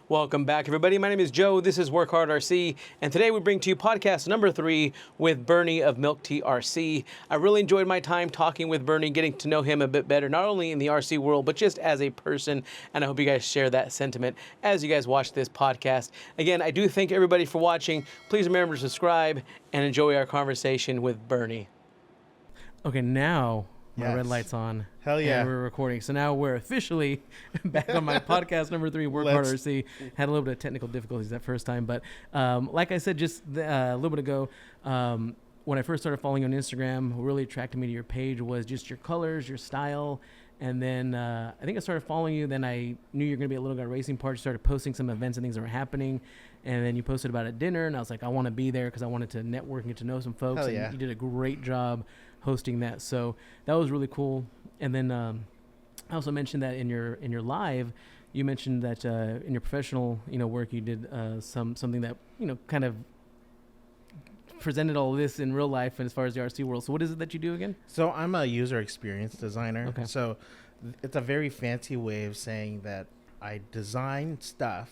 Welcome back, everybody. My name is Joe. This is Work Hard RC, and today we bring to you podcast number 3 with Bernie of MilkTeaRC RC. I really enjoyed my time talking with Bernie, getting to know him a bit better, not only in the RC world, but just as a person, and I hope you guys share that sentiment as you guys watch this podcast. Again, I do thank everybody for watching. Please remember to subscribe and enjoy our conversation with Bernie. Okay, now my red light's on. Hell yeah. And we're recording. So now we're officially back on my podcast number 3, Work Hard RC. Had a little bit of technical difficulties that first time. But like I said just a little bit ago, when I first started following you on Instagram, what really attracted me to your page was just your colors, your style. And then I think I started following you. Then I knew you were going to be a Little Guy Racing part. You started posting some events and things that were happening. And then you posted about a dinner. And I was like, I want to be there because I wanted to network and get to know some folks. Hell and yeah. you did a great job hosting that. So that was really cool. And then I also mentioned that in your live, you mentioned that in your professional work you did something that kind of presented all of this in real life and as far as the RC world. So what is it that you do again? So I'm a user experience designer. Okay. So it's a very fancy way of saying that I design stuff,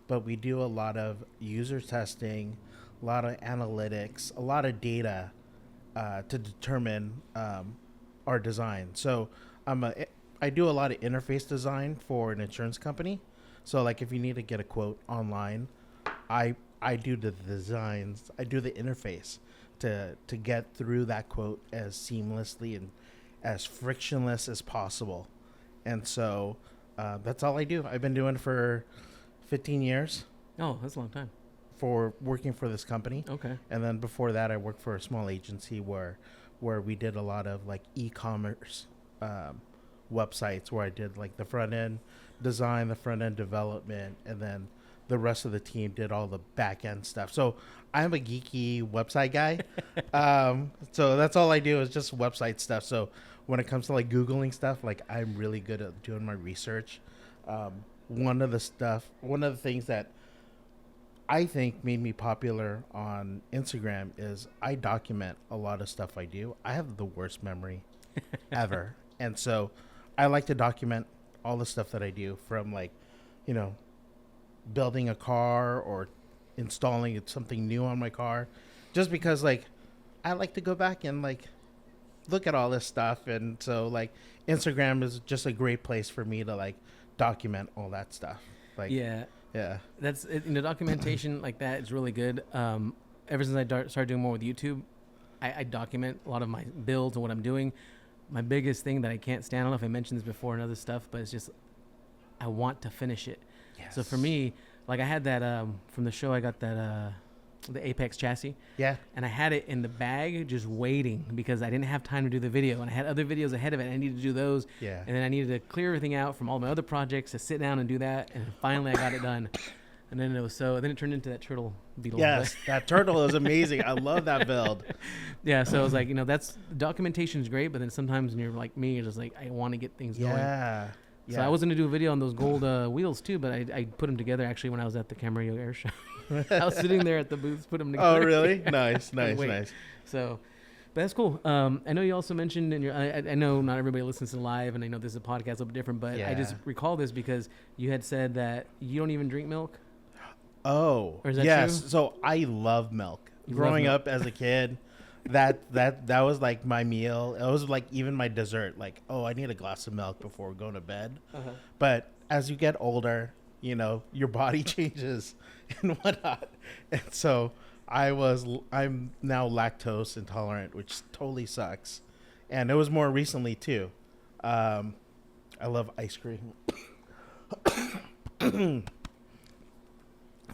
but we do a lot of user testing, a lot of analytics, a lot of data to determine our design. So I do a lot of interface design for an insurance company. So like if you need to get a quote online, I do the designs, I do the interface to get through that quote as seamlessly and as frictionless as possible. And so that's all I do. I've been doing it for 15 years. Oh, that's a long time. For working for this company. Okay. And then before that, I worked for a small agency where we did a lot of like e-commerce websites where I did like the front end design, the front end development, and then the rest of the team did all the back end stuff. So I'm a geeky website guy. So that's all I do is just website stuff. So when it comes to like Googling stuff, like I'm really good at doing my research. One of the things that I think made me popular on Instagram is I document a lot of stuff I do. I have the worst memory ever. And so I like to document all the stuff that I do, from like, building a car or installing something new on my car, just because like I like to go back and like look at all this stuff. And so like Instagram is just a great place for me to like document all that stuff. Like, yeah. That's it. Documentation like that is really good. Ever since I started doing more with YouTube, I document a lot of my builds and what I'm doing. My biggest thing that I can't stand, I don't know if I mentioned this before and other stuff, but it's just I want to finish it. Yes. So for me, like I had that from the show, I got that the Apex chassis. Yeah. And I had it in the bag just waiting because I didn't have time to do the video. And I had other videos ahead of it. And I needed to do those. Yeah. And then I needed to clear everything out from all my other projects to sit down and do that. And finally I got it done. And then it turned into that turtle beetle. Yes, that turtle is amazing. I love that build. Yeah, so I was like, that's documentation is great, but then sometimes when you're like me, you're just like, I want to get things going. Yeah. So I was going to do a video on those gold wheels too, but I put them together actually when I was at the Camarillo Air Show. I was sitting there at the booth, put them together. Oh, really? Nice. So, but that's cool. I know you also mentioned in your, I know not everybody listens to live, and I know this is a podcast a little bit different, but I just recall this because you had said that you don't even drink milk. Oh, or is that yes. true? So I love milk. Growing up as a kid, that was like my meal. It was like even my dessert. Like, oh, I need a glass of milk before going to bed. Uh-huh. But as you get older, your body changes and whatnot. And so I'm now lactose intolerant, which totally sucks. And it was more recently too. I love ice cream.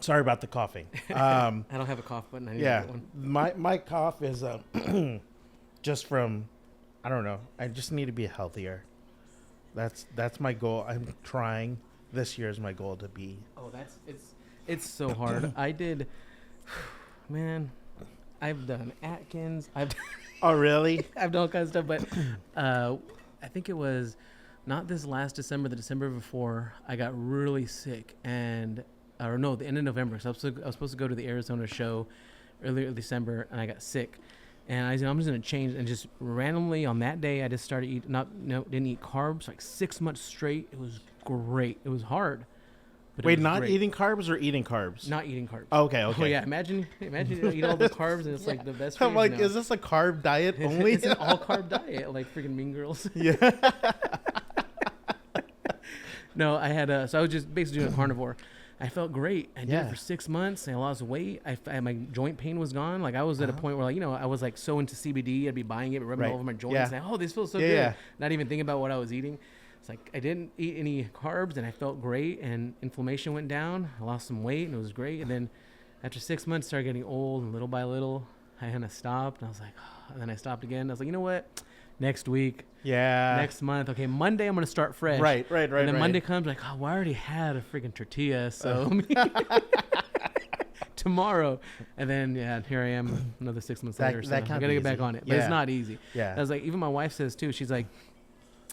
Sorry about the coughing. I don't have a cough button. I need to get one. My cough is just from, I don't know. I just need to be healthier. That's my goal. I'm trying. This year is my goal to be. Oh, it's so hard. I did, man. I've done Atkins. Oh, really? I've done all kinds of stuff, but I think it was not this last December, the December before. I got really sick the end of November. So I was supposed to go to the Arizona show earlier December, and I got sick. And I'm just gonna change, and just randomly on that day, I just started didn't eat carbs like 6 months straight. It was great. It was hard, But it Wait, was not great. eating carbs or eating carbs? Not eating carbs. Okay, Oh okay. yeah, imagine you eat all the carbs and it's like the best. I'm food. like, No. is this a carb diet only? It's an all carb diet, like freaking Mean Girls. Yeah. No, I had so I was just basically doing a carnivore. I felt great. I did Yeah. it for 6 months. I lost weight. My joint pain was gone. Like I was at a point where, like, I was like so into CBD. I'd be buying it, rubbing it Right. all over my joints. Yeah. And, oh, this feels so Yeah, good. yeah. Not even thinking about what I was eating. It's like I didn't eat any carbs, and I felt great. And inflammation went down. I lost some weight, and it was great. And then after 6 months, started getting old, and little by little, I kind of stopped. And I was like, oh. And then I stopped again. I was like, you know what? Next week, Yeah. next month. Okay, Monday I'm gonna start fresh. Right. And then Monday comes, like, oh, well, I already had a freaking tortilla, so tomorrow. And then, yeah, here I am another 6 months later. So I can't gotta be get back easy. on it. But Yeah. it's not easy. Yeah. I was like, even my wife says too, she's like,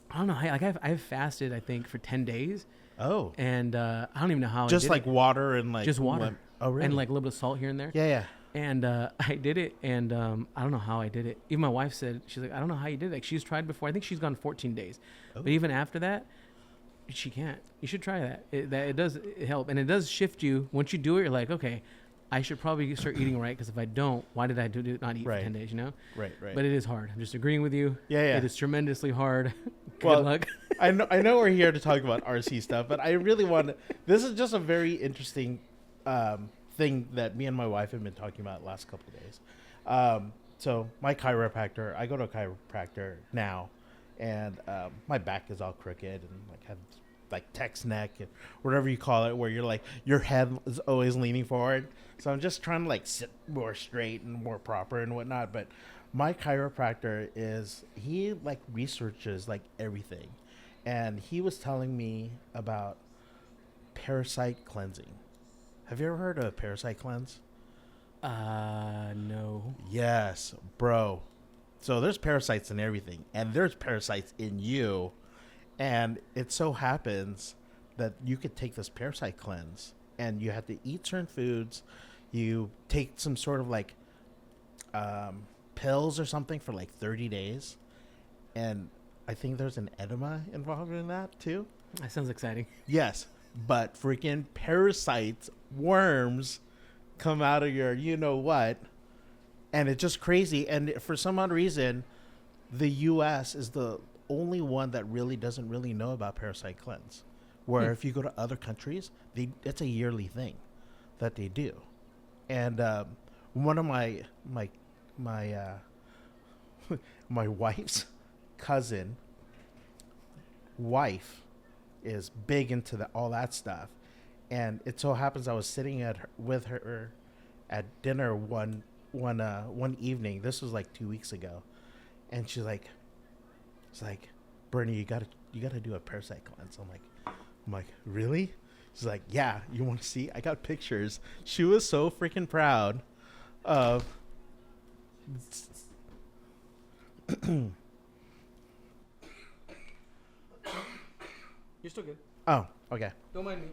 I don't know, I've fasted, I think, for 10 days. Oh. And I don't even know how Just I did like it. water and like. Just water. Oh, really? And like a little bit of salt here and there. Yeah, yeah. And I did it, and I don't know how I did it. Even my wife said, she's like, I don't know how you did it. Like, she's tried before. I think she's gone 14 days. Oh. But even after that, she can't. You should try that. It does help. And it does shift you. Once you do it, you're like, okay, I should probably start eating right, because if I don't, why did I not eat Right. for 10 days, Right, right. But it is hard. I'm just agreeing with you. Yeah, yeah. It is tremendously hard. Good Well, luck. I know we're here to talk about RC stuff, but I really want. This is just a very interesting thing that me and my wife have been talking about the last couple of days. So my chiropractor, I go to a chiropractor now, and my back is all crooked and like have like text neck and whatever you call it, where you're like your head is always leaning forward. So I'm just trying to like sit more straight and more proper and whatnot. But my chiropractor he like researches like everything. And he was telling me about parasite cleansing. Have you ever heard of a parasite cleanse? No. Yes, bro. So there's parasites in everything, and there's parasites in you. And it so happens that you could take this parasite cleanse, and you have to eat certain foods. You take some sort of like pills or something for like 30 days. And I think there's an enema involved in that too. That sounds exciting. Yes, but freaking parasites, worms come out of your you know what, and it's just crazy. And for some odd reason, the U.S. is the only one that really doesn't really know about parasite cleanse. Where if you go to other countries, it's a yearly thing that they do. And one of my my wife's cousin wife is big into all that stuff, and it so happens I was sitting with her at dinner one evening. This was like 2 weeks ago, and she's like, Bernie, you gotta do a parasite cleanse. I'm like, really? She's like, yeah. You want to see? I got pictures. She was so freaking proud of. You're still good. Oh, okay. Don't mind me.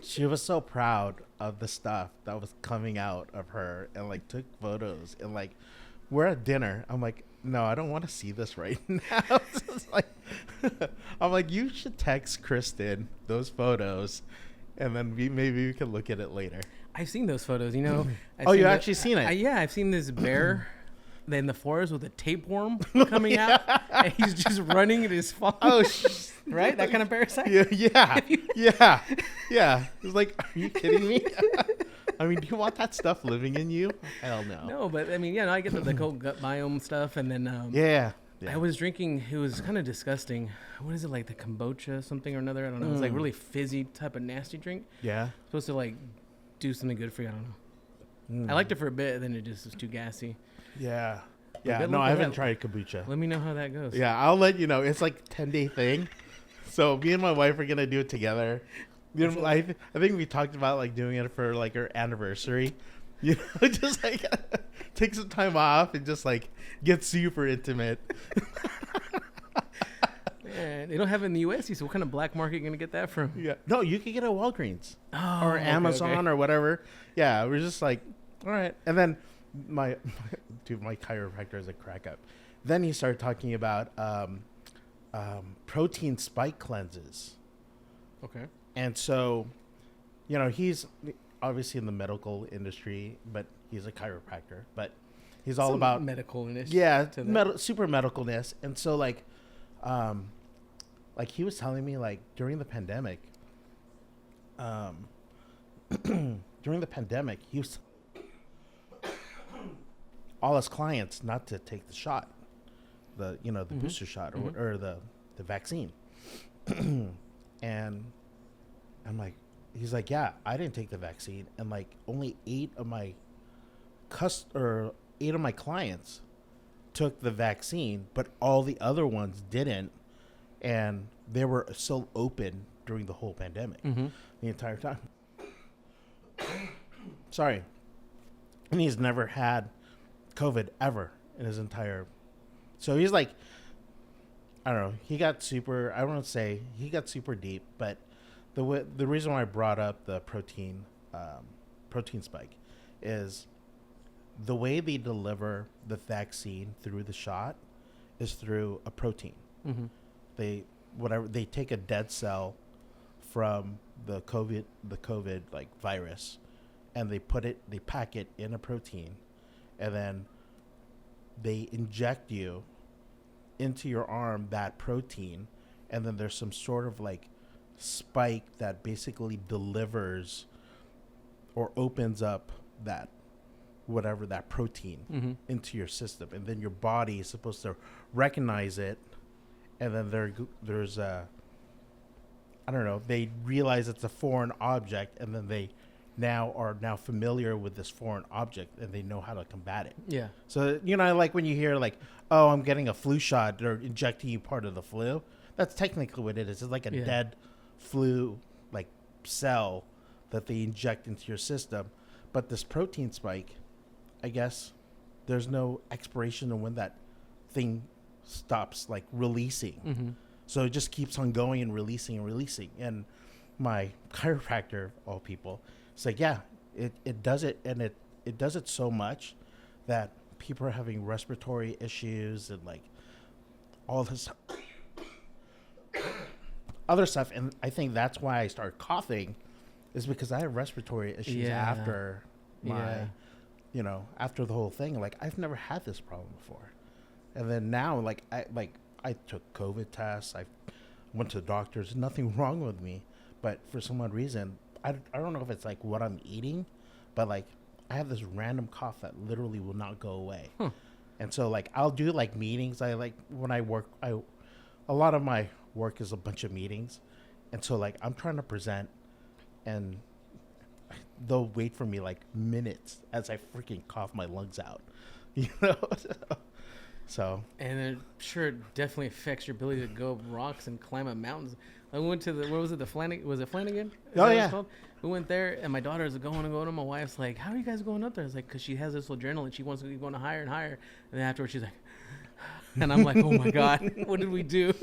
She was so proud of the stuff that was coming out of her, and like took photos, and like we're at dinner. I'm like, no, I don't want to see this right now. It's like, I'm like, you should text Kristen those photos, and then maybe we can look at it later. I've seen those photos, I've Oh, seen you actually seen it? Yeah, I've seen this bear in the forest with a tapeworm coming out, and he's just running and is falling. Oh, right? That kind of parasite? yeah. It's like, are you kidding me? I mean, do you want that stuff living in you? Hell no. No, but I mean, yeah, no, I get the whole gut biome stuff, and then Yeah. I was drinking. It was kind of disgusting. What is it, like the kombucha something or another? I don't know. It's like really fizzy type of nasty drink. Yeah. Supposed to like do something good for you. I don't know. I liked it for a bit, then it just was too gassy. Yeah. But Yeah. good No, luck I with haven't that. tried kombucha. Let me know how that goes. Yeah, I'll let you know. It's like 10-day thing. So me and my wife are gonna do it together. You know, I think we talked about like doing it for like our anniversary. You know, just like take some time off and just like get super intimate. Man, they don't have it in the U.S. So what kind of black market are you gonna get that from? Yeah. No, you can get it at Walgreens Oh, or Amazon or whatever. Yeah, we're just like, all right. And then my chiropractor is a crack up. Then he started talking about protein spike cleanses. Okay. And so, he's obviously in the medical industry, but he's a chiropractor. But he's all about medicalness. super medicalness. And so, like he was telling me, like, during the pandemic, he was all his clients not to take the shot, the booster shot or the vaccine. And I'm like, he's like, yeah, I didn't take the vaccine, and like only 8 of my clients took the vaccine, but all the other ones didn't, and they were still open during the whole pandemic, the entire time. Sorry. And he's never had COVID ever in his entire. So he's like, I don't know. He got super. I won't say he got super deep, but the reason why I brought up the protein spike is the way they deliver the vaccine through the shot is through a protein. They take a dead cell from the COVID like virus, and they pack it in a protein, and then they inject you into your arm that protein, and then there's some sort of like spike that basically delivers or opens up that protein into your system, and then your body is supposed to recognize it, and then there's a, I don't know, they realize it's a foreign object, and then they are now familiar with this foreign object, and they know how to combat it. Yeah. So, like when you hear like, oh, I'm getting a flu shot, or injecting you part of the flu, that's technically what it is. It's like a dead flu like cell that they inject into your system. But this protein spike, I guess there's no expiration of when that thing stops like releasing. So it just keeps on going and releasing. And my chiropractor, all people, it's like, yeah, it does it, and it does it so much that people are having respiratory issues and like all this other stuff. And I think that's why I started coughing, is because I have respiratory issues after my, after the whole thing. Like, I've never had this problem before. And then now, I took COVID tests. I went to the doctors. Nothing wrong with me. But for some odd reason, I don't know if it's like what I'm eating, but like I have this random cough that literally will not go away. And so like I'll do like meetings. I like when I work, a lot of my work is a bunch of meetings. And so like I'm trying to present, and they'll wait for me like minutes as I freaking cough my lungs out, So. And it sure definitely affects your ability to go up rocks and climb up mountains. I went to what was it, the Flanagan? Was it Flanagan? Oh, yeah. We went there, and my daughter is going. My wife's like, how are you guys going up there? It's like, because she has this adrenaline. She wants to keep going higher and higher. And then afterwards, she's like, and I'm like, oh, my God, what did we do?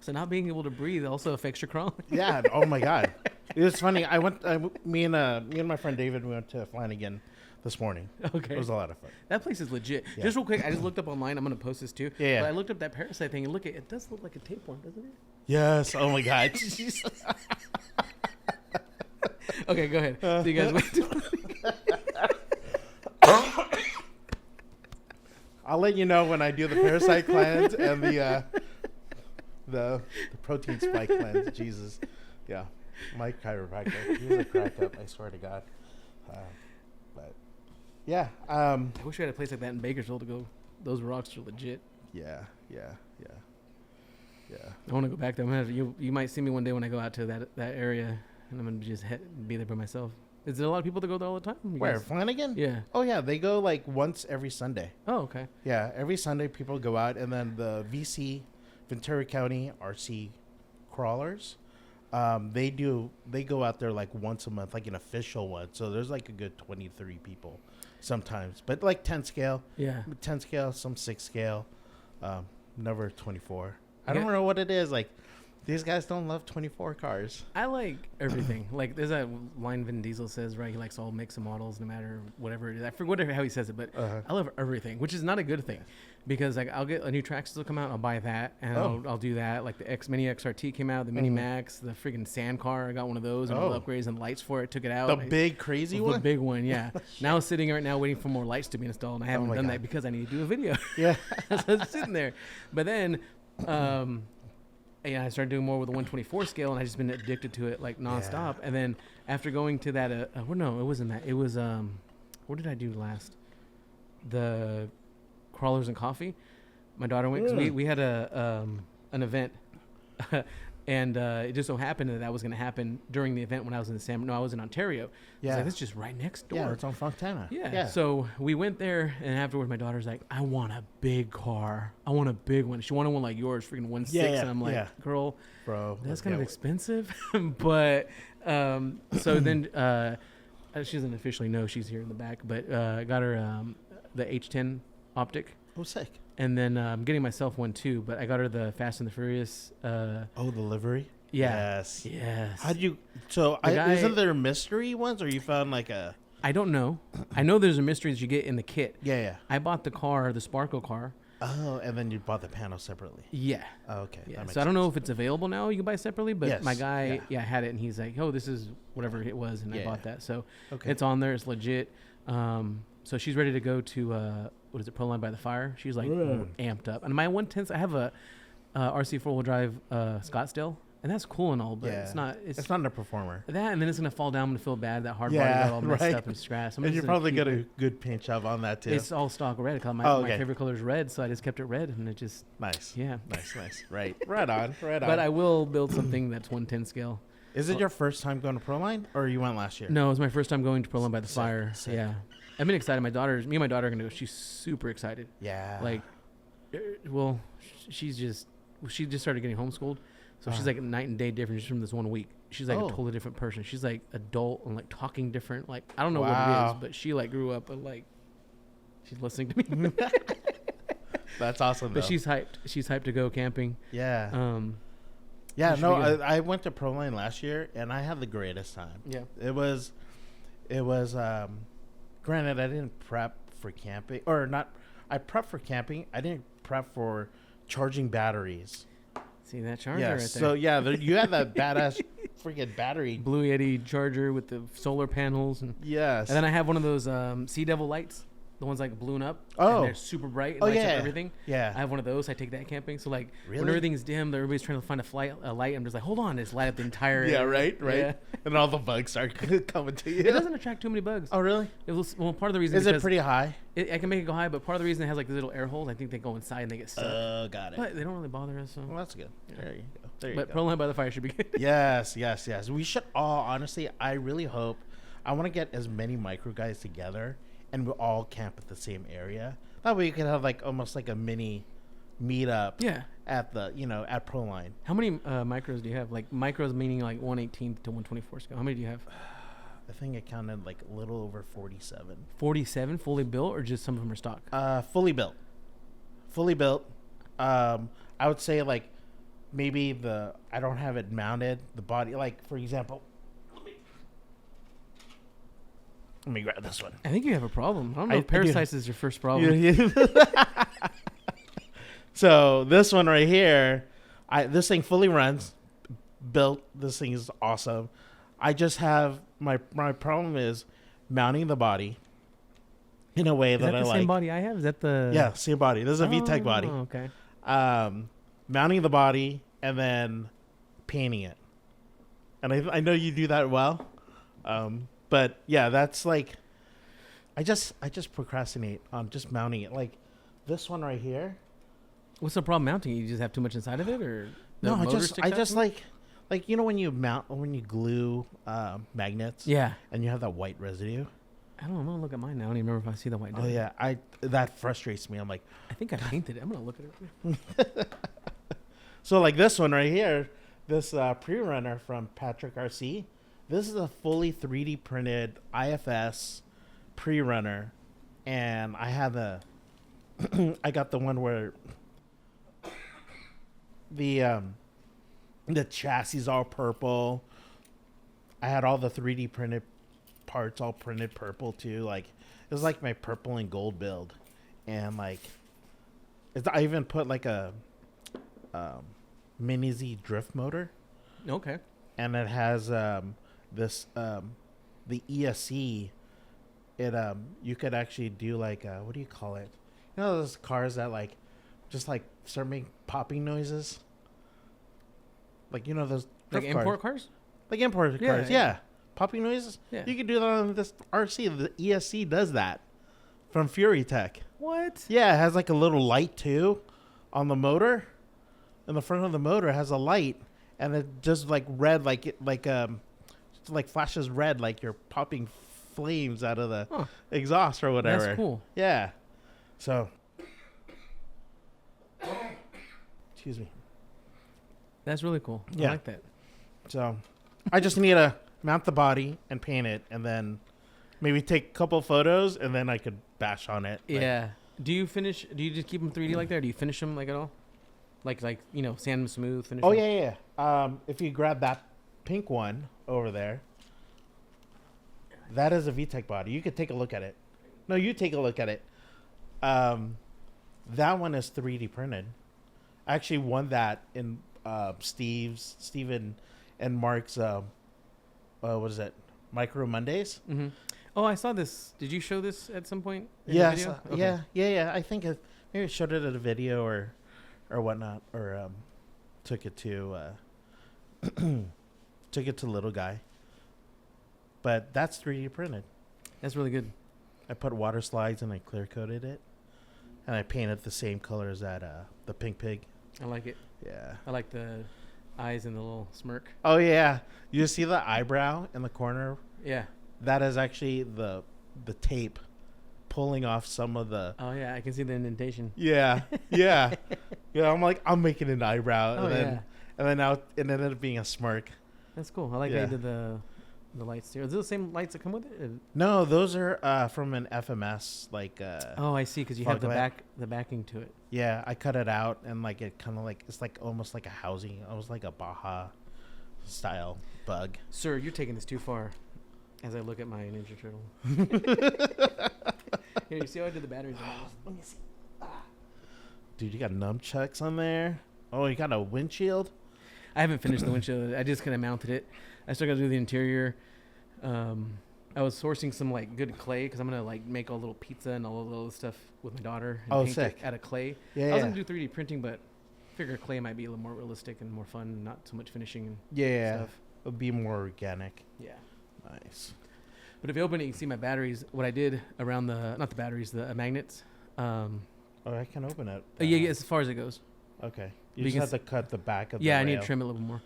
So not being able to breathe also affects your crawling. Yeah. Oh, my God. It was funny. Me and my friend David, we went to Flanagan this morning. Okay. It was a lot of fun. That place is legit. Yeah. Just real quick, I just looked up online. I'm going to post this too. Yeah. But I looked up that parasite thing, and look, it does look like a tapeworm, doesn't it? Yes. Oh, my God. Okay, go ahead. So you guys went to I'll let you know when I do the parasite cleanse and the protein spike cleanse. Jesus. Yeah. My chiropractor. He was a crack up, I swear to God. But yeah. I wish we had a place like that in Bakersfield to go. Those rocks are legit. Yeah. I want to go back there. You might see me one day when I go out to that area, and I'm gonna just be there by myself. Is there a lot of people that go there all the time? Where, Flanagan? Yeah. Oh yeah, they go like once every Sunday. Oh, okay. Yeah, every Sunday people go out, and then the VC, Ventura County RC crawlers, they go out there like once a month, like an official one. So there's like a good 20, 30 people sometimes, but like 10 scale. Yeah. 10 scale, some 6 scale, never 24. I don't know what it is. Like These guys don't love 24 cars. I like everything. Like there's that line Vin Diesel says, right? He likes all mix of models, no matter whatever it is. I forget how he says it, but I love everything, which is not a good thing, because like I'll get a new Traxxas will come out, I'll buy that, and I'll do that. Like the Mini XRT came out, the Mini Max, the freaking sand car. I got one of those, and all the upgrades and lights for it. Took it out. The big crazy one. The big one, yeah. Now I'm sitting right now waiting for more lights to be installed, and I haven't done that because I need to do a video. Yeah, so I'm sitting there, but then. Yeah, I started doing more with the 124 scale, and I just been addicted to it like nonstop. And then after going to that, well, no, it wasn't that. It was what did I do last? The crawlers and coffee. My daughter went because we had an event, and it just so happened that was going to happen during the event when I was in I was in Ontario. Yeah, like, that's just right next door. Yeah, it's on Fontana. Yeah. So we went there, and afterwards, my daughter's like, "I want a big car. I want a big one." She wanted one like yours, freaking 1.6. Yeah, and I'm like, "Girl, bro, that's kind of expensive." But so then she doesn't officially know she's here in the back, but I got her the H10 optic. Oh, sick. And then I'm getting myself one too, but I got her the Fast and the Furious. The livery. Yeah. Yes. How did you? So isn't there mystery ones, or you found like a? I don't know. I know there's a mystery that you get in the kit. Yeah. I bought the car, the Sparkle car. Oh, and then you bought the panel separately. Yeah. Oh, okay. Yeah. So I don't know if it's available now. You can buy separately, but my guy, had it, and he's like, "Oh, this is whatever it was," and I bought that. So it's on there. It's legit. So she's ready to go to what is it, Proline by the Fire? She's like amped up. And my 110, I have a RC 4-wheel drive Scottsdale, and that's cool and all, but it's not a performer. That, and then it's gonna fall down and feel bad. That hard body got all messed up and scratched. And you probably got a good paint job on that too. It's all stock red. My favorite color is red, so I just kept it red, and it just nice. Yeah, nice. Right on. But I will build something that's 110 scale. Is it your first time going to Proline, or you went last year? No, it was my first time going to Proline by the Fire. Sick. Yeah. I've been excited. Me and my daughter are gonna go. She's super excited. Yeah. Like, well, she just started getting homeschooled, so she's like a night and day difference just from this 1 week. She's like a totally different person. She's like adult and like talking different. Like I don't know what it is, but she like grew up and like she's listening to me. That's awesome. But she's hyped. She's hyped to go camping. Yeah. Yeah. No, I went to Proline last year and I had the greatest time. Yeah. It was. Granted, I didn't prep for camping, or not. I prepped for camping. I didn't prep for charging batteries. See that charger right there? So you had that badass freaking battery, Blue Yeti charger with the solar panels, and yes. And then I have one of those Sea Devil lights. The ones like balloon up. Oh. And they're super bright. And lights up everything. Yeah. I have one of those. I take that camping. So like really? when everything's dim, everybody's trying to find a light. I'm just like, hold on, just light up the entire area. Yeah, right. Yeah. And all the bugs start coming to you. It doesn't attract too many bugs. Oh, really? Part of the reason is it pretty high? I can make it go high, but part of the reason it has like these little air holes. I think they go inside and they get stuck. Oh, got it. But they don't really bother us. So. Well, that's good. Yeah. There you go. But Proline by the Fire should be good. Yes. We should all, honestly, I really hope, I want to get as many micro guys together and we'll all camp at the same area. That way you can have like almost like a mini meetup. Yeah. At the at Proline. How many micros do you have? Like micros meaning like 1/18 to 1/24 scale. How many do you have? I think it counted like a little over 47. 47 fully built, or just some of them are stock? Fully built. I would say like maybe I don't have it mounted. The body, like for example. Let me grab this one. I think you have a problem. I don't know if parasites is your first problem. So this one right here, this thing fully runs, built. This thing is awesome. I just have my problem is mounting the body in a way that I like. Is that the same body I have? Is that the same body? This is a VTEC body. Okay. Mounting the body and then painting it, and I know you do that well. But yeah, that's like, I just procrastinate on just mounting it. Like this one right here. What's the problem mounting it? You just have too much inside of it, or no? I just like you know when you glue magnets. Yeah. And you have that white residue. I don't know. I'm gonna look at mine now. I don't even remember if I see the white. Oh yeah, that frustrates me. I'm like, I think I painted it. I'm gonna look at it. So like this one right here, this pre-runner from Patrick RC. This is a fully 3D printed IFS pre-runner, and I have I got the one where the The chassis all purple. I had all the 3D printed parts all printed purple too. Like it was like my purple and gold build, and like I even put like a Mini Z drift motor, Okay. and it has this the ESC. It you could actually do like what do you call it? You know those cars that like just like start making popping noises. Like you know those Like drift import cars? like import Yeah, cars, yeah. yeah. Popping noises. Yeah. You can do that on this RC. The ESC does that from Fury Tech. What? Yeah, it has like a little light too on the motor. In the front of the motor has a light, and it just like red, like it like flashes red, like you're popping flames out of the Huh. exhaust or whatever. That's cool. Yeah. So. Excuse me. That's really cool. Yeah. I like that. So, I just need to mount the body and paint it, and then maybe take a couple photos, and then I could bash on it. Like, Yeah. Do you just keep them 3D like that? Or do you finish them like at all? Like you know, sand them smooth, finish Oh them? yeah. If you grab that pink one over there, that is a VTEC body. You could take a look at it. No, you take a look at it. That one is 3D printed. I actually won that in Steven and Mark's what is it? Micro Mondays. Mm-hmm. Oh, I saw this. Did you show this at some point? In the Yes. video? Okay. Yeah. I think maybe I showed it at a video or whatnot, or took it to took it to Little Guy. But that's 3D printed. That's really good. I put water slides and I clear coated it, and I painted the same colors that the pink pig. I like it. Yeah. I like the eyes and the little smirk. Oh yeah. You see the eyebrow in the corner? Yeah. That is actually the tape pulling off some of the. Oh yeah, I can see the indentation. Yeah. I'm like, I'm making an eyebrow, Oh, and then now it ended up being a smirk. That's cool. I like how Yeah. you did the lights too. Is it the same lights that come with it? No, those are from an FMS like. Oh, I see. Because you Fog have lamp. the backing to it. Yeah, I cut it out, and like it kind of like it's like almost like a housing, almost like a Baja style bug. Sir, you're taking this too far. As I look at my Ninja Turtle. Here, you see how I did the batteries? Let me see. Dude, you got nunchucks on there. Oh, you got a windshield. I haven't finished the windshield. I just kind of mounted it. I still got to do the interior. I was sourcing some like good clay because I'm gonna like make a little pizza and all the little stuff with my daughter. And Oh, paint sick. it out of clay. Yeah, I was gonna do 3D printing, but I figure clay might be a little more realistic and more fun, not so much finishing and yeah. stuff. It'll be more organic. Yeah. Nice. But if you open it, you can see my batteries. What I did around not the batteries, the magnets. Oh, I can open it. Yeah, as far as it goes. Okay. You Because- just have to cut the back of Yeah, the I need rail. to trim it a little bit more.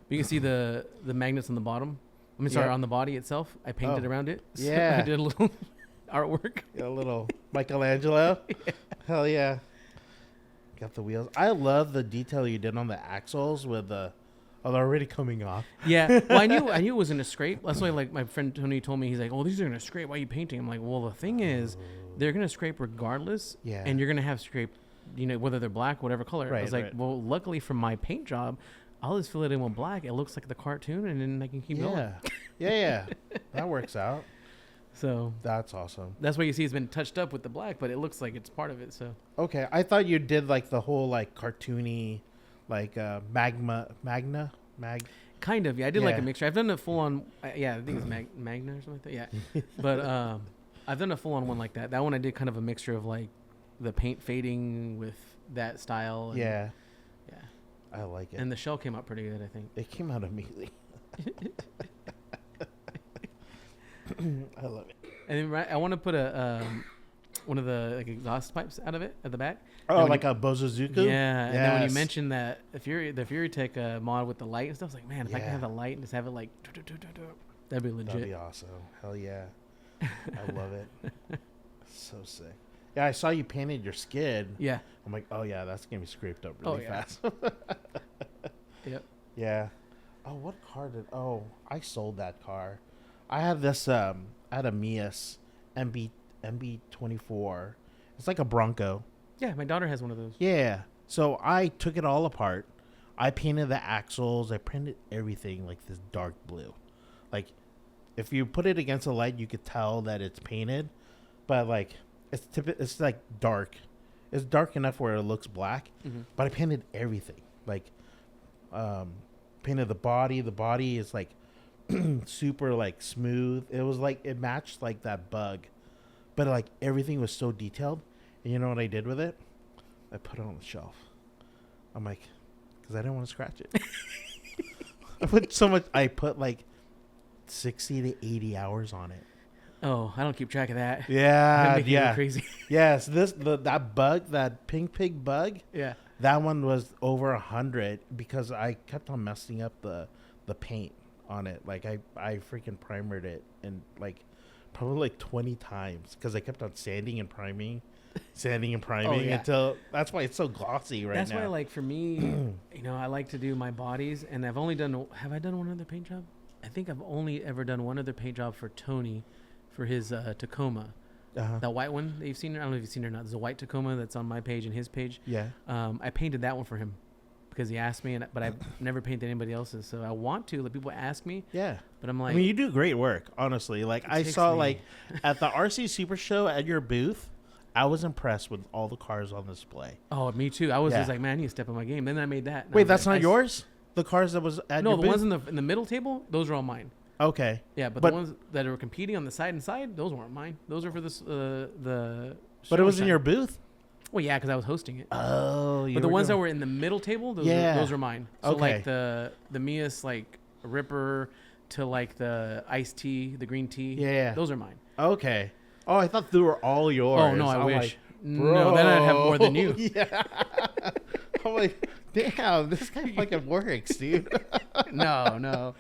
But you can see the magnets on the bottom. I mean, sorry, Yeah. on the body itself. I painted Oh. around it. So Yeah. I did a little artwork. A little Michelangelo. Hell yeah. Got the wheels. I love the detail you did on the axles with the. Oh, they're already coming off. Yeah. Well, I knew it was gonna scrape. That's why, like, my friend Tony told me, he's like, "Oh, these are gonna scrape. Why are you painting?" I'm like, "Well, the thing is, they're gonna scrape regardless, Yeah. and you're gonna have scrape, whether they're black, whatever color." I Right, was like, right. "Well, luckily for my paint job, I'll just fill it in with black. It looks like the cartoon, and then I can keep going." Yeah. That works out. So That's awesome. that's why you see it's been touched up with the black, but it looks like it's part of it. So Okay, I thought you did like the whole like cartoony, like magna. kind of, yeah. I did like a Yeah. mixture. I've done a full on, yeah. I think it's Magna or something like that. Yeah, but I've done a full on one like that. That one I did kind of a mixture of like the paint fading with that style. And, Yeah, yeah. I like it. And the shell came out pretty good, I think. It came out immediately. I love it. And then I want to put a one of the like exhaust pipes out of it at the back. Oh, when like a Bozozuku? Yeah, and then when you Yes. mentioned that the Fury Tech mod with the light and stuff, I was like, man, if I can Yeah. have the light and just have it like, that'd be legit. That'd be awesome. Hell yeah. I love it. So sick. Yeah, I saw you painted your skid. Yeah. I'm like, oh yeah, that's gonna be scraped up Oh, really yeah. fast. Yep. Yeah. Oh, what car did? Oh, I sold that car. I had this. I had a Mias MB24. It's like a Bronco. Yeah, my daughter has one of those. Yeah. So I took it all apart. I painted the axles. I painted everything like this dark blue. Like, if you put it against the light, you could tell that it's painted, but like it's like dark. It's dark enough where it looks black, but I painted everything. Like, painted the body. The body is like super like smooth. It was like it matched like that bug, but like everything was so detailed. And you know what I did with it? I put it on the shelf. I'm like, because I didn't want to scratch it. I put so much. I put like 60 to 80 hours on it. Oh, I don't keep track of that. Yeah, yeah, crazy. Yes, that bug, that pink pig bug. Yeah, that one was over 100 because I kept on messing up the paint on it. Like I freaking primered it and like probably like 20 times because I kept on sanding and priming until that's why it's so glossy right now. That's why, like, for me, I like to do my bodies, and I've only done. Have I done one other paint job? I think I've only ever done one other paint job for Tony, for his Tacoma, that white one that you've seen. I don't know if you've seen it or not. There's a white Tacoma that's on my page and his page. Yeah. I painted that one for him because he asked me, but I've never painted anybody else's. So I want to. Like, people ask me. Yeah. But I'm like, I mean, you do great work, honestly. Like, I saw like at the RC Super Show at your booth. I was impressed with all the cars on display. Oh, me too. I was just like, man, I need to step up my game. Then I made that. Wait, that's not yours? The cars that was at your booth? No, the ones in the middle table, those are all mine. Okay. Yeah, but the ones that are competing on the side and side, those weren't mine. Those are for this the. But it was in your booth? Well, yeah, because I was hosting it. Oh, but the ones that were in the middle table, those are mine. So like the Mia's like Ripper to like the iced tea, the green tea. Yeah, those are mine. Okay. Oh, I thought they were all yours. Oh no, I wish. Like, no, then I'd have more than you. Yeah. I'm like, damn, this guy fucking works, dude. No.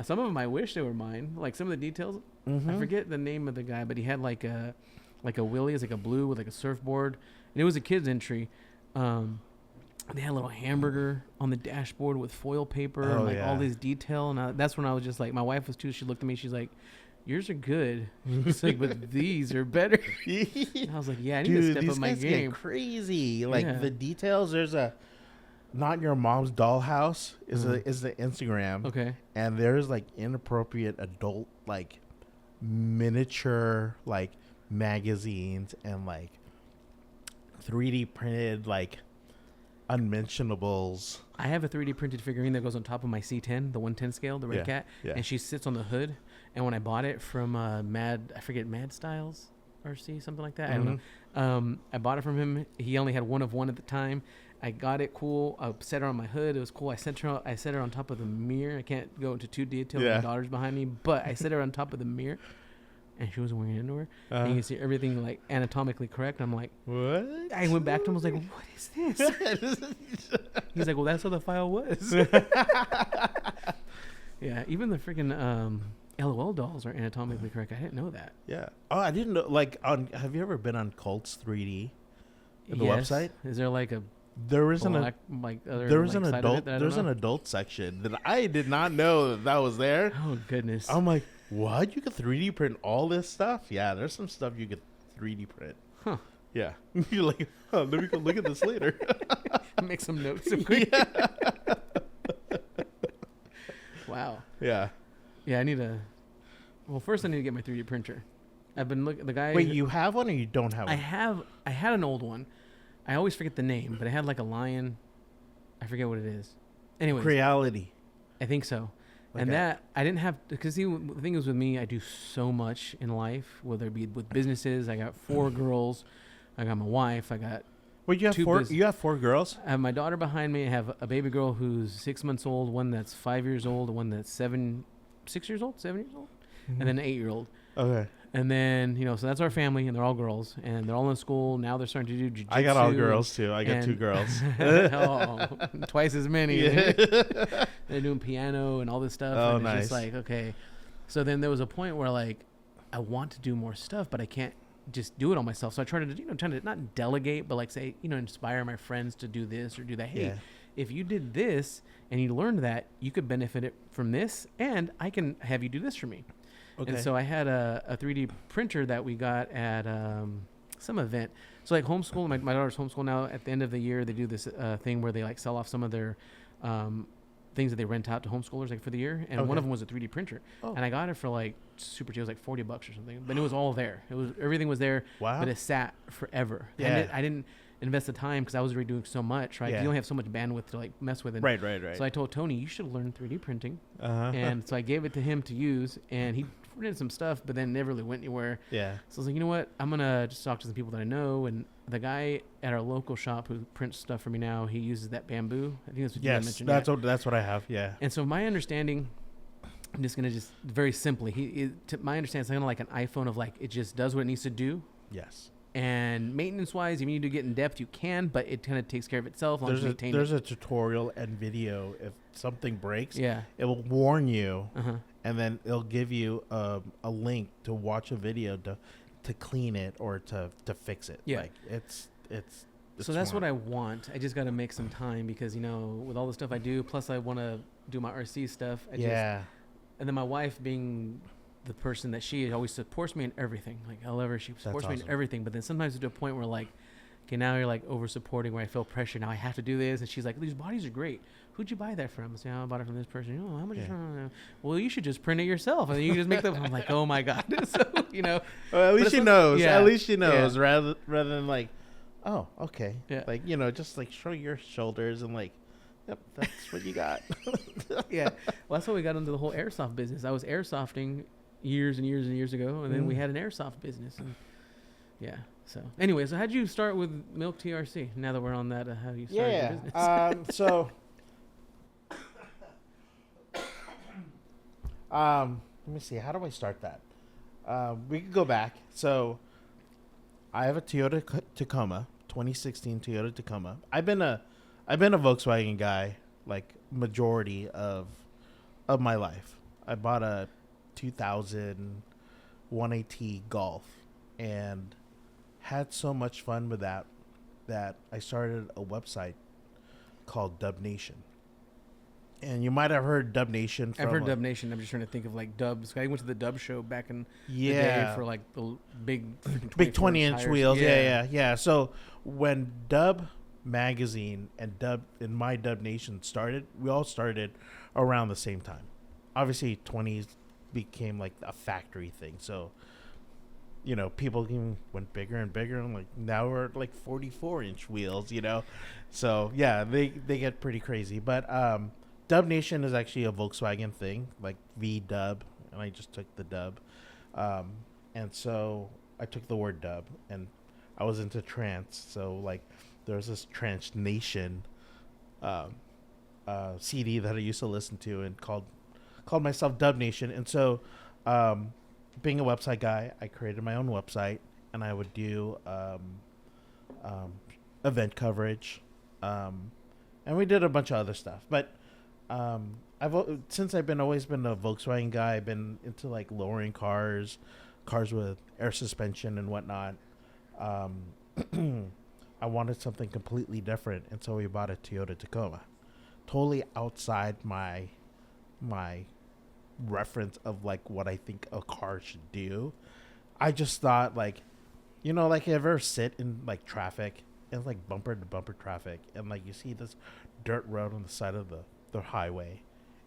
Some of them I wish they were mine. Like some of the details, I forget the name of the guy, but he had like a Willie, it's like a blue with like a surfboard, and it was a kid's entry. They had a little hamburger on the dashboard with foil paper and like all this detail, and that's when I was just like, my wife was too. She looked at me, she's like, yours are good. She's like, but these are better. And I was like, yeah, I need to step up my game. Get crazy. Like the details. There's a Not Your Mom's Dollhouse is the Instagram. Okay. And there's like inappropriate adult like miniature like magazines and like 3D printed like unmentionables. I have a 3D printed figurine that goes on top of my C10, the 110 scale, the red cat, and she sits on the hood. And when I bought it from Mad Styles RC, something like that. I don't know. I bought it from him. He only had one of one at the time. I got it cool. I set her on my hood. It was cool. I set her on top of the mirror. I can't go into too detail. My daughter's behind me, but I set her on top of the mirror, and she wasn't wearing underwear. And you can see everything like anatomically correct. And I'm like, what? I went back to him. I was like, what is this? He's like, well, that's how the file was. Yeah, even the freaking LOL dolls are anatomically correct. I didn't know that. Yeah. Oh, I didn't know. Like, have you ever been on Cults 3D? The website? Is there like a There isn't black, there's an adult section that I did not know that was there. Oh goodness! I'm like, what? You could 3D print all this stuff? Yeah, there's some stuff you could 3D print. Huh? Yeah. You're like, let me go look at this later. Make some notes. Yeah. Wow. Yeah. Yeah, I need a. Well, first I need to get my 3D printer. I've been looking. The guy. Wait, you have one or you don't have one? I had an old one. I always forget the name, but it had like a lion. I forget what it is. Anyways. Creality. I think so. Okay. And that I didn't have because the thing is with me, I do so much in life, whether it be with businesses. I got 4 girls. I got my wife. I got. Well, you have 4. You have 4 girls. I have my daughter behind me. I have a baby girl who's 6 months old, one that's 5 years old, one that's 7 years old, and then an 8-year-old. Okay. And then, so that's our family, and they're all girls, and they're all in school. Now they're starting to do jiu-jitsu. I got all girls, too. I got 2 girls. Oh, twice as many. Yeah. They're doing piano and all this stuff. Oh, and it's nice. just like, okay. So then there was a point where, like, I want to do more stuff, but I can't just do it on myself. So I try to, not delegate, but, like, say, inspire my friends to do this or do that. Hey, if you did this and you learned that, you could benefit it from this, and I can have you do this for me. Okay. And so I had a 3D printer that we got at some event. So like homeschool, my daughter's homeschool now. At the end of the year, they do this thing where they like sell off some of their things that they rent out to homeschoolers like for the year, and one of them was a 3D printer, and I got it for like super cheap. It was like $40 or something, but it was all there. Everything was there, but it sat forever. And I didn't invest the time because I was already doing so much, right? You only have so much bandwidth to like mess with it. Right. So I told Tony, you should learn 3D printing, and so I gave it to him to use, and he printed some stuff, but then never really went anywhere. Yeah. So I was like, you know what? I'm gonna just talk to some people that I know, and the guy at our local shop who prints stuff for me now, he uses that bamboo. I think that's what you mentioned. That's what I have. Yeah. And so my understanding, I'm just gonna very simply, my understanding, it's kind of like an iPhone of like it just does what it needs to do. Yes. And maintenance wise, if you need to get in depth, you can, but it kind of takes care of itself. There's a tutorial and video. If something breaks, it will warn you, and then it'll give you a link to watch a video to clean it or to fix it. Yeah, like it's so that's what I want. I just got to make some time because with all the stuff I do, plus I want to do my RC stuff. And then my wife being the person that she always supports me in everything, like however she supports me in everything, but then sometimes to a point where like, okay, now you're like over supporting where I feel pressure, now I have to do this, and she's like, these bodies are great, who'd you buy that from? I say, I bought it from this person. How much? Well, you should just print it yourself and then you can just make them. I'm like, oh my god. So well, at least she knows. At least she knows rather than like, oh, okay, like just like show your shoulders and like, yep, that's what you got. Well, that's how we got into the whole airsoft business. I was airsofting years and years and years ago, and then we had an airsoft business, and so anyway, so how'd you start with MilkTeaRC? Now that we're on that, how you started your business? So let me see, how do I start that? We could go back. So I have a Toyota Tacoma, 2016 Toyota Tacoma. I've been a Volkswagen guy like majority of my life. I bought a 2000 1AT Golf and had so much fun with that I started a website called Dub Nation. And you might have heard Dub Nation. I've heard Dub Nation. I'm just trying to think of like Dubs. I went to the Dub show back in the day for like the big 20-inch wheels. Yeah. So when Dub Magazine and my Dub Nation started, we all started around the same time. Obviously, 20s became like a factory thing. So, people went bigger and bigger. And like now we're at like 44-inch wheels, So yeah, they get pretty crazy. But Dub Nation is actually a Volkswagen thing, like V-Dub, and I just took the Dub. And so I took the word Dub, and I was into trance. So like there's this Trance Nation CD that I used to listen to and called myself Dub Nation. And so being a website guy, I created my own website, and I would do event coverage, and we did a bunch of other stuff. But since I've always been a Volkswagen guy, I've been into like lowering cars with air suspension and whatnot. I wanted something completely different, and so we bought a Toyota Tacoma, totally outside my reference of like what I think a car should do. I just thought like, like you ever sit in like traffic and like bumper to bumper traffic, and like you see this dirt road on the side of the highway,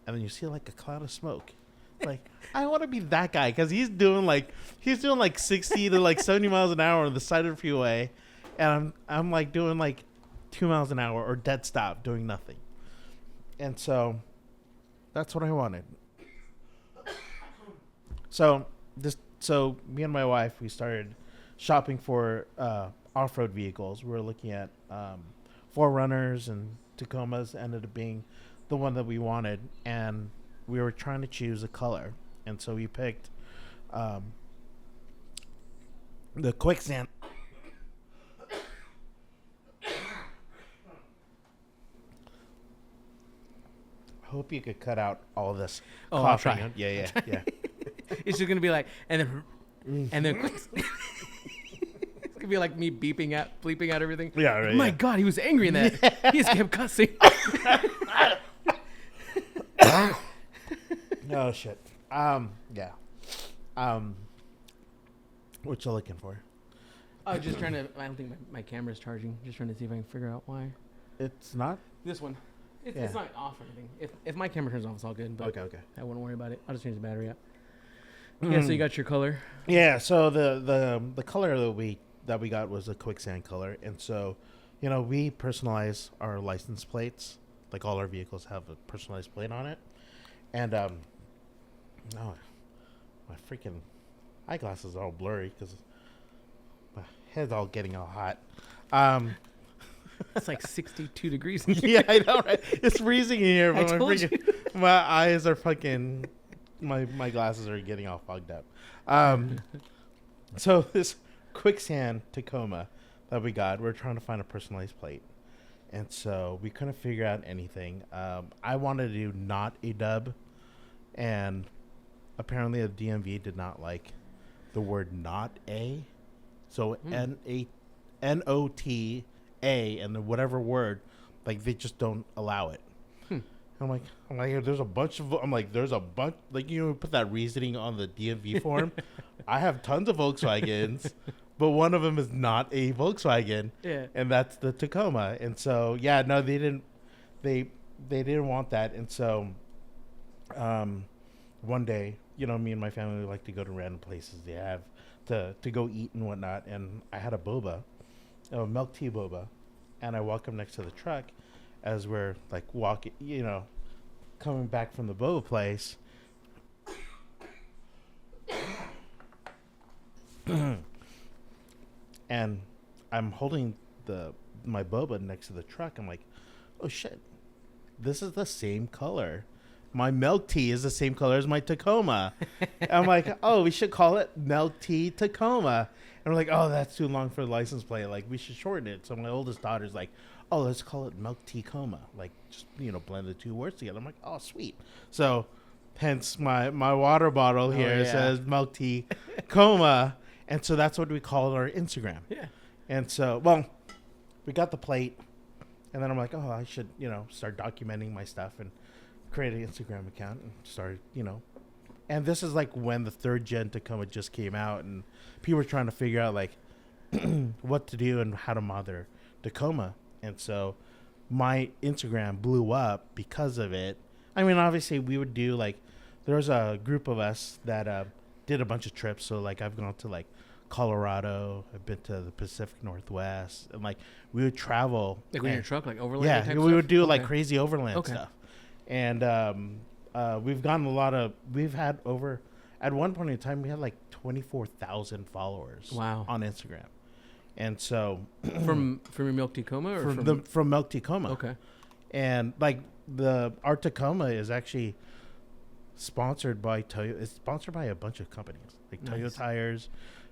and then you see like a cloud of smoke. Like I want to be that guy because he's doing like 60 to like 70 miles an hour on the side of the freeway, and I'm like doing like 2 miles an hour or dead stop doing nothing. And so that's what I wanted. So me and my wife, we started shopping for off-road vehicles. We were looking at 4Runners, and Tacomas ended up being the one that we wanted, and we were trying to choose a color, and so we picked the Quicksand. I hope you could cut out all of this. Oh, I'll try. Yeah. It's just gonna be like, and then it's gonna be like me bleeping out everything. Yeah, right. Oh my God, he was angry in that. Yeah. He just kept cussing. Oh shit. Yeah. What you looking for? Oh, just trying to. I don't think my camera's charging. Just trying to see if I can figure out why. It's not. This one. It's not off or anything. If my camera turns off, it's all good. But Okay. I wouldn't worry about it. I'll just change the battery out. Yeah, so you got your color. Yeah, so the color that we got was a quicksand color, and so, we personalize our license plates. Like all our vehicles have a personalized plate on it, and no, my freaking eyeglasses are all blurry because my head's all getting all hot. It's like 62 degrees in here. Yeah, I know, right? It's freezing in here, I but told you. my eyes are fucking. My glasses are getting all fogged up. So this quicksand Tacoma that we got, we're trying to find a personalized plate, and so we couldn't figure out anything. I wanted to do not a dub, and apparently the DMV did not like the word not a, so NOTA, and then whatever word, like they just don't allow it. I'm like, there's a bunch, like, put that reasoning on the DMV form. I have tons of Volkswagens, but one of them is not a Volkswagen. Yeah. And that's the Tacoma. And so, yeah, no, they didn't want that. And so, one day, me and my family like to go to random places they have to go eat and whatnot. And I had a milk tea boba, and I walk up next to the truck as we're like walking, coming back from the boba place. And I'm holding my boba next to the truck. I'm like, oh shit, this is the same color. My milk tea is the same color as my Tacoma. I'm like, oh, we should call it Milk Tea Tacoma. And we're like, oh, that's too long for the license plate. Like, we should shorten it. So my oldest daughter's like, oh, let's call it Milk Tea Coma. Like, just, blend the two words together. I'm like, oh, sweet. So, hence my water bottle here says Milk Tea Coma. And so that's what we call our Instagram. Yeah. And so, well, we got the plate. And then I'm like, oh, I should, start documenting my stuff and create an Instagram account and start, And this is like when the third gen Tacoma just came out, and people were trying to figure out like what to do and how to mod their Tacoma. And so my Instagram blew up because of it. I mean, obviously we would do like, there was a group of us that did a bunch of trips. So like I've gone to like Colorado, I've been to the Pacific Northwest, and like we would travel. Like in your truck, like overland? Yeah, type we stuff? would do like crazy overland stuff. And we've gotten we've had over, at one point in time, we had like 24,000 followers on Instagram. And so from your Milk Tacoma or from Milk Tacoma. Okay. And like our Tacoma is actually sponsored by Toyota. It's sponsored by a bunch of companies like Toyo Tires,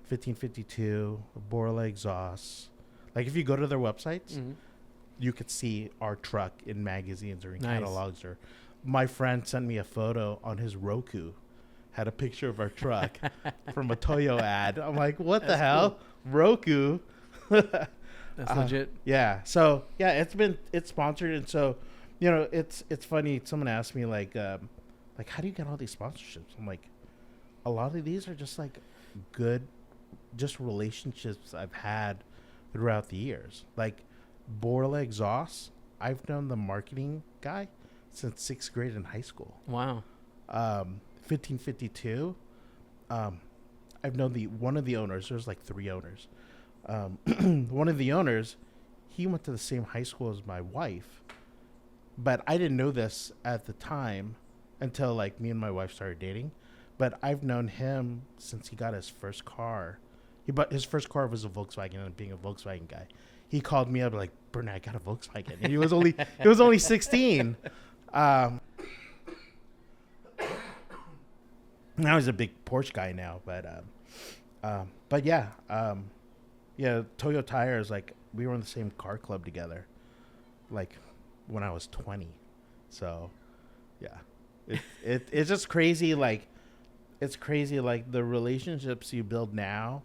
1552, Borla Exhaust. Like if you go to their websites, you could see our truck in magazines or in catalogs. Or my friend sent me a photo on his Roku, had a picture of our truck from a Toyo ad. I'm like, what the hell? Cool. Roku. That's legit. Yeah. So yeah, it's sponsored, and so it's funny. Someone asked me like how do you get all these sponsorships? I'm like, a lot of these are just like good, just relationships I've had throughout the years. Like Borla Exhaust, I've known the marketing guy since 6th grade in high school. Wow. 1552, I've known one of the owners. There's like 3 owners. One of the owners, he went to the same high school as my wife, but I didn't know this at the time until like me and my wife started dating. But I've known him since he got his first car. His first car was a Volkswagen, and being a Volkswagen guy, he called me up like, Bernard, I got a Volkswagen. And he was only 16. Now he's a big Porsche guy now, but yeah, Toyo Tires, like we were in the same car club together, like when I was 20. So yeah, it's just crazy. Like it's crazy, like the relationships you build now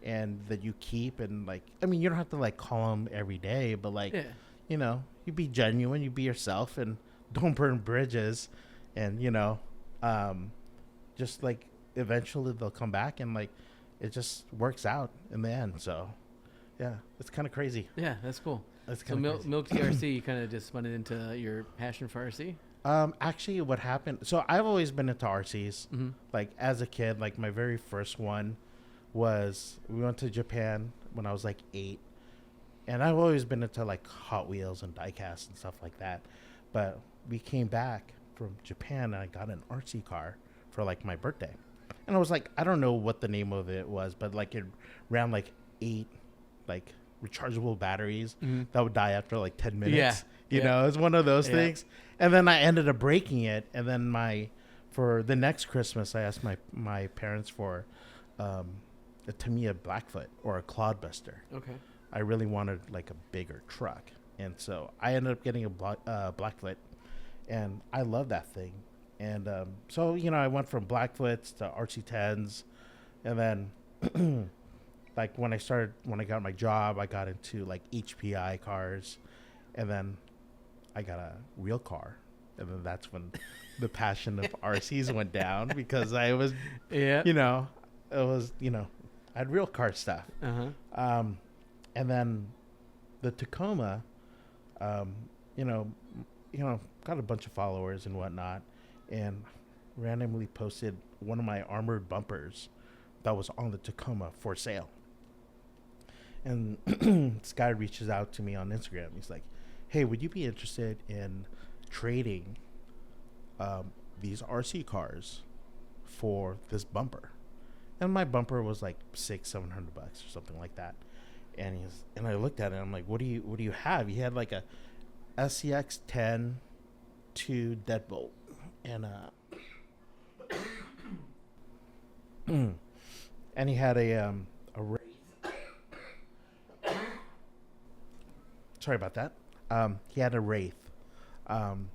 and that you keep. And like, I mean, you don't have to like call them every day, but like, you be genuine, you be yourself, and don't burn bridges. And just like eventually they'll come back, and like it just works out in the end. So yeah, it's kind of crazy. Yeah, that's cool. That's So kind of crazy. MilkTeaRC, you kind of just spun it into your passion for RC. Actually, what happened? So I've always been into RCs. Mm-hmm. Like as a kid, like my very first one was we went to Japan when I was like 8, and I've always been into like Hot Wheels and diecast and stuff like that. But we came back from Japan and I got an RC car for like my birthday, and I was like, I don't know what the name of it was, but like it ran like 8 like rechargeable batteries that would die after like 10 minutes. Yeah. You Yeah. know, it's one of those Yeah. things. And then I ended up breaking it. And then for the next Christmas, I asked my parents for a Tamiya Blackfoot or a Clodbuster. Okay. I really wanted like a bigger truck. And so I ended up getting a Blackfoot. And I love that thing. And so, you know, I went from Blackfoots to RC10s. And then like when I got my job, I got into like HPI cars. And then I got a real car, and then that's when the passion of RCs went down because I was, Yeah. you know, I had real car stuff. Uh-huh. And then the Tacoma, you know, got a bunch of followers and whatnot, and randomly posted one of my armored bumpers that was on the Tacoma for sale. And this guy reaches out to me on Instagram. He's like, hey, would you be interested in trading these RC cars for this bumper? And my bumper was like $600-700 or something like that. And I looked at it and I'm like, what do you have? He had like a SCX 10 to deadbolt and and he had a sorry about that. He had a Wraith. I'm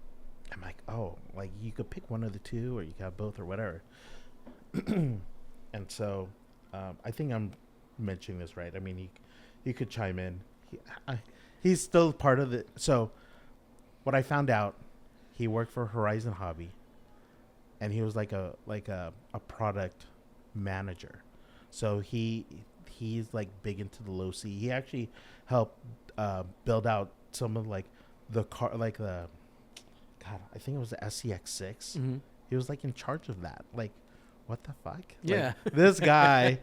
like, oh, like you could pick one of the two, or you got both, or whatever. And so, I think I'm mentioning this right. I mean, he could chime in. He's still part of the. So, what I found out, he worked for Horizon Hobby, and he was like a product manager. So he's like big into the low C. He actually helped build out some of like the car, like the, God, I think it was the SCX6. Mm-hmm. He was like in charge of that. Like, what the fuck? Yeah. Like, this guy.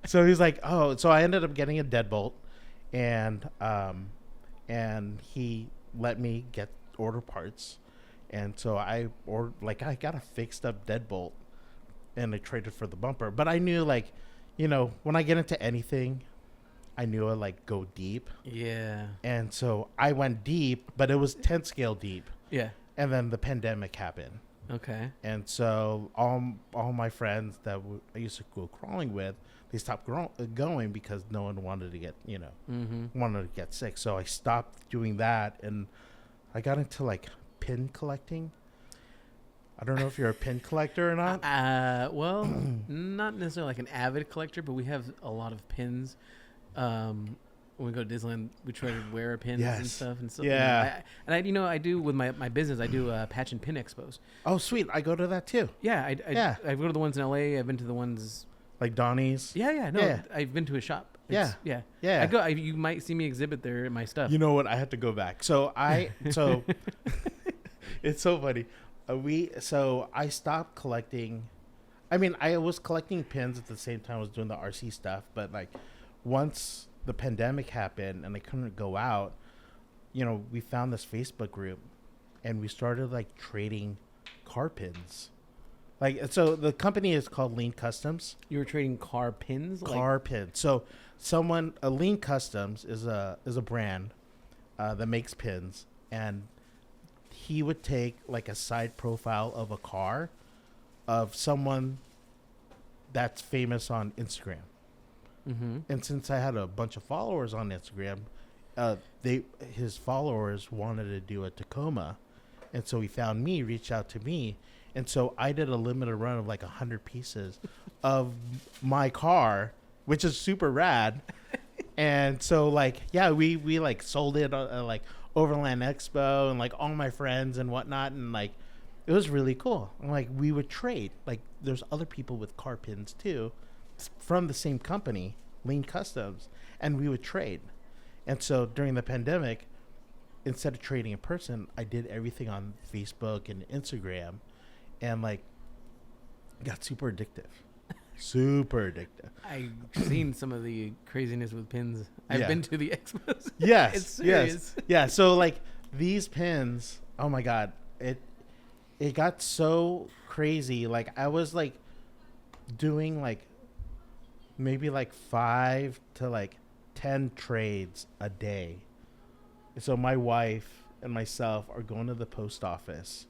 So he's like, oh, so I ended up getting a deadbolt, and he let me order parts, and so I got a fixed up deadbolt, and I traded for the bumper. But I knew, like, you know, when I get into anything, I knew I'd like go deep. Yeah. And so I went deep, but it was 10 scale deep. Yeah. And then the pandemic happened. Okay. And so all my friends that I used to go crawling with, they stopped going because no one wanted to get, you know, wanted to get sick. So I stopped doing that, and I got into like pin collecting. I don't know if you're a pin collector or not. Well, not necessarily like an avid collector, but we have a lot of pins. When we go to Disneyland, we try to wear pins and stuff. And so, Yeah. I do with my business. I do patch and pin expos. Oh, sweet! I go to that too. Yeah, I go to the ones in LA. I've been to the ones. Like Donnie's. Yeah. No, Yeah. I've been to a shop. Yeah. Yeah. You might see me exhibit there my stuff. You know what? I had to go back. So it's so funny. I stopped collecting. I mean, I was collecting pins at the same time I was doing the RC stuff, but like once the pandemic happened and I couldn't go out, you know, we found this Facebook group and we started like trading car pins. Like, so the company is called Lean Customs. You were trading car pins? Car pins. So Lean Customs is a brand that makes pins, and he would take like a side profile of a car of someone that's famous on Instagram. Mm-hmm. And since I had a bunch of followers on Instagram, his followers wanted to do a Tacoma, and so he found me, reached out to me, and so I did a limited run of like 100 pieces of my car, which is super rad. And so like, yeah, we like sold it like Overland Expo and like all my friends and whatnot, and like it was really cool. And like we would trade. Like there's other people with car pins too, from the same company, Lean Customs, and we would trade. And so during the pandemic, instead of trading in person, I did everything on Facebook and Instagram, and like got super addictive. Super addictive. I've seen some of the craziness with pins. I've Yeah. been to the expos. Yes. It's serious. Yes. Yeah. So like these pins, oh my God, it got so crazy. Like I was like doing like maybe like 5 to like 10 trades a day. So my wife and myself are going to the post office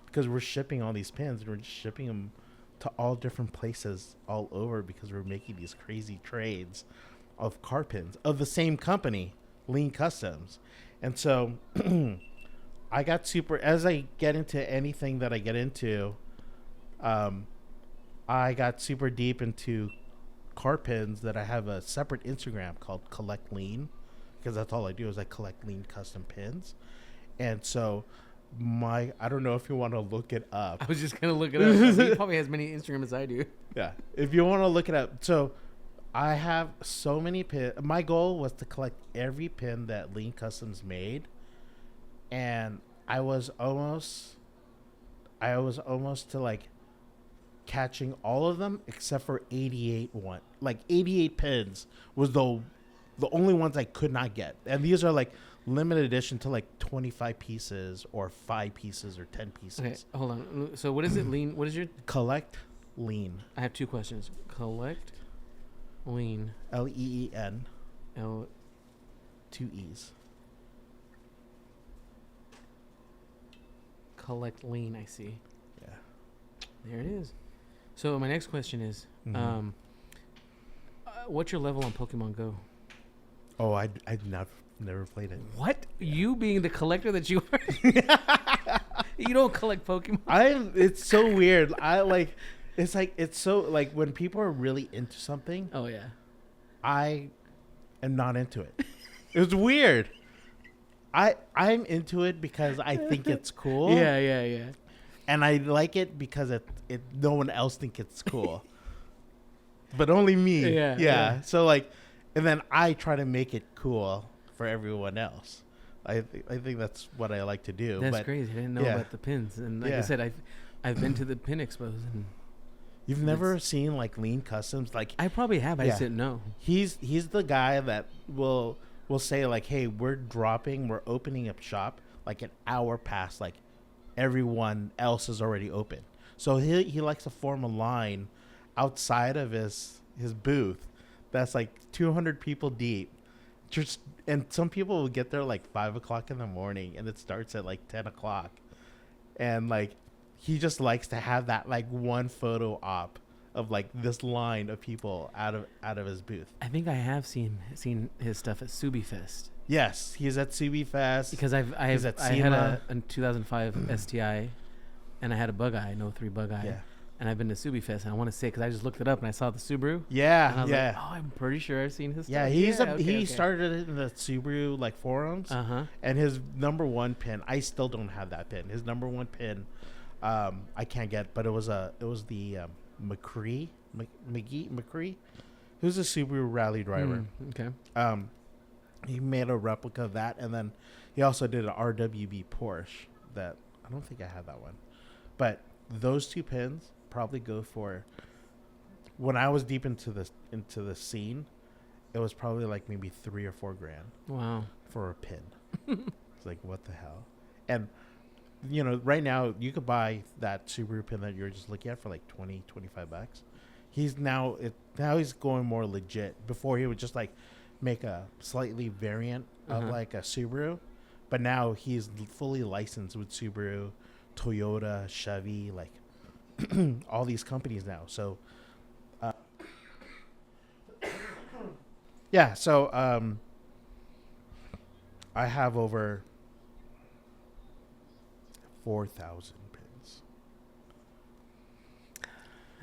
because we're shipping all these pins, and we're just shipping them to all different places all over because we're making these crazy trades of car pins of the same company, Lean Customs. And so I got super, as I get into anything that I get into, I got super deep into car pins that I have a separate Instagram called Collect Lean, because that's all I do is I collect Lean custom pins. And so I don't know if you want to look it up. I was just gonna look it up. He probably has many Instagram as I do. Yeah, if you want to look it up. So I have so many pins. My goal was to collect every pin that Lean Customs made, and I was almost to like catching all of them except for 88 one. Like 88 pins was the only ones I could not get. And these are like limited edition to like 25 pieces or 5 pieces or 10 pieces. Okay, hold on. So what is it? Lean. What is your? Collect Lean. I have 2 questions. Collect Lean. Leen. L. 2 E's. Collect Lean. I see. Yeah. There it is. So my next question is, Mhm. what's your level on Pokemon Go? Oh, I'd never played it. What? You being the collector that you are? You don't collect Pokemon? It's so weird. It's so like when people are really into something, Oh, yeah. I am not into it. It's weird. I'm into it because I think it's cool. Yeah. And I like it because it no one else thinks it's cool. But only me. Yeah. So like, and then I try to make it cool for everyone else. I think that's what I like to do. That's but crazy. I didn't know yeah. about the pins. And like I Yeah. said, I've been to the pin expos, and You've never seen like Lean Customs? Like I probably have. I Yeah. just didn't know. he's the guy that will say like, hey, we're opening up shop like an hour past like everyone else is already open. So he likes to form a line outside of his booth that's like 200 people deep. Just, and some people will get there like 5 o'clock in the morning, and it starts at like 10 o'clock. And like he just likes to have that like one photo op of like this line of people out of his booth. I think I have seen his stuff at Subi Fest. Yes, he's at CB Fest. Because I He's at had SEMA. a 2005 STI, and I had a Bug Eye, no 3 Bug Eye. Yeah. And I've been to Subi Fest, and I want to say, because I just looked it up and I saw the Subaru. And I Yeah, was yeah. like, oh, I'm pretty sure I've seen his Yeah, stuff. he started it in the Subaru like forums, Uh-huh. and his number 1 pin. I still don't have that pin. His number 1 pin, I can't get, but it was the McCree. Who's a Subaru rally driver. Okay. He made a replica of that, and then he also did an RWB Porsche that I don't think I have that one, but those 2 pins probably go for. When I was deep into the scene, it was probably like maybe $3 or $4 grand Wow. for a pin. It's like, what the hell? And you know, right now you could buy that Subaru pin that you're just looking at for like $20-25. He's now he's going more legit. Before he would just like make a slightly variant of like a Subaru, but now he's fully licensed with Subaru, Toyota, Chevy, like all these companies now. So yeah, so I have over 4,000 pins.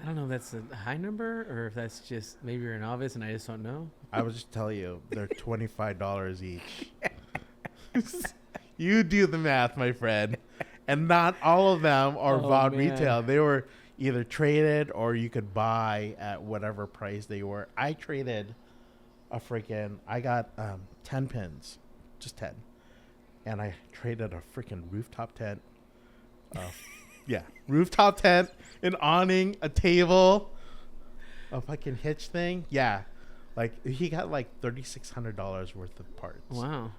I don't know if that's a high number or if that's just maybe you're a novice and I just don't know. I would just tell you, they're $25 each. You do the math, my friend. And not all of them are bought man. retail. They were either traded or you could buy at whatever price they were. I traded I got 10 pins, just 10, and I traded a freaking rooftop tent. Yeah, rooftop tent, an awning, a table, a fucking hitch thing. Yeah, like he got like $3,600 worth of parts. Wow,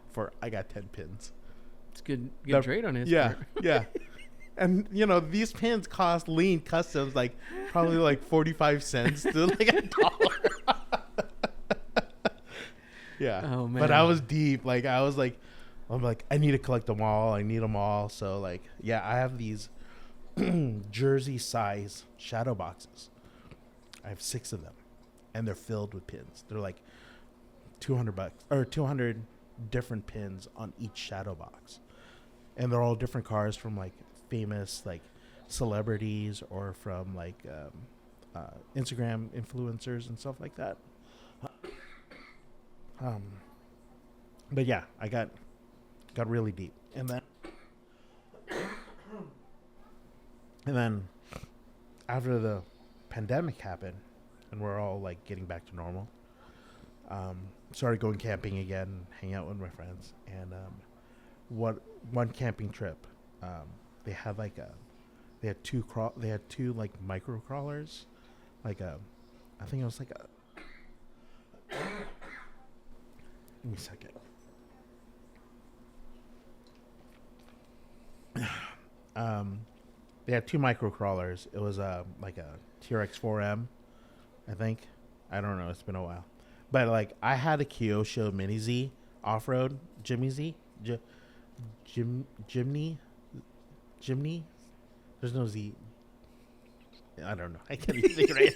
I got 10 pins. it's good trade on his part. Yeah. And these pins cost lean customs like probably like 45 cents to like $1. Yeah. Oh man. But I was deep. Like I'm like, I need to collect them all. I need them all. So like, yeah, I have these jersey size shadow boxes. I have 6 of them, and they're filled with pins. They're like $200 or 200 different pins on each shadow box, and they're all different cars from like famous like celebrities or from like Instagram influencers and stuff like that. But yeah, I got really deep, and then after the pandemic happened and we're all like getting back to normal, started going camping again, hang out with my friends, and one camping trip, they had like they had two like micro crawlers, like I think it was like a give me a second. They had 2 micro crawlers. It was like a TRX 4M, I think. I don't know. It's been a while, but like I had a Kyosho Mini Z off-road Jimmy Z, Jimny. There's no Z. I don't know. I can't even think right.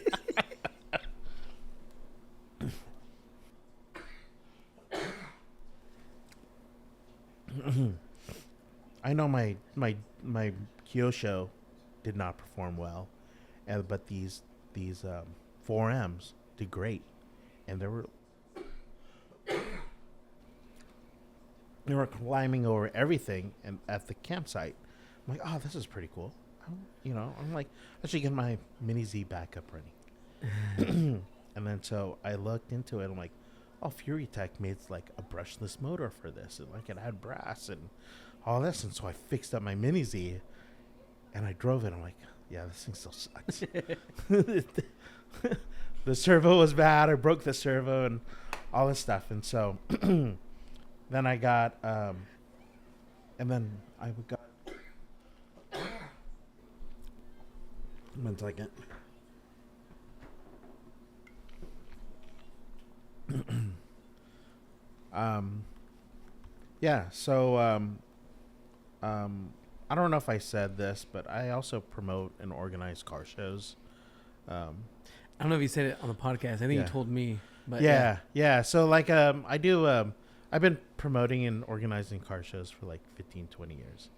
I know my Kyosho did not perform well, but these 4Ms did great, and they were climbing over everything and at the campsite. I'm like, oh, this is pretty cool. I'm like, I should get my Mini Z back up running. And then so I looked into it. I'm like, oh, Fury Tech made like a brushless motor for this, and like it had brass and all this, and so I fixed up my Mini Z, and I drove it. I'm like, yeah, this thing still sucks. The servo was bad. I broke the servo and all this stuff, and so then I got, and then I got. One second. Yeah, so I don't know if I said this, but I also promote and organize car shows. I don't know if you said it on the podcast. I think you told me. But yeah. So like I do I've been promoting and organizing car shows for like 15, 20 years.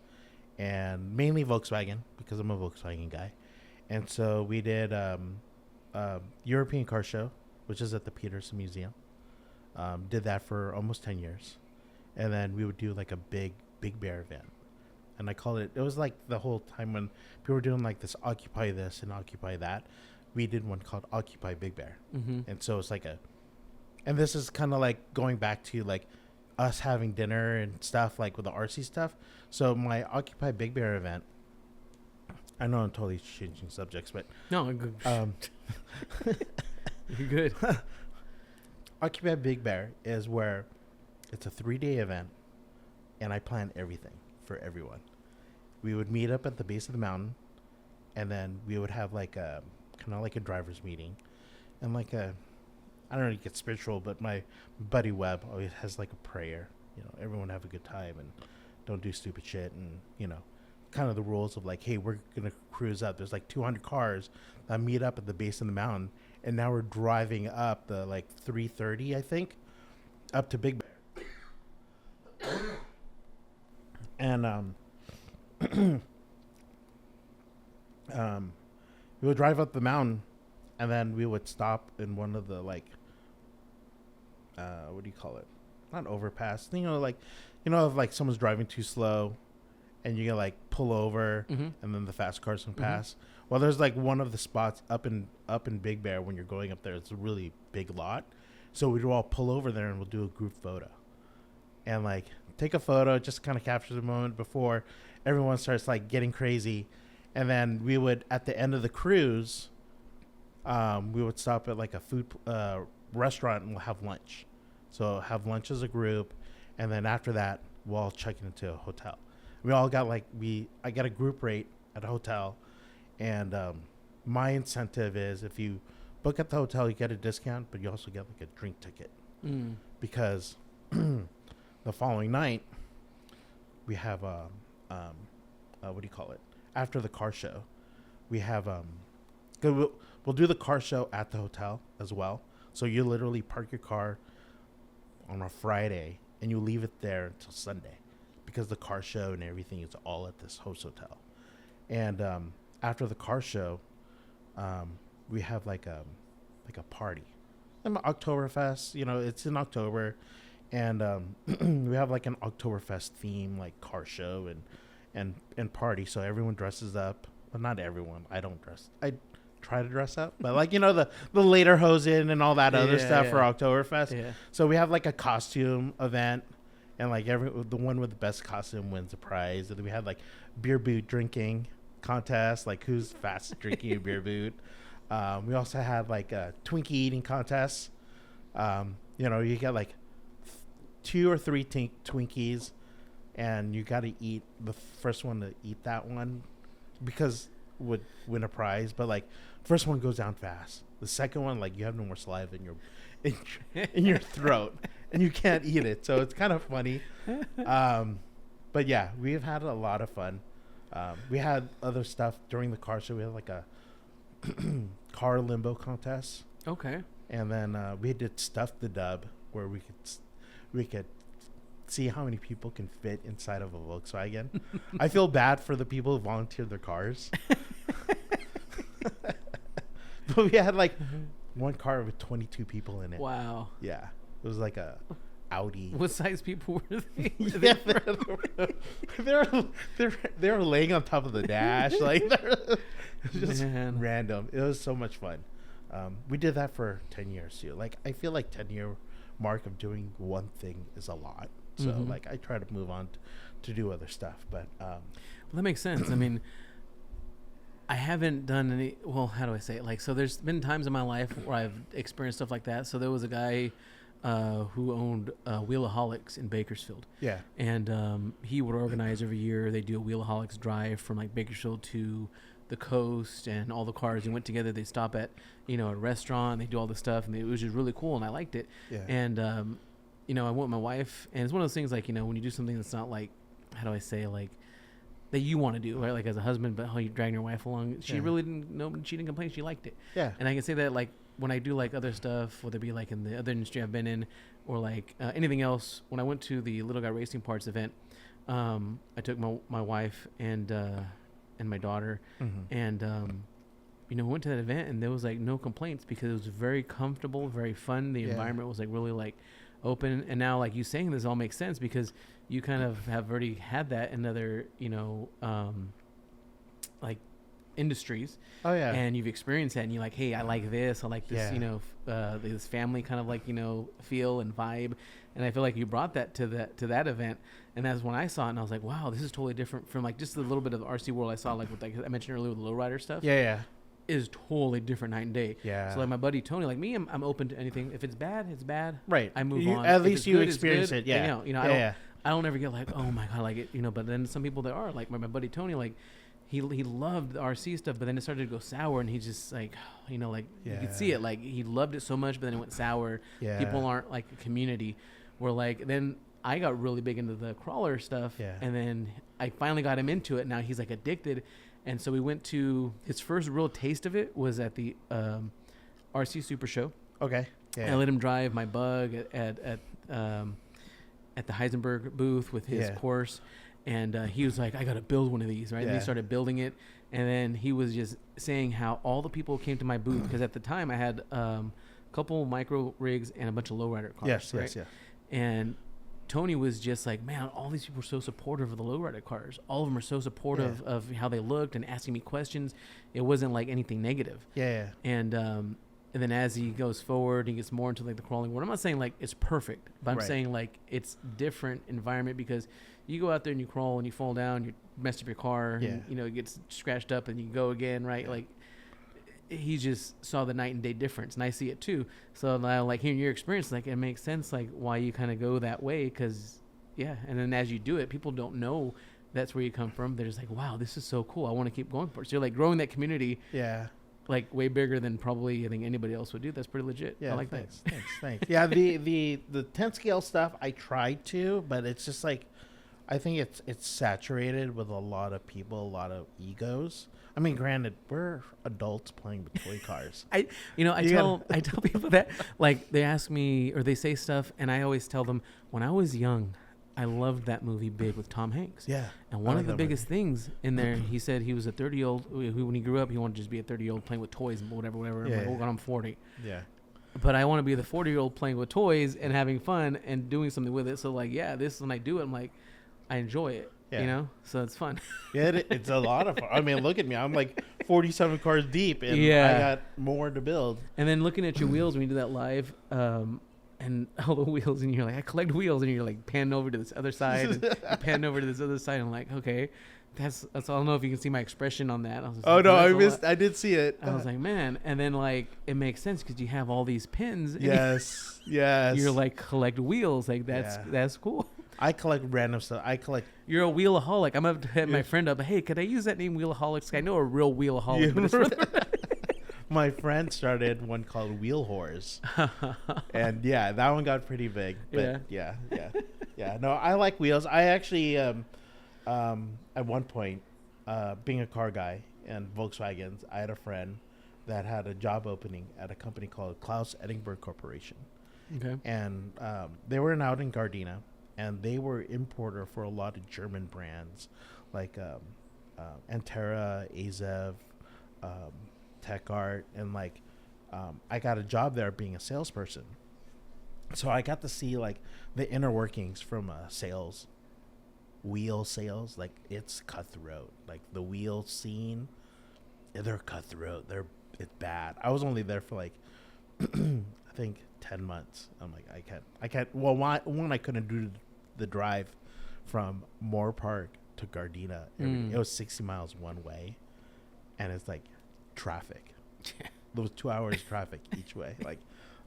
And mainly Volkswagen, because I'm a Volkswagen guy. And so we did European Car Show, which is at the Peterson Museum. Did that for almost 10 years. And then we would do like a big bear event. And I called it was like the whole time when people were doing like this Occupy this and Occupy that. We did one called Occupy Big Bear. Mm-hmm. And so it's like and this is kind of like going back to like us having dinner and stuff like with the RC stuff. So my Occupy Big Bear event, I know I'm totally changing subjects, but no, you're good. Occupy Big Bear is where it's a 3-day event, and I plan everything for everyone. We would meet up at the base of the mountain, and then we would have like a kind of like a driver's meeting, and like I don't know, you get spiritual, but my buddy Webb always has like a prayer. Everyone have a good time and don't do stupid shit, and kind of the rules of like, hey, we're gonna cruise up. There's like 200 cars that meet up at the base of the mountain, and now we're driving up the like 330, I think, up to Big Bear. And we would drive up the mountain, and then we would stop in one of the like what do you call it? Not overpass. If like someone's driving too slow, and you can like pull over, mm-hmm. and then the fast cars can pass. Mm-hmm. Well, there's like one of the spots up in Big Bear when you're going up there. It's a really big lot, So we'd all pull over there and we'll do a group photo. And like take a photo, just kind of capture the moment before everyone starts like getting crazy. And then we would, at the end of the cruise, we would stop at like a food restaurant and we'll have lunch. So have lunch as a group, and then after that, we'll all check into a hotel. We all got like I got a group rate at a hotel, and my incentive is if you book at the hotel, you get a discount, but you also get like a drink ticket because the following night we have what do you call it? After the car show, we have we'll do the car show at the hotel as well. So you literally park your car on a Friday and you leave it there until Sunday, because the car show and everything is all at this host hotel. And after the car show, we have like a party, Oktoberfest. You know, it's in October, and we have like an Oktoberfest theme, like car show and party. So everyone dresses up, but not everyone. I don't dress. I try to dress up, but like, you know, the later hosen and all that other stuff for Oktoberfest. Yeah. So we have like a costume event, and like the one with the best costume wins a prize. And then we had like beer boot drinking contest, like who's fastest drinking a beer boot. We also had like a Twinkie eating contest. You know, you get like 2 or 3 Twinkies, and you got to eat the first one to eat that one because would win a prize. But like first one goes down fast. The second one, like you have no more saliva in your throat and you can't eat it. So it's kind of funny. But yeah, we've had a lot of fun. We had other stuff during the car show. We had like a car limbo contest. Okay. And then we did Stuff the Dub, where we could see how many people can fit inside of a Volkswagen. I feel bad for the people who volunteered their cars. But we had like one car with 22 people in it. Wow. Yeah. It was like a Audi. What size people were they? Yeah, they were laying on top of the dash. Like, it was just random. It was so much fun. We did that for 10 years too. Like, I feel like 10-year mark of doing one thing is a lot. So like I try to move on to do other stuff. But well, that makes sense. I mean, I haven't done any, well, how do I say it? Like, so there's been times in my life where I've experienced stuff like that. So there was a guy who owned Wheelaholics in Bakersfield. Yeah. And he would organize every year. They do a Wheelaholics drive from like Bakersfield to the coast, and all the cars and went together. They stop at, you know, a restaurant. They do all this stuff, and it was just really cool, and I liked it. Yeah. And you know, I went with my wife, and it's one of those things like, you know, when you do something that's not like, how do I say, like that you want to do, right? Like as a husband, but how you drag your wife along. She really didn't know. She didn't complain. She liked it. Yeah. And I can say that like when I do like other stuff, whether it be like in the other industry I've been in, or like anything else. When I went to the Little Guy Racing Parts event, I took my wife and my daughter, and you know, went to that event, and there was like no complaints because it was very comfortable, very fun. The environment was like really like open, and now like you saying this all makes sense because you kind of have already had that in other, you know, like industries. Oh yeah. And you've experienced that, and you're like, hey, I like this, I like this, you know, this family kind of like, you know, feel and vibe. And I feel like you brought that to that event, and that's when I saw it, and I was like, wow, this is totally different from like just a little bit of the RC world I saw, like with like I mentioned earlier with the lowrider stuff. Yeah, yeah. Is totally different night and day. Yeah. So like my buddy Tony, like me, I'm open to anything. If it's bad, it's bad. Right. I move on. At least you experience it. Yeah. You know, I don't ever get like, oh my god, like it, you know. But then some people that are like my buddy Tony, like he loved the RC stuff, but then it started to go sour, and he just like, you know, like you could see it, like he loved it so much, but then it went sour. Yeah. People aren't like a community. Where like then I got really big into the crawler stuff, and then I finally got him into it. Now he's like addicted, and so we went to his first real taste of it was at the RC Super Show. Okay, I let him drive my bug at the Heisenberg booth with his course, and he was like, I got to build one of these, right? And he started building it, and then he was just saying how all the people came to my booth because at the time I had a couple micro rigs and a bunch of lowrider cars. Yes, right? Yes. And Tony was just like, man, all these people are so supportive of the lowrider cars. All of them are so supportive of how they looked and asking me questions. It wasn't like anything negative. Yeah. And And then as he goes forward, he gets more into like the crawling world. I'm not saying like it's perfect, but I'm Right. saying like it's different environment because you go out there and you crawl and you fall down, you mess up your car, Yeah. and, you know, it gets scratched up and you go again, right? Yeah. Like he just saw the night and day difference, and I see it too. So now, like hearing your experience, like it makes sense, like why you kind of go that way, because yeah. And then as you do it, people don't know that's where you come from. They're just like, wow, this is so cool. I want to keep going for it. So you're like growing that community, Yeah. like way bigger than probably I think anybody else would do. That's pretty legit. Yeah. I like Thanks. that. Thanks. Yeah. The 10 scale stuff I tried to, but it's just like, I think it's saturated with a lot of people, a lot of egos. I mean, granted, we're adults playing with toy cars. I tell people that, like, they ask me or they say stuff, and I always tell them when I was young, I loved that movie Big with Tom Hanks. Yeah. And one of the biggest things in there, he said he was a 30-year-old who, when he grew up, he wanted to just be a 30-year-old playing with toys and whatever. Yeah, I'm like, yeah. oh, I'm 40. Yeah. But I want to be the 40-year-old playing with toys and having fun and doing something with it. So, like, yeah, this when I do it, I'm like, I enjoy it. Yeah. You know? So it's fun. Yeah, it's a lot of fun. I mean, look at me. I'm like 47 cars deep, and Yeah. I got more to build. And then looking at your wheels when you do that live, and all the wheels, and you're like, I collect wheels, and you're like panning over to this other side, and panning over to this other side. I'm like, okay, that's. I don't know if you can see my expression on that. I was just Oh like, no, that's I a lot. missed. I did see it. I was like, man, and then like it makes sense because you have all these pins. And yes, yes. you're like collect wheels, like Yeah. that's cool. I collect random stuff. I collect. You're a wheelaholic. I'm gonna hit my Yeah. friend up. Hey, could I use that name, wheelaholics? I know a real wheelaholic. But it's for My friend started one called Wheel Whores, and yeah, that one got pretty big. But yeah. No, I like wheels. I actually, at one point, being a car guy and Volkswagens, I had a friend that had a job opening at a company called Klaus Edinburgh Corporation, okay. and they were out in Gardena, and they were importer for a lot of German brands like Antera, Azev, Tech Art, and like I got a job there being a salesperson, so I got to see like the inner workings from wheel sales. Like it's cutthroat. Like the wheel scene, they're cutthroat. It's bad. I was only there for like I think 10 months. I'm like, I can't. Well, one, I couldn't do the drive from Moore Park to Gardena. It was 60 miles one way, and it's like traffic. Those 2 hours traffic each way. Like,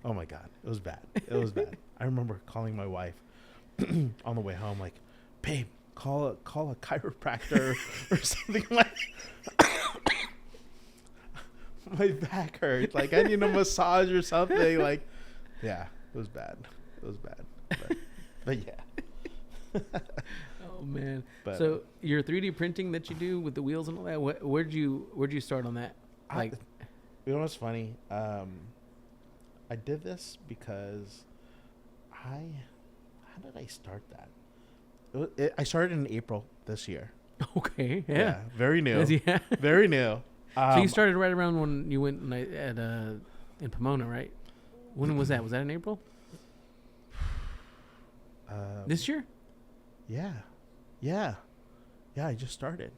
oh my God, it was bad. It was bad. I remember calling my wife on the way home, like, babe, call a chiropractor or something. Like, my back hurts. Like, I need a massage or something. Like, yeah, it was bad. It was bad. But yeah. Oh man. But, so your 3D printing that you do with the wheels and all that, where'd you start on that? Like, you know what's funny? I did this because how did I start that? I started in April this year. okay, yeah. Very new. Yeah. Very new. So you started right around when you went in Pomona, right? When was that? Was that in April? This year? Yeah. I just started.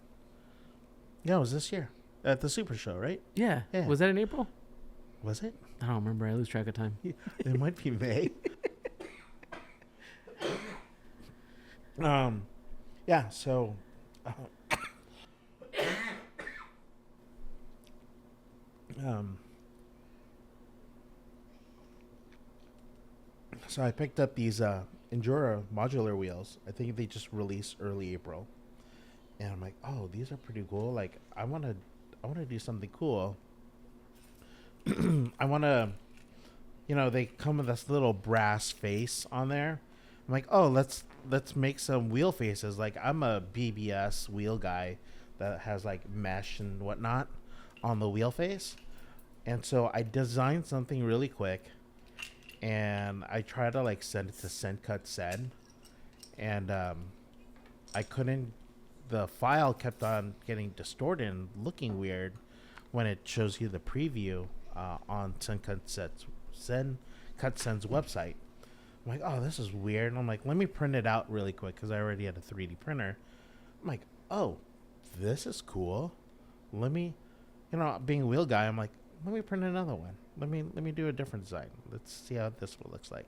Yeah, it was this year at the Super Show, right? Yeah. Yeah. Was that in April? Was it? I don't remember. I lose track of time. It might be May. Yeah. So. So I picked up these Endura modular wheels. I think they just released early April, and I'm like, oh, these are pretty cool. Like, I want to do something cool. I want to, they come with this little brass face on there. I'm like, oh, let's make some wheel faces. Like, I'm a BBS wheel guy that has like mesh and whatnot on the wheel face, and so I designed something really quick. And I tried to like send it to SendCut, and I couldn't. The file kept on getting distorted and looking weird when it shows you the preview on SendCutSend's website. I'm like, oh, this is weird. And I'm like, let me print it out really quick because I already had a 3D printer. I'm like, oh, this is cool. Let me, being a wheel guy, I'm like, let me print another one. Let me do a different design. Let's see how this one looks like.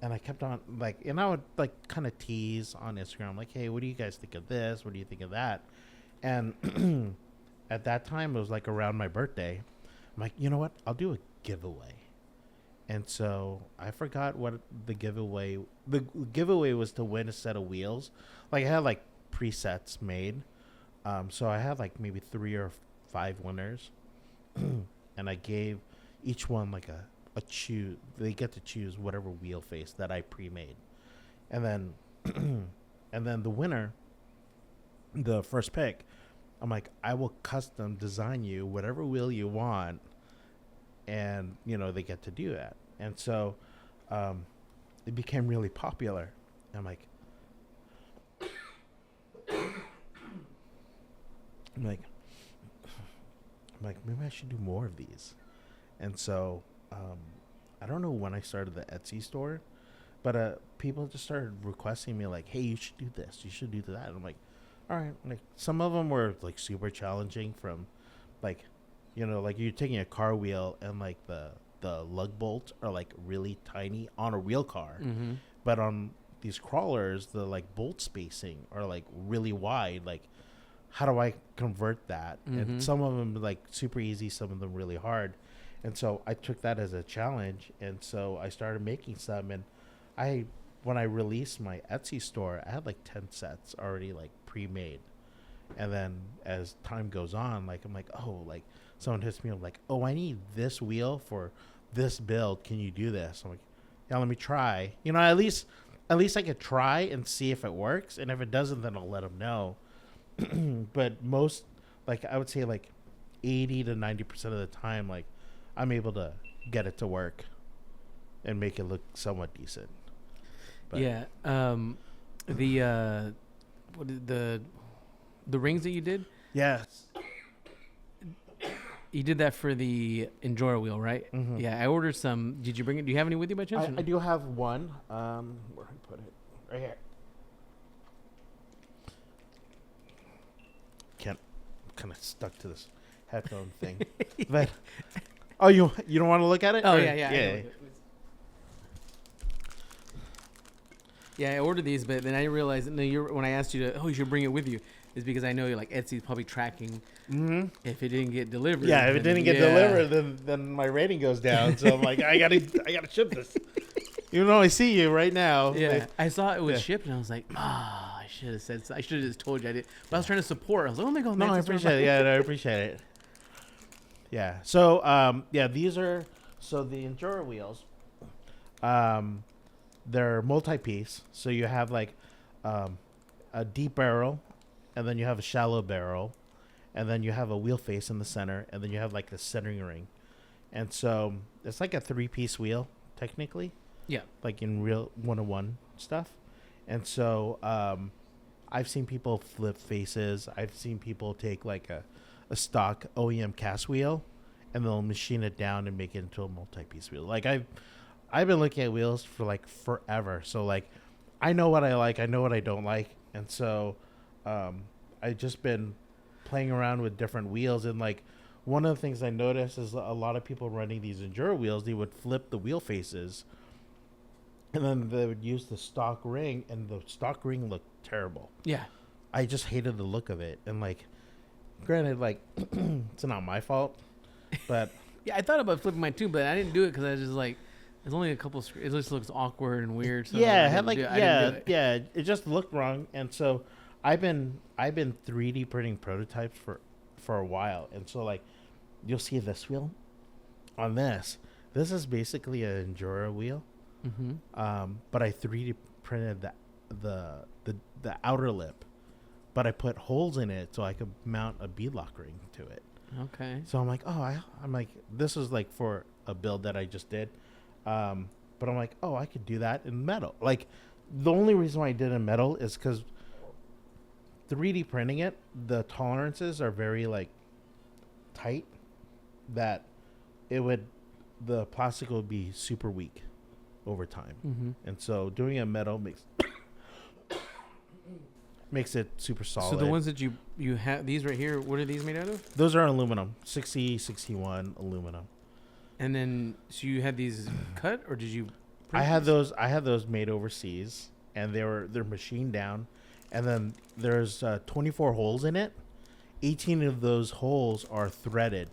And I kept on like, and I would like kind of tease on Instagram, like, hey, what do you guys think of this? What do you think of that? And at that time, it was like around my birthday. I'm like, you know what? I'll do a giveaway. And so I forgot what the giveaway. The giveaway was to win a set of wheels. Like I had like presets made. So I had like maybe 3 or 5 winners, and I gave each one like a choose. They get to choose whatever wheel face that I pre-made, and then and then the winner, the first pick, I'm like, I will custom design you whatever wheel you want, and they get to do that. And so it became really popular. I'm like maybe I should do more of these. And so I don't know when I started the Etsy store, but people just started requesting me like, hey, you should do this, you should do that. And I'm like, all right. Like some of them were like super challenging, from like like you're taking a car wheel and like the lug bolts are like really tiny on a real car, but on these crawlers the like bolt spacing are like really wide. Like how do I convert that? And some of them like super easy, some of them really hard. And so I took that as a challenge, and so I started making some. And when I released my Etsy store, I had like 10 sets already like pre-made. And then as time goes on, like I'm like, oh, like someone hits me up like, oh, I need this wheel for this build, can you do this? I'm like, yeah, let me try. At least I could try and see if it works, and if it doesn't, then I'll let them know. But most, like I would say like 80 to 90% of the time, like I'm able to get it to work and make it look somewhat decent. But yeah. The rings that you did, yes. you did that for the Enjoyer wheel, right? Yeah, I ordered some. Did you bring it? Do you have any with you by chance? I do have one. Where did I put it? Right here. Can't. I'm kind of stuck to this headphone thing. But you don't want to look at it? Oh or? yeah. Yeah, I ordered these, but then I realized when I asked you you should bring it with you, is because I know you're like Etsy's probably tracking if it didn't get delivered. Yeah, if it didn't get delivered, then my rating goes down. So I'm like, I gotta ship this. Even though I see you right now. Yeah, I saw it was shipped, and I was like, I should have said. I should have just told you I did. But I was trying to support. I was like, oh my god, man. No, I appreciate it. Yeah, I appreciate it. Yeah. So these are the Enduro wheels. They're multi-piece. So you have like a deep barrel, and then you have a shallow barrel, and then you have a wheel face in the center, and then you have like the centering ring. And so it's like a 3-piece wheel technically. Yeah. Like in real 101 stuff. And so I've seen people flip faces. I've seen people take like a stock OEM cast wheel, and they'll machine it down and make it into a multi-piece wheel. Like I've been looking at wheels for like forever. So like I know what I like, I know what I don't like. And so I've just been playing around with different wheels. And like one of the things I noticed is a lot of people running these Enduro wheels, they would flip the wheel faces, and then they would use the stock ring, and the stock ring looked terrible. Yeah. I just hated the look of it. And like, granted, like it's not my fault, but yeah, I thought about flipping mine too, but I didn't do it because I was just like, there's only a couple. It just looks awkward and weird. So yeah, it had like it just looked wrong. And so I've been 3D printing prototypes for a while. And so like you'll see this wheel on this. This is basically an Enduro wheel. But I 3D printed the outer lip, but I put holes in it so I could mount a beadlock ring to it. Okay. So I'm like, I'm like, this is like for a build that I just did. But I'm like, I could do that in metal. Like the only reason why I did it in metal is because 3D printing it, the tolerances are very like tight, that the plastic would be super weak over time. And so doing a metal makes makes it super solid. So the ones that you have, these right here, what are these made out of? Those are aluminum, 6061 aluminum. And then, so you had these cut, or did you? I had those made overseas, and they're machined down, and then there's 24 holes in it. 18 of those holes are threaded,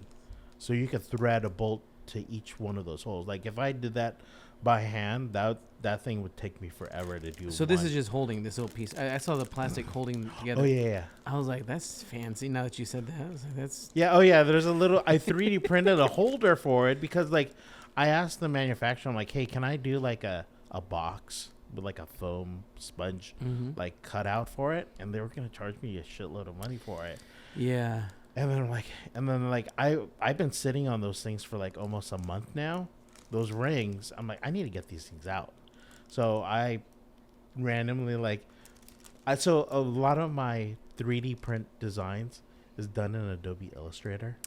so you could thread a bolt to each one of those holes. Like if I did that by hand, that thing would take me forever to do. So this is just holding this little piece. I saw the plastic holding together. Oh yeah. I was like, that's fancy. Now that you said that, I was like, that's. Yeah. Oh yeah. There's a little. I 3D printed a holder for it because like I asked the manufacturer, I'm like, hey, can I do like a box with like a foam sponge like cut out for it? And they were gonna charge me a shitload of money for it. Yeah. And then I've been sitting on those things for like almost a month now. Those rings, I'm like, I need to get these things out. So I randomly so a lot of my 3D print designs is done in Adobe Illustrator.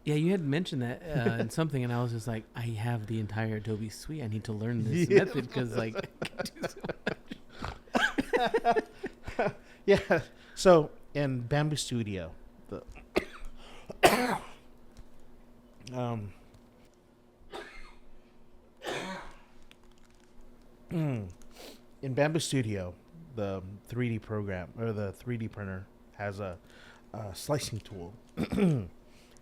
Yeah, you had mentioned that in something, and I was just like, I have the entire Adobe suite. I need to learn this method because like I can do so much. Yeah. So in Bamboo Studio, in Bamboo Studio, the 3D program or the 3D printer has a slicing tool.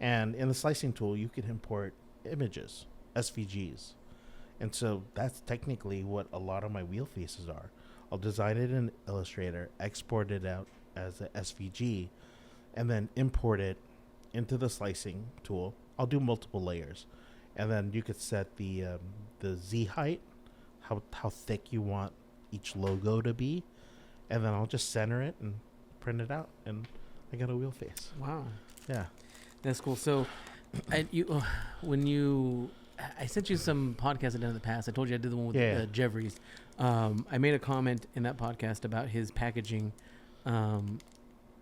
And in the slicing tool, you can import images, SVGs. And so that's technically what a lot of my wheel faces are. I'll design it in Illustrator, export it out as a SVG, and then import it into the slicing tool. I'll do multiple layers. And then you could set the Z height, how thick you want each logo to be. And then I'll just center it and print it out. And I got a wheel face. Wow. Yeah. That's cool. So, I sent you some podcasts I've done in the past. I told you I did the one with Jeffries. I made a comment in that podcast about his packaging,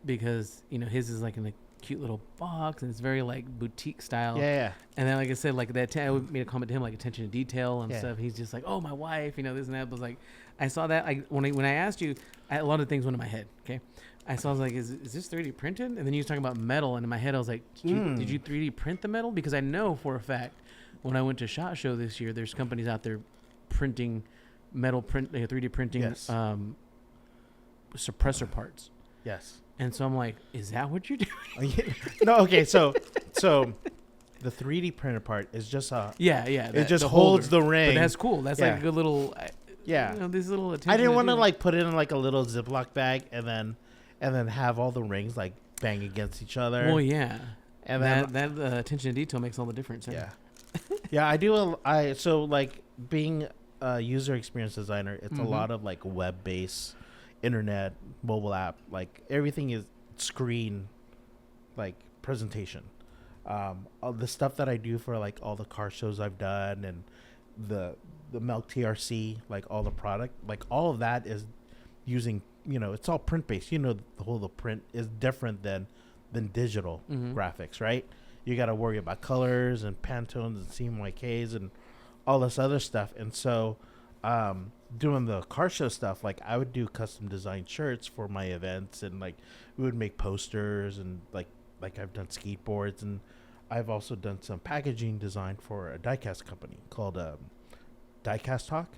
because his is like in a cute little box and it's very like boutique style. Yeah. And then, like I said, like that, I made a comment to him like attention to detail and stuff. He's just like, oh, my wife, this and that. I was like, I saw that. When I asked you, a lot of things went in my head. Okay. I was like, is this 3D printed? And then you was talking about metal, and in my head I was like, did you 3D print the metal? Because I know for a fact when I went to SHOT Show this year, there's companies out there printing metal 3D printing suppressor parts. Yes. And so I'm like, is that what you're doing? No, okay, so the 3D printed part is just it just holds the ring. But that's cool. That's like a good little these little attention. I didn't want to like put it in like a little Ziploc bag and then have all the rings like bang against each other. Well, yeah. And that attention to detail makes all the difference. Yeah. Yeah, I do. So like being a user experience designer, it's a lot of like web-based, internet, mobile app, like everything is screen, like presentation. All the stuff that I do for like all the car shows I've done and the MilkTeaRC, like all the product, like all of that is using, it's all print based. The print is different than digital graphics, right? You got to worry about colors and Pantones and CMYKs and all this other stuff. And so doing the car show stuff, like I would do custom designed shirts for my events, and like we would make posters, and like I've done skateboards, and I've also done some packaging design for a diecast company called Diecast Talk.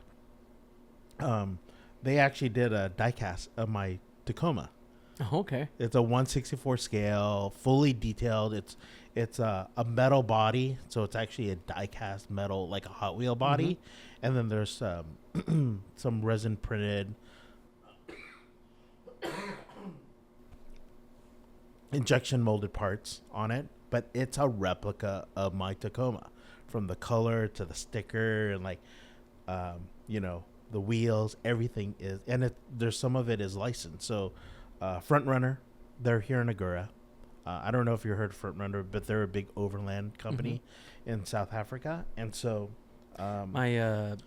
They actually did a diecast of my Tacoma. Oh, okay. It's a 1/64 scale, fully detailed. It's a metal body, so it's actually a die-cast metal, like a Hot Wheel body. And then there's some resin printed injection molded parts on it, but it's a replica of my Tacoma, from the color to the sticker and like the wheels, everything is, and there's some of it is licensed. So Front Runner, they're here in Agura. I don't know if you heard of Front Runner, but they're a big overland company in South Africa. And so my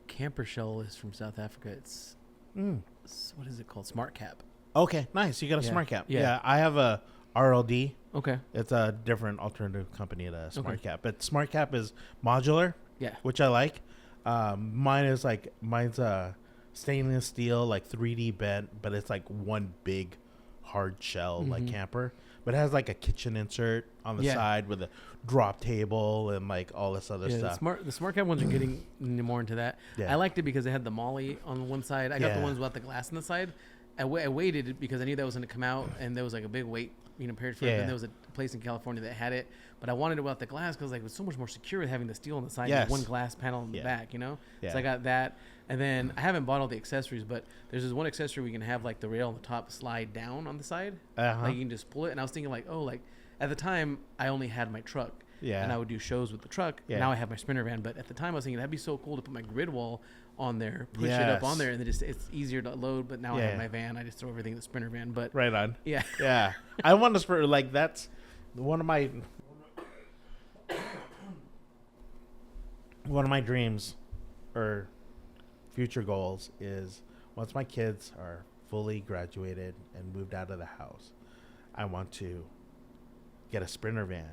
camper shell is from South Africa. It's what is it called? Smart Cap. Okay, nice. You got a Smart Cap. Yeah, I have a RLD. Okay. It's a different alternative company to Smart Cap, but Smart Cap is modular. Yeah. Which I like. Mine's stainless steel, like 3D bent, but it's like one big hard shell like camper. But it has like a kitchen insert on the side with a drop table and like all this other stuff. The smart cab ones are getting more into that. Yeah. I liked it because they had the Molly on one side. I got the ones without the glass on the side. I waited because I knew that was going to come out, and there was like a big wait, period for it. And there was a place in California that had it, but I wanted it without the glass because like it was so much more secure having the steel on the side and one glass panel on the back, So I got that, and then I haven't bought all the accessories, but there's this one accessory we can have like the rail on the top slide down on the side, like you can just pull it. And I was thinking like, at the time I only had my truck, and I would do shows with the truck. Now I have my sprinter van, but at the time I was thinking that'd be so cool to put my grid wall on there, push it up on there, and then it's easier to load. But now I have my van. I just throw everything in the sprinter van. But right on. Yeah. I want to sprinter, like that's one of my dreams or future goals is once my kids are fully graduated and moved out of the house, I want to get a sprinter van,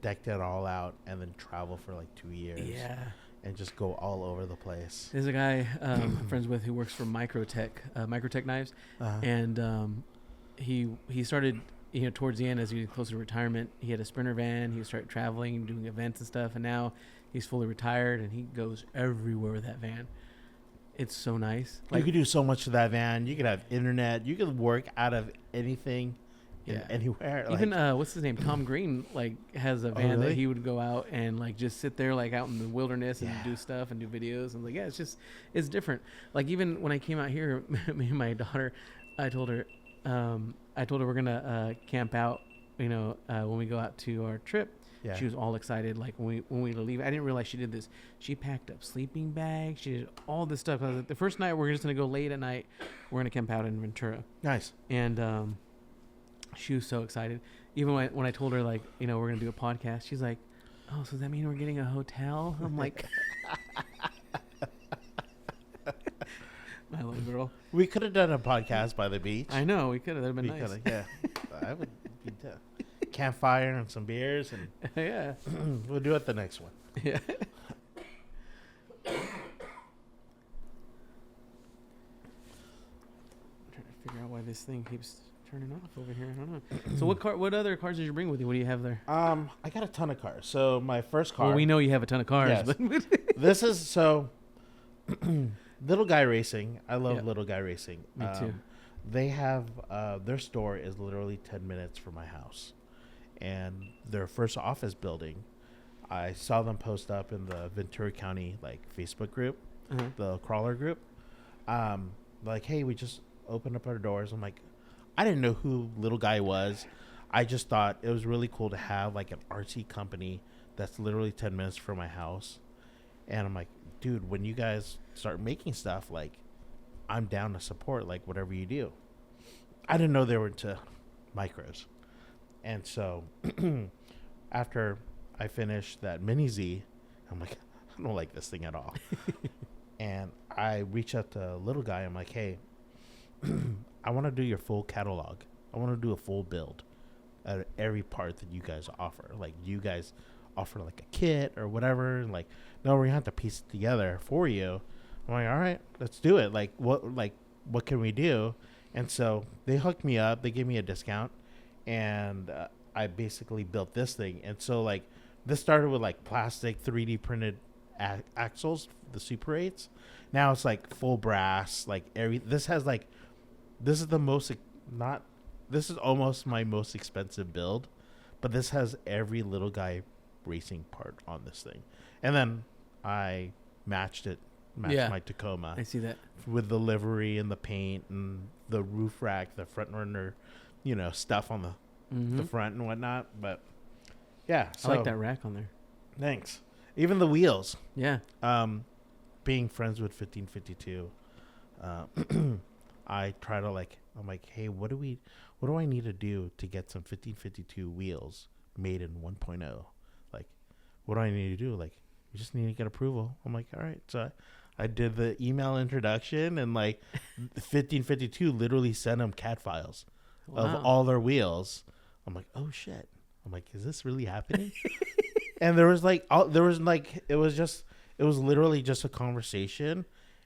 deck it all out, and then travel for like 2 years. Yeah. And just go all over the place. There's a guy I'm friends with who works for Microtech Knives, and he started towards the end as he was closer to retirement. He had a sprinter van. He started traveling and doing events and stuff, and now he's fully retired and he goes everywhere with that van. It's so nice. You could do so much with that van. You could have internet. You could work out of anything. Anywhere. Even what's his name? Tom Green has a van that he would go out and just sit there out in the wilderness and do stuff and do videos and it's different. Like even when I came out here, me and my daughter, I told her we're gonna camp out. When we go out to our trip. Yeah. She was all excited. Like when we leave, I didn't realize she did this. She packed up sleeping bags. She did all this stuff. I was like, the first night we're just gonna go late at night. We're gonna camp out in Ventura. Nice. And she was so excited. Even when I told her we're gonna do a podcast, she's like, "Oh, so does that mean we're getting a hotel?" I'm like, "My little girl." We could have done a podcast by the beach. I know we could have. That'd been nice. Yeah, I would be campfire and some beers and yeah. We'll do it the next one. Yeah. I'm trying to figure out why this thing keeps turning off over here. I don't know. So what other cars did you bring with you? What do you have there? I got a ton of cars. So my first car. Well, we know you have a ton of cars. Yes. But This is Little Guy Racing. I love Little Guy Racing. Me too. They have their store is literally 10 minutes from my house, and their first office building. I saw them post up in the Ventura County Facebook group, the crawler group. Hey, we just opened up our doors. I'm like, I didn't know who Little Guy was. I just thought it was really cool to have an RC company that's literally 10 minutes from my house. And I'm like, dude, when you guys start making stuff, I'm down to support whatever you do. I didn't know they were into micros. And so after I finished that Mini Z, I'm like, I don't like this thing at all. And I reached out to Little Guy. I'm like, hey, I want to do your full catalog. I want to do a full build at every part that you guys offer. You guys offer a kit or whatever. And no, we're gonna have to piece it together for you. I'm like, all right, let's do it. What can we do? And so they hooked me up. They gave me a discount, and I basically built this thing. And so this started with plastic 3D printed axles, the Super 8s. Now it's full brass. This has this is the most this is almost my most expensive build, but this has every Little Guy racing part on this thing. And then I matched my Tacoma. I see that. With the livery and the paint and the roof rack, the front runner, stuff on the front and whatnot. But yeah, so I like that rack on there. Thanks. Even the wheels. Yeah. Being friends with 1552, I try to I'm like, hey, what do I need to do to get some 1552 wheels made in 1.0? What do I need to do? We just need to get approval. I'm like, all right. So I did the email introduction, and 1552 literally sent them CAD files of all their wheels. I'm like, oh shit. I'm like, is this really happening? And there was it was literally just a conversation,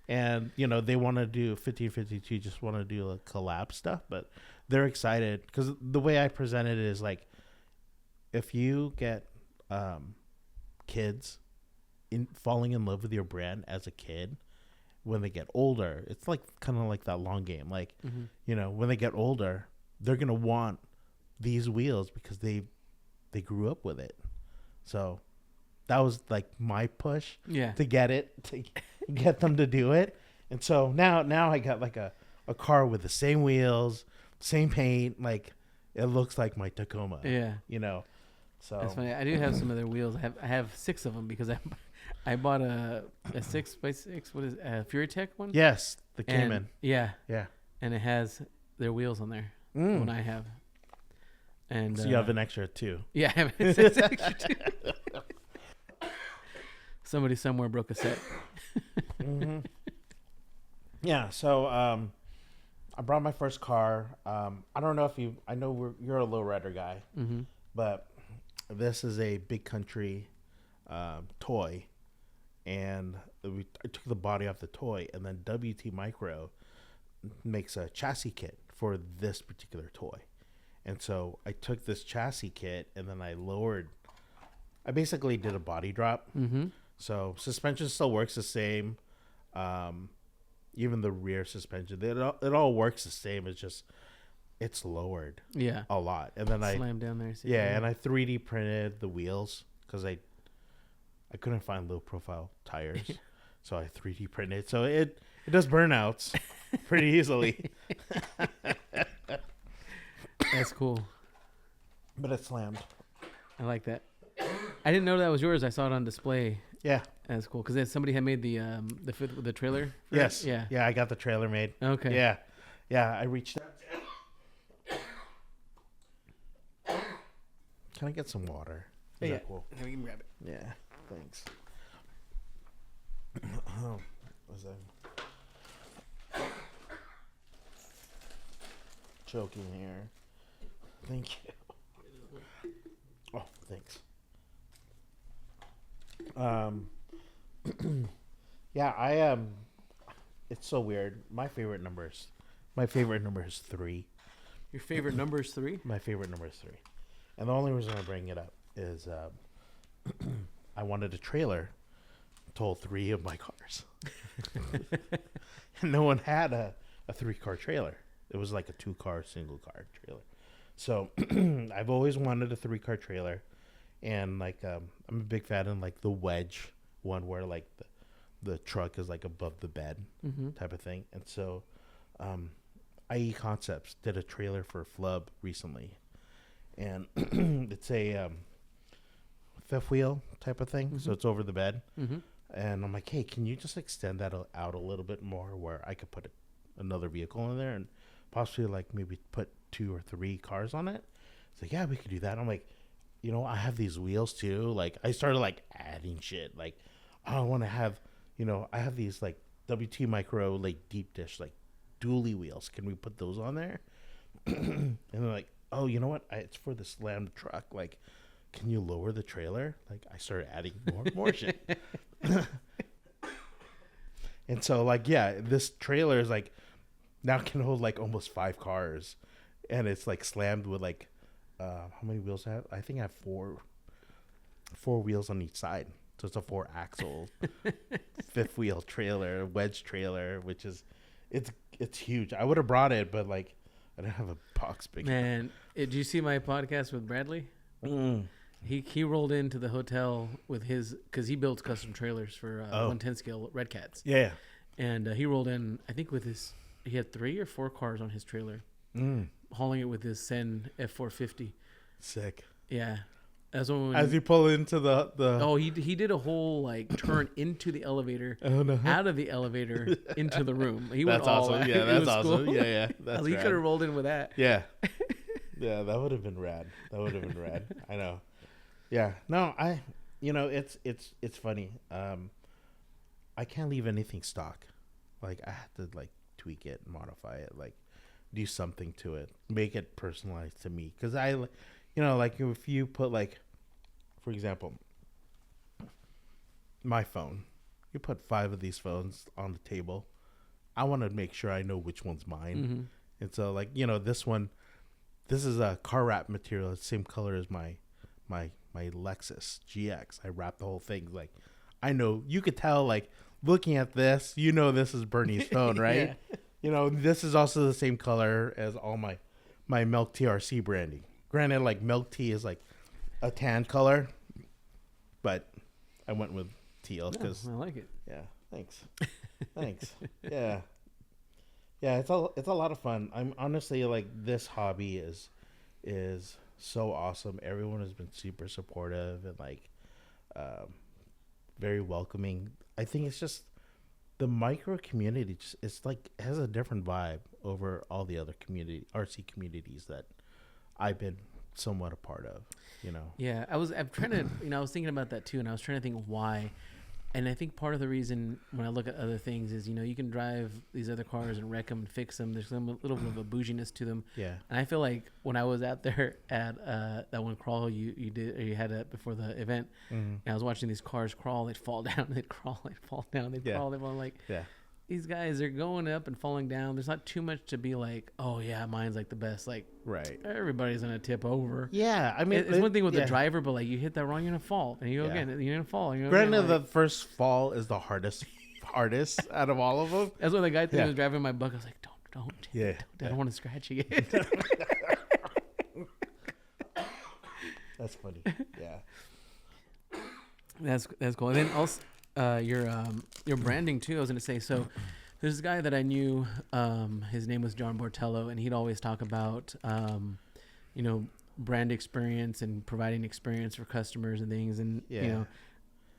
And they want to do 1552, just want to do like collab stuff, but they're excited because the way I presented it is like, if you get kids falling in love with your brand as a kid, when they get older, it's like kind of like that long game. Like, when they get older, they're gonna want these wheels because they grew up with it. So that was like my push to get them to do it. And so now I got like a car with the same wheels, same paint. Like, it looks like my Tacoma. Yeah. So that's funny. I do have some of their wheels. I have 6 of them because I bought a 6x6. What is Fury Tech one? Yes, the Cayman. Yeah. Yeah. And it has their wheels on there. When I have. And so you have an extra 2. Yeah, I have an extra 2. Somebody somewhere broke a set. Yeah. So I brought my first car. I don't know if I know you're a lowrider guy, but this is a big country toy, and I took the body off the toy, and then WT Micro makes a chassis kit for this particular toy. And so I took this chassis kit, and then I basically did a body drop. So suspension still works the same. Even the rear suspension, it all works the same. It's just, it's lowered a lot. And then slammed down there. So and I 3D printed the wheels because I couldn't find low profile tires. So I 3D printed. So it does burnouts pretty easily. That's cool. But it slammed. I like that. I didn't know that was yours. I saw it on display. Yeah. That's cool. Because somebody had made the trailer. Yes. Yeah. Yeah, I got the trailer made. Okay. Yeah. Yeah, I reached out. Can I get some water? Is that cool? We can grab it. Yeah. Thanks. Was I choking here? Thank you. Oh, thanks. Yeah, it's so weird. My favorite number is 3. Your favorite number is 3? My favorite number is 3. And the only reason I bring it up is I wanted a trailer to hold 3 of my cars. And no one had a 3-car trailer. It was like a 2-car, single-car trailer. So I've always wanted a 3-car trailer. And like I'm a big fan of like the wedge one where like the truck is like above the bed type of thing. And so IE Concepts did a trailer for Flub recently. And it's a fifth wheel type of thing. So it's over the bed. And I'm like, hey, can you just extend that out a little bit more where I could put another vehicle in there and possibly like maybe put 2 or 3 cars on it? It's like, yeah, we could do that. I'm like, I have these wheels too. Like, I started like adding shit. Like, I want to have, I have these like WT Micro like deep dish like dually wheels. Can we put those on there? And they're like, oh, you know what? It's for the slammed truck. Like, can you lower the trailer? Like, I started adding more shit. And so like, yeah, this trailer is like now can hold like almost 5 cars, and it's like slammed with like. How many wheels do I have? I think I have 4 wheels on each side. So it's a 4-axle, 5th wheel trailer, wedge trailer, which is, it's huge. I would have brought it, but like, I didn't have a box big enough. Man, did you see my podcast with Bradley? He rolled into the hotel with because he builds custom trailers for 110 scale Red Cats. Yeah. And he rolled in, I think he had 3 or 4 cars on his trailer. Hauling it with his Sen F450. Sick. Yeah. As you pull into the Oh, he did a whole like turn into the elevator, out of the elevator into the room. He went all awesome. out. Yeah, that's awesome. Cool. Yeah. That's he could have rolled in with that. Yeah. Yeah, that would have been rad. I know. Yeah. No, it's funny. I can't leave anything stock. Like, I have to like tweak it, modify it, like do something to it, make it personalized to me. Because like if you put like, for example, my phone, you put 5 of these phones on the table. I want to make sure I know which one's mine. Mm-hmm. And so, like, this is a car wrap material. It's the same color as my Lexus GX. I wrapped the whole thing. Like, I know, you could tell, like, looking at this, this is Bernie's phone, right? Yeah. This is also the same color as all my MilkTeaRC RC branding. Granted, like, milk tea is like a tan color, but I went with teal because I like it. Yeah, thanks. Yeah, it's a lot of fun. I'm honestly, like, this hobby is so awesome. Everyone has been super supportive and, like, very welcoming. I think it's just the micro community. It's like, has a different vibe over all the other RC communities that I've been somewhat a part of. Yeah, I'm trying to. I was thinking about that too, and I was trying to think why. And I think part of the reason when I look at other things is, you can drive these other cars and wreck them and fix them. There's some little bit of a bouginess to them. Yeah. And I feel like when I was out there at that one crawl you did, or you had it before the event, and I was watching these cars crawl, they'd fall down, they'd crawl, they'd fall down, they'd crawl, they'd fall. Like, these guys are going up and falling down. There's not too much to be like, oh yeah, mine's like the best. Like, right. Everybody's gonna tip over. Yeah, I mean, it's one thing with the driver, but like, you hit that wrong, you're gonna fall, and you go again, you're gonna fall. Granted, the first fall is the hardest out of all of them. That's what the guy was driving my buck. I was like, don't. I don't want to scratch you. That's funny. Yeah. That's cool. And then also your branding too. I was gonna say, so there's this guy that I knew. His name was John Bortello, and he'd always talk about brand experience and providing experience for customers and things. And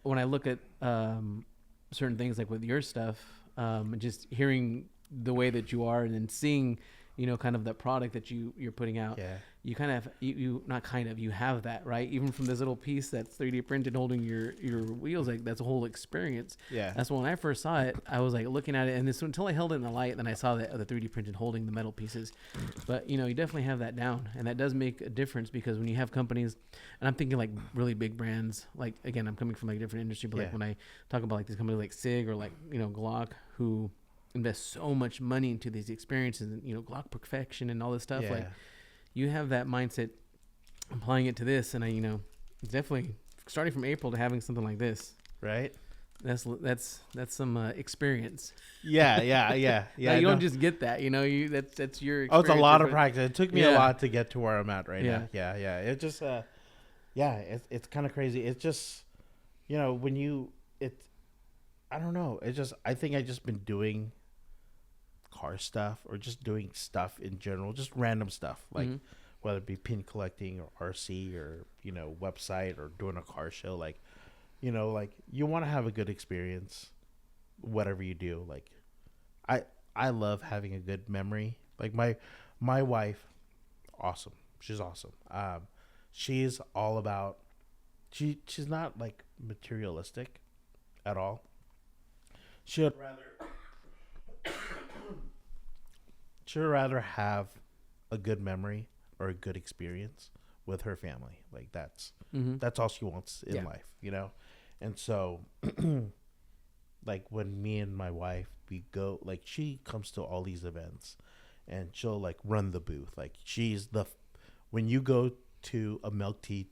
when I look at certain things like with your stuff, and just hearing the way that you are, and then seeing kind of the product that you're putting out, you kind of you have that, right? Even from this little piece that's 3D printed holding your wheels, like, that's a whole experience. That's when I first saw it. I was like looking at it, and until I held it in the light, then I saw the 3D printed holding the metal pieces. But you definitely have that down, and that does make a difference, because when you have companies, and I'm thinking like really big brands, like, again, I'm coming from like a different industry, but like when I talk about like these companies like SIG or like Glock, who invest so much money into these experiences, and Glock perfection and all this stuff, like, you have that mindset applying it to this, and it's definitely starting from April to having something like this, right? That's some experience. Yeah. You don't just get that, that's your experience. Oh, it's a lot of practice. It took me a lot to get to where I'm at right now. Yeah. It just it's kind of crazy. It's just I don't know. It's just, I think I just been doing car stuff, or just doing stuff in general, just random stuff, like whether it be pin collecting or RC or website or doing a car show, like like, you want to have a good experience whatever you do. Like, I love having a good memory. Like, my wife, awesome, she's awesome. She's all about, she's not like materialistic at all. She'd rather have a good memory or a good experience with her family. Like, that's all she wants in life, And so, like, when me and my wife, we go, like, she comes to all these events, and she'll like run the booth. Like, when you go to a Milk Tea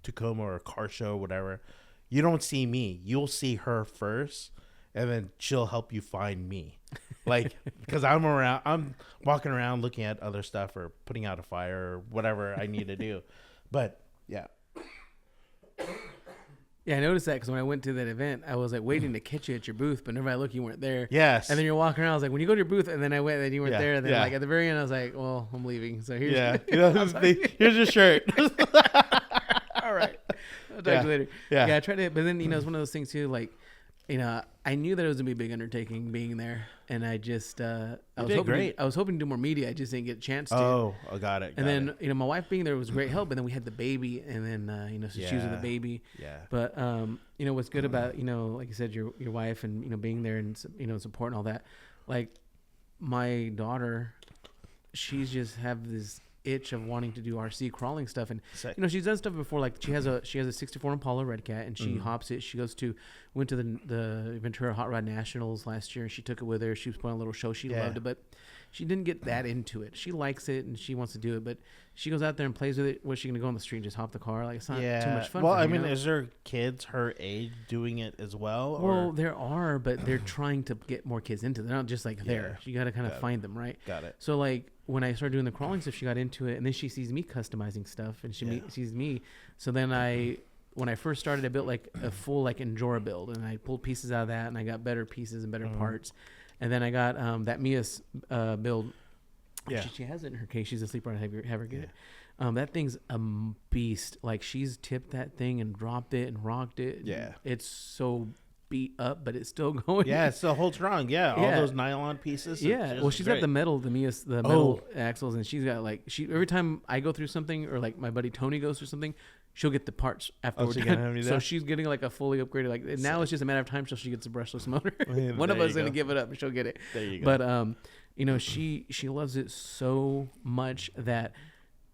Tacoma or a car show or whatever, you don't see me. You'll see her first, and then she'll help you find me. Like, because I'm walking around looking at other stuff or putting out a fire or whatever I need to do. But yeah, I noticed that, because when I went to that event, I was like waiting to catch you at your booth, but whenever I look, you weren't there. Yes. And then you're walking around. I was like, when you go to your booth, and then I went, and you weren't there. And then like at the very end, I was like, well, I'm leaving. So here's here's your shirt. All right. I'll talk to you later. Yeah. I tried to, but then it's one of those things too. Like, I knew that it was gonna be a big undertaking being there, and I just I was hoping to do more media. I just didn't get a chance to. Oh, got it. And then my wife being there was great help, and then we had the baby, and then so she was with the baby. Yeah. But what's good about like you said, your wife and being there and support and all that. Like, my daughter, she's just have this itch of wanting to do RC crawling stuff. And Sick. she's done stuff before. Like she has a 64 Impala Red Cat, and she hops it. She went to the Ventura Hot Rod Nationals last year, and she took it with her. She was putting on a little show. She loved it, but she didn't get that into it. She likes it and she wants to do it, but she goes out there and plays with it. What's she gonna go on the street and just hop the car? Like, it's not too much fun. Well, for her, I mean, is there kids her age doing it as well? Well, there are, but they're trying to get more kids into it. They're not just like there. You got to kind of find them, right? Got it. So like when I started doing the crawling stuff, she got into it, and then she sees me customizing stuff, and she sees me. So then when I first started, I built like a full like Endura build, and I pulled pieces out of that, and I got better pieces and better parts. And then I got that Mia's build. Yeah. She has it in her case. She's asleep right now. Have her get it. That thing's a beast. Like, she's tipped that thing and dropped it and rocked it. Yeah. It's so beat up, but it's still going. Yeah, it still holds strong. Yeah, all those nylon pieces. Yeah. Well, she's got the metal, the metal axles, and she's got like every time I go through something, or like my buddy Tony goes through something, she'll get the parts afterwards. So she's getting like a fully upgraded. Like, now it's just a matter of time till she gets a brushless motor. One of us is gonna give it up, and she'll get it. There you go. But she loves it so much that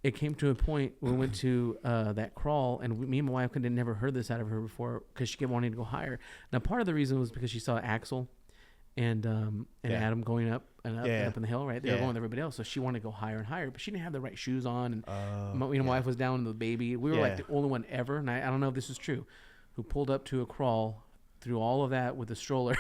it came to a point we went to that crawl, and me and my wife had never heard this out of her before because she kept wanting to go higher. Now, part of the reason was because she saw Axel and Adam going up and up in the hill, right? They were going with everybody else, so she wanted to go higher and higher, but she didn't have the right shoes on, and my wife was down with the baby. We were like the only one ever, and I don't know if this is true, who pulled up to a crawl through all of that with a stroller.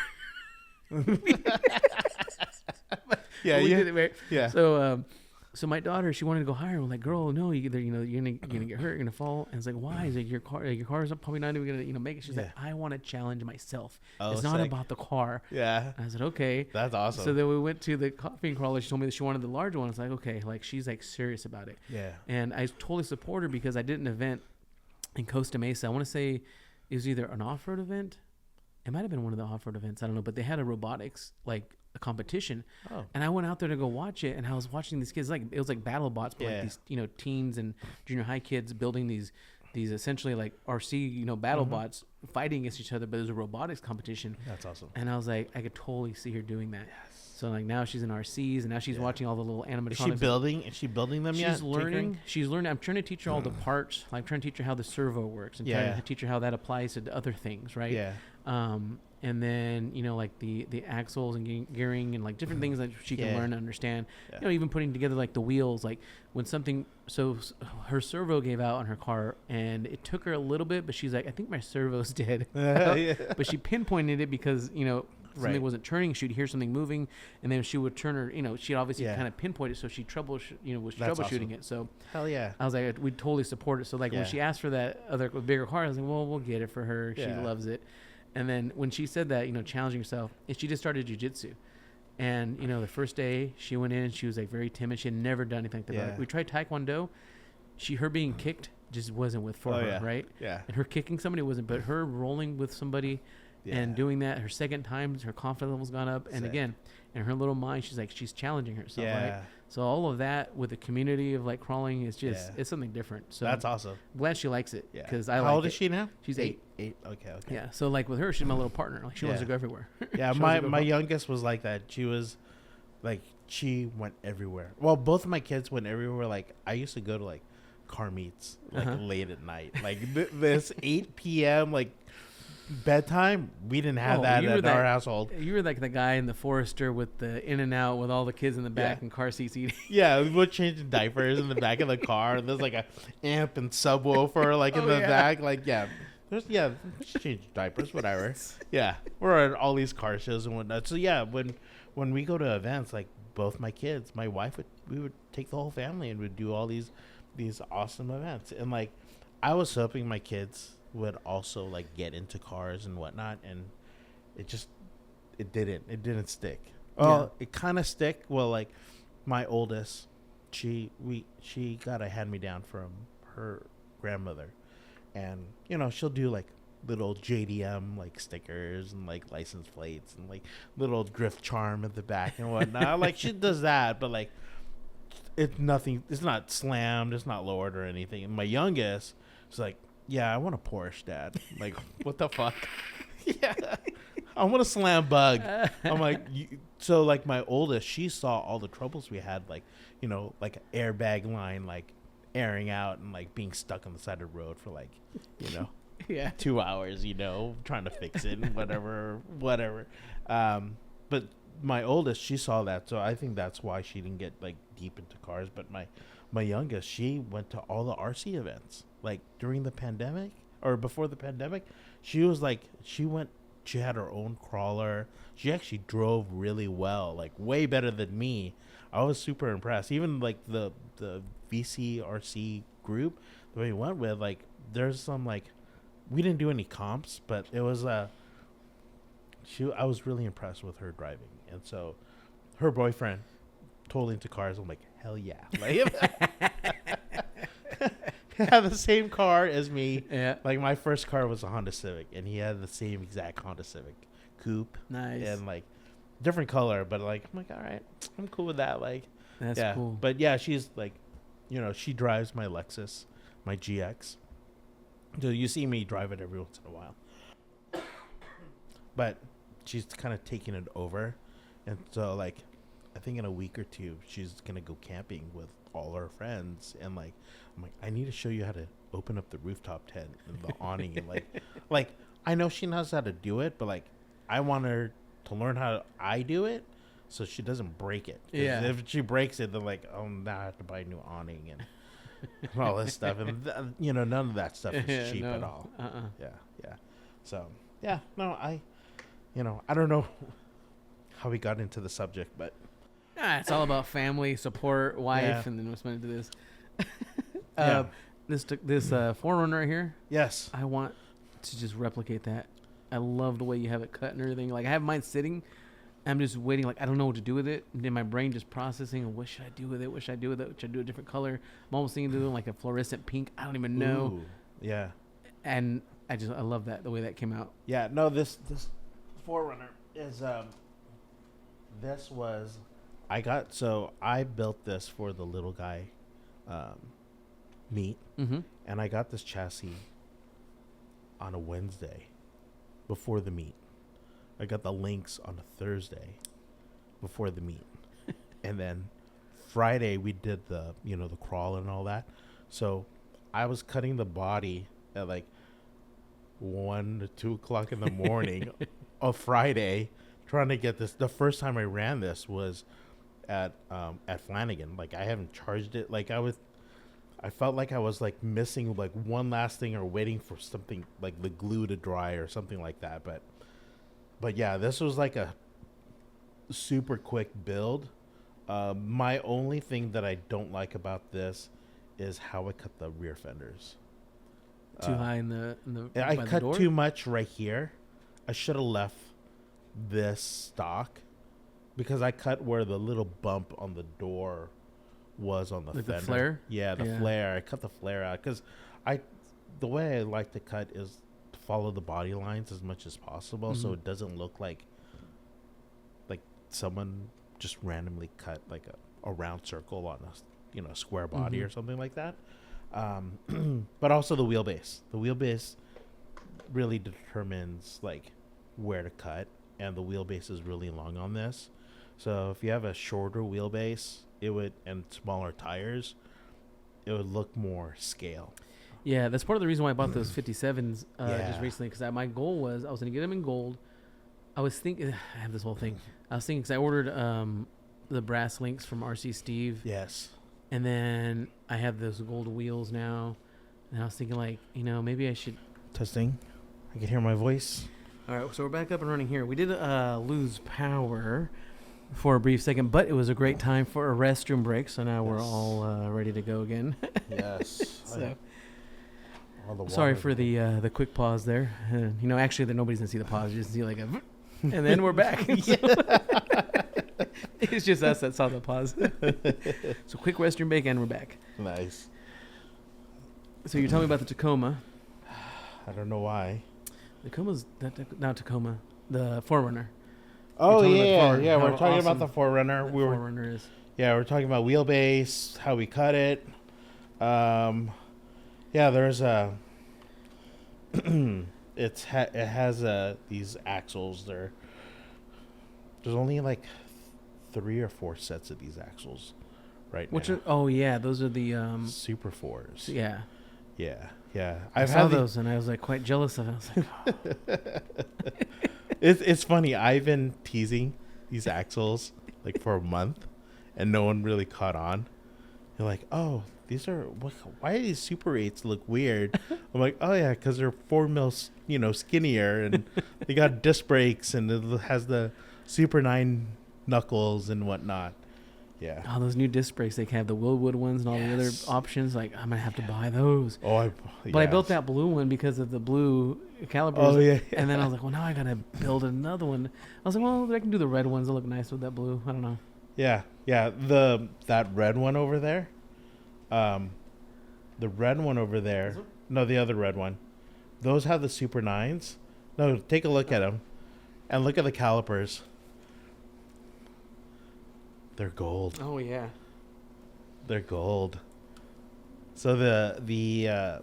So my daughter, she wanted to go higher. We're like, girl, no, you're gonna get hurt, you're gonna fall. And it's like, why? Is it your car's probably not even gonna make it. She's like, I want to challenge myself. It's not about the car. Yeah. And I said, okay, that's awesome. So then we went to the coffee and crawler. She told me that she wanted the larger one. It's like, okay, like she's like serious about it. Yeah. And I totally support her because I did an event in Costa Mesa. I want to say it was either an off-road event. It might have been one of the off-road events. I don't know, but they had a robotics a competition, and I went out there to go watch it, and I was watching these kids, like it was like battle bots, but like these teens and junior high kids building these essentially like RC battle bots fighting against each other, but it was a robotics competition. That's awesome. And I was like, I could totally see her doing that. Yes. So like now she's in RCs, and now she's watching all the little animatronics. Is she building them yet? She's learning. She's learning. I'm trying to teach her all the parts. Like, I'm trying to teach her how the servo works, and trying to teach her how that applies to other things, right? Yeah. And then like the axles and gearing and like different things that she can learn to understand. Even putting together like the wheels, like when something. So her servo gave out on her car, and it took her a little bit, but she's like, I think my servo's dead. But she pinpointed it because something wasn't turning. She'd hear something moving, and then she would turn her. She'd obviously kind of pinpoint it, so she was troubleshooting it. So hell yeah, I was like, we'd totally support it. So like when she asked for that other bigger car, I was like, well, we'll get it for her. She loves it. And then when she said that, challenging herself, she just started jiu-jitsu. And, the first day she went in, she was like very timid. She had never done anything like that. We tried Taekwondo. Her being kicked just wasn't for her, right? Yeah. And her kicking somebody wasn't, but her rolling with somebody and doing that, her second time, her confidence level's gone up. And again, in her little mind, she's challenging herself, right? So all of that with the community of like crawling is just, it's something different. So that's awesome. I'm glad she likes it. Because How old is she now? She's 8. 8. Okay. Yeah. So like with her, she's my little partner. Like she wants to go everywhere. Yeah. my youngest was like that. She was like, she went everywhere. Well, both of my kids went everywhere. Like I used to go to like car meets like late at night. Like this 8 p.m. like bedtime, we didn't have that in our household. You were like the guy in the Forester with the in and out with all the kids in the back and car seats eating. Yeah, we were changing diapers in the back of the car, and there's like a amp and subwoofer like in the back. Like there's change diapers, whatever. Yeah, we're at all these car shows and whatnot. So yeah, when we go to events, like both my kids, my wife we would take the whole family and we'd do all these awesome events. And like I was hoping my kids would also like get into cars and whatnot, and it didn't stick. It kind of stick. Well, like my oldest, she got a hand-me-down from her grandmother, and she'll do like little JDM like stickers and like license plates and like little drift charm at the back and whatnot. Like she does that, but like it's nothing. It's not slammed. It's not lowered or anything. And my youngest is like, yeah, I want a Porsche, Dad. I'm like, what the fuck? Yeah, I want a slam bug. I'm like, so like my oldest, she saw all the troubles we had, like, you know, like an airbag line, like airing out and like being stuck on the side of the road for like, you know, Yeah. 2 hours, you know, trying to fix it and whatever. But my oldest, she saw that, so I think that's why she didn't get like deep into cars. But my youngest, she went to all the RC events like during the pandemic or before the pandemic. She was like, she had her own crawler. She actually drove really well, like way better than me. I was super impressed. Even like the VCRC group that we went with, like there's some like, we didn't do any comps, but it was I was really impressed with her driving. And so her boyfriend, totally into cars. I'm like, hell yeah. Like, had the same car as me. Yeah. Like my first car was a Honda Civic, and he had the same exact Honda Civic coupe. Nice. And like different color, but like I'm like, all right, I'm cool with that. Like, That's yeah. cool. But yeah, she's like, you know, she drives my Lexus, my GX. So you see me drive it every once in a while. But she's kind of taking it over. And so like, I think in a week or two, she's going to go camping with all her friends. And like, I'm like, I need to show you how to open up the rooftop tent and the awning. And like, I know she knows how to do it, but like, I want her to learn how I do it so she doesn't break it. 'Cause Yeah. if she breaks it, then like, oh, now I have to buy a new awning and all this stuff. And, you know, none of that stuff is cheap at all. Yeah. So, yeah, no, I don't know how we got into the subject, but It's all about family, support, wife, Yeah. and then what's went into this. Yeah. This Forerunner right here, yes. I want to just replicate that. I love the way you have it cut and everything. Like I have mine sitting. I'm just waiting. Like I don't know what to do with it. And then my brain just processing. What should I do with it? What should I do with it? Should I do a different color? I'm almost thinking of doing like a fluorescent pink. I don't even know. Ooh, yeah. And I love that the way that came out. Yeah, no, this Forerunner is this was I built this for the little guy meet, Mm-hmm. and I got this chassis on a Wednesday before the meet. I got the links on a Thursday before the meet. And then Friday we did the crawl and all that. So I was cutting the body at like 1 to 2 o'clock in the morning of Friday, trying to get this. The first time I ran this was at Flanagan. Like I haven't charged it. Like I felt like I was like missing like one last thing or waiting for something like the glue to dry or something like that. But yeah, this was like a super quick build. My only thing that I don't like about this is how I cut the rear fenders. Too high in the I by the cut door? too much right here. I should have left this stock because I cut where the little bump on the door was on the Like fender. the flare? Yeah, the Yeah. flare. I cut the flare out because the way I like to cut is to follow the body lines as much as possible, so Mhm. it doesn't look like someone just randomly cut like a round circle on a square body Mhm. or something like that. But also the wheelbase. The wheelbase really determines like where to cut, and the wheelbase is really long on this. So if you have a shorter wheelbase, and smaller tires, it would look more scale. Yeah, that's part of the reason why I bought those 57s just Yeah. recently, because my goal was I was going to get them in gold. I was thinking, I have this whole thing. I was thinking, because I ordered the brass links from RC Steve, Yes. and then I have those gold wheels now, and I was thinking, like, maybe I should. Testing. I can hear my voice. All right, so we're back up and running here. We did lose power for a brief second, but it was a great time for a restroom break, so now we're Yes. all ready to go again. Yes. So. All the Sorry water- for the quick pause there. Actually, nobody's gonna see the pause. You just see like a, and then we're back. It's just us that saw the pause. So quick restroom break, and we're back. Nice. So you're telling me about the Tacoma. I don't know why. Tacoma's not Tacoma. The Forerunner. Oh talking about the yeah, Forerunner, yeah. We're how talking awesome about the Forerunner. That We were Forerunner is. we're talking about wheelbase, how we cut it. Yeah, there's a. it has these axles. There's only like 3 or 4 sets of these axles right Which now. are, oh yeah, those are the Super 4s. yeah. Yeah. I saw those and I was like quite jealous of it. I was like, It's funny. I've been teasing these axles like for a month, and no one really caught on. They're like, "Oh, these are why do these Super 8s look weird?" I'm like, "Oh yeah, because they're 4 mils, skinnier, and they got disc brakes, and it has the Super 9 knuckles and whatnot." Yeah. oh, those new disc brakes, they can have the Willwood ones and all the other options. Like, I'm gonna have to buy those. Oh, But I built that blue one because of the blue calipers. Oh yeah. And then I was like, well, now I gotta build another one. I was like, well, I can do the red ones. They'll look nice with that blue. I don't know. Yeah. That red one over there, the red one over there. No, the other red one. Those have the Super 9s. No, take a look at them, and look at the calipers. They're gold. Oh yeah. They're gold. So the I'll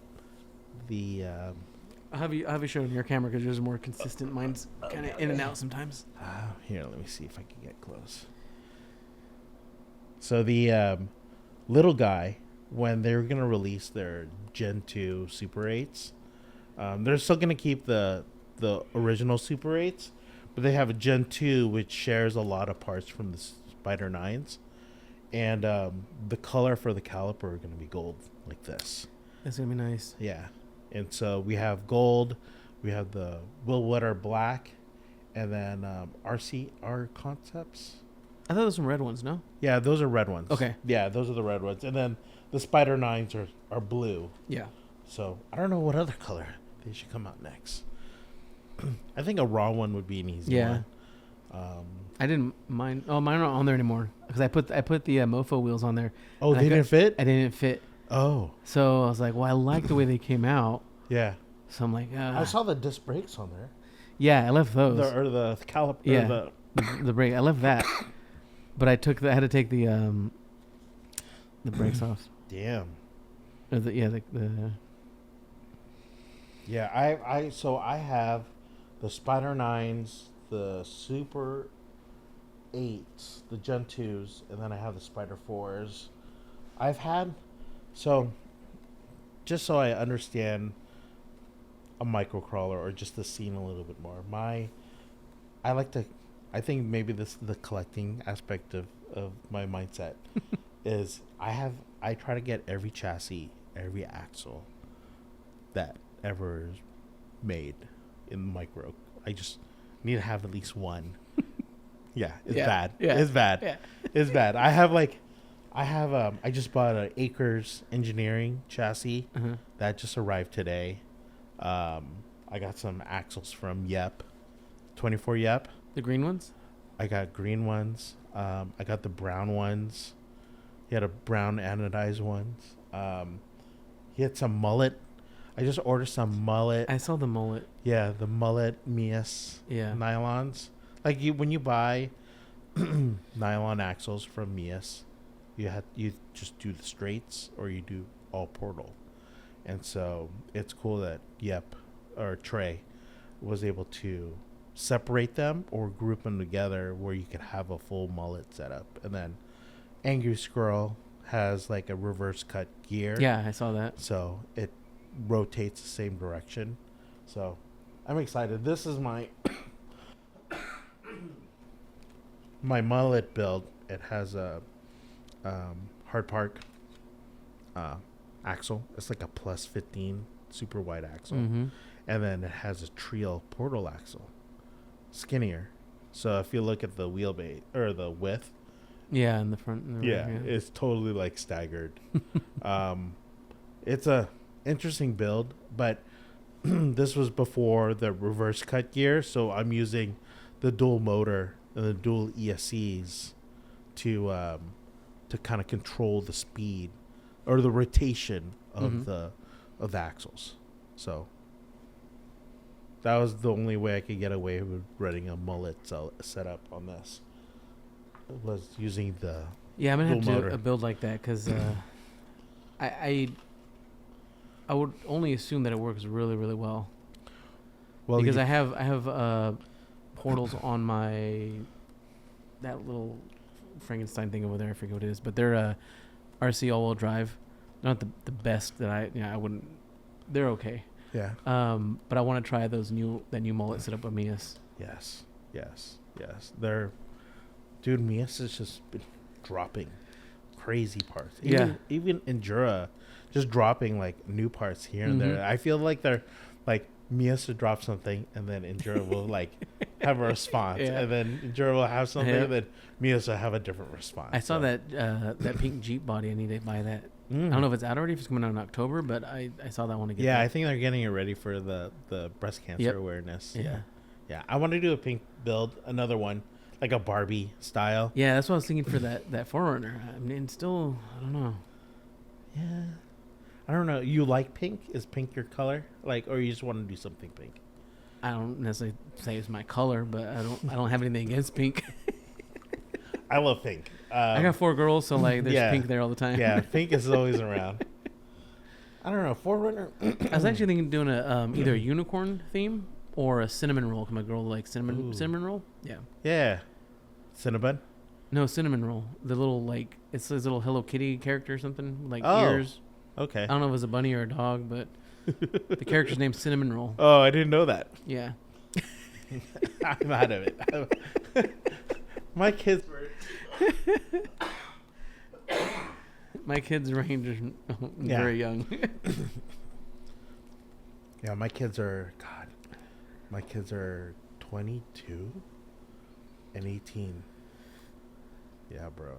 have you show it on your camera because yours is more consistent. Mine's kind of in and out sometimes. here, let me see if I can get close. So the little guy, when they're gonna release their Gen 2 Super 8s, they're still gonna keep the original Super 8s, but they have a Gen 2 which shares a lot of parts from the Spider 9s, and the color for the caliper are gonna be gold like this. That's gonna be nice. Yeah. And so we have gold, we have the Willwater black, and then RCR Concepts. I thought those were red ones. No. Yeah, those are red ones. Okay. Yeah, those are the red ones. And then the Spider 9s are blue. Yeah. So I don't know what other color they should come out next. I think a raw one would be an easy one. I didn't mind. Oh, mine aren't on there anymore because I put the Mofo wheels on there. Oh, they didn't fit? I didn't fit. Oh. So I was like, well, I like the way they came out. Yeah. So I'm like, I saw the disc brakes on there. Yeah, I left those. The caliper. Yeah. The brake. I left that, but I had to take the brakes off. Damn. Or Yeah, I have the Spider 9s, the Super 8s, the Gen 2s, and then I have the Spider 4s. I've had, just so I understand a microcrawler or just the scene a little bit more, I think maybe this is the collecting aspect of my mindset is I try to get every chassis, every axle that ever is made in micro. I just need to have at least one. Yeah, it's bad. Yeah. It's bad. Yeah. It's bad. I just bought an Acres Engineering chassis that just arrived today. I got some axles from Yep, 24 Yep. The green ones? I got green ones. I got the brown ones. He had a brown anodized ones. He had some mullet. I just ordered some mullet. I saw the mullet. Yeah, the mullet Mias nylons. Like when you buy nylon axles from Mias, you just do the straights or you do all portal. And so it's cool that Trey was able to separate them or group them together where you could have a full mullet setup. And then Angry Squirrel has like a reverse cut gear. Yeah, I saw that. So it rotates the same direction. So I'm excited. This is my my mullet build. It has a hard park axle. It's like a plus 15 super wide axle. Mm-hmm. And then it has a trio portal axle, skinnier. So if you look at the wheelbase or the width, yeah, in the front. And the rear, it's totally like staggered. It's a interesting build, but this was before the reverse cut gear, so I'm using the dual motor and the dual ESCs to kind of control the speed or the rotation of the axles. So that was the only way I could get away with running a mullet setup on this. Was using the I'm gonna have motor. to build like that because I would only assume that it works really really well. Well, because I have portals on that little Frankenstein thing over there. I forget what it is, but they're RC all-wheel drive. Not the best that I wouldn't. They're okay. Yeah. But I want to try that new mullet setup with Mias. Yes. Dude, Mias has just been dropping crazy parts. Even Endura, just dropping like new parts here and there. I feel like they're like Mias to drop something, and then Endura will like have a response, and then Endura will have something, and then Mias will have a different response. I saw that pink Jeep body. I need to buy that. I don't know if it's out already, if it's coming out in October, but I saw that one again. Yeah, I think they're getting it ready for the breast cancer awareness. Yeah. I want to do a pink build, another one, like a Barbie style. Yeah, that's what I was thinking for that Forerunner. I mean, still, I don't know. Yeah. I don't know. You like pink? Is pink your color? Like, or you just want to do something pink? I don't necessarily say it's my color, but I don't have anything against pink. I love pink. I got 4 girls, so like there's pink there all the time. Yeah, pink is always around. I don't know. Forerunner. I was actually thinking of doing either a unicorn theme or a cinnamon roll. My girl likes cinnamon roll. Yeah. Yeah. Cinnabon? No, cinnamon roll. The little like it's this little Hello Kitty character or something like Oh. ears. Okay. I don't know if it's a bunny or a dog, but the character's name's Cinnamon Roll. Oh, I didn't know that. Yeah. I'm out of it. My kids were. My kids range is very young. Yeah, my kids are 22 and 18. Yeah, bro.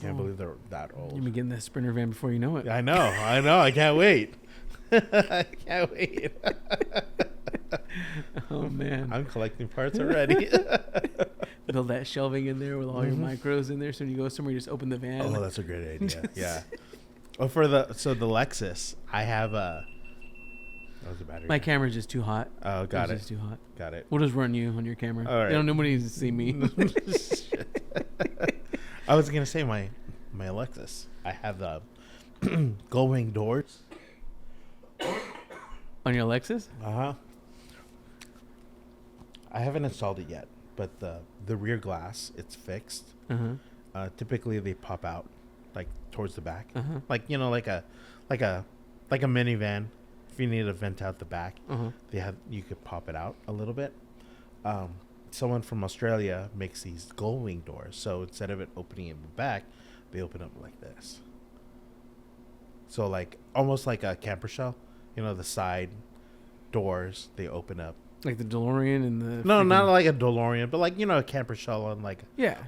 Can't believe they're that old. You'll be getting that Sprinter van before you know it. I know. I can't wait. I can't wait. Oh man, I'm collecting parts already. Build that shelving in there with all your micros in there, so when you go somewhere, you just open the van. Oh, that's a great idea. Yeah. Oh, the Lexus, I have a. That was a battery. My camera's just too hot. Oh, got it. It's just too hot. Got it. We'll just run you on your camera. All right. Nobody needs to see me. I was gonna say my Lexus. I have the gull-wing doors. On your Lexus? I haven't installed it yet, but the rear glass, it's fixed. Typically they pop out like towards the back, like like a minivan. If you need to vent out the back, you could pop it out a little bit. Someone from Australia makes these gull-wing doors, so instead of it opening in the back, they open up like this. So like almost like a camper shell, the side doors, they open up. Like the DeLorean and the... No, not like a DeLorean, but like, a camper shell on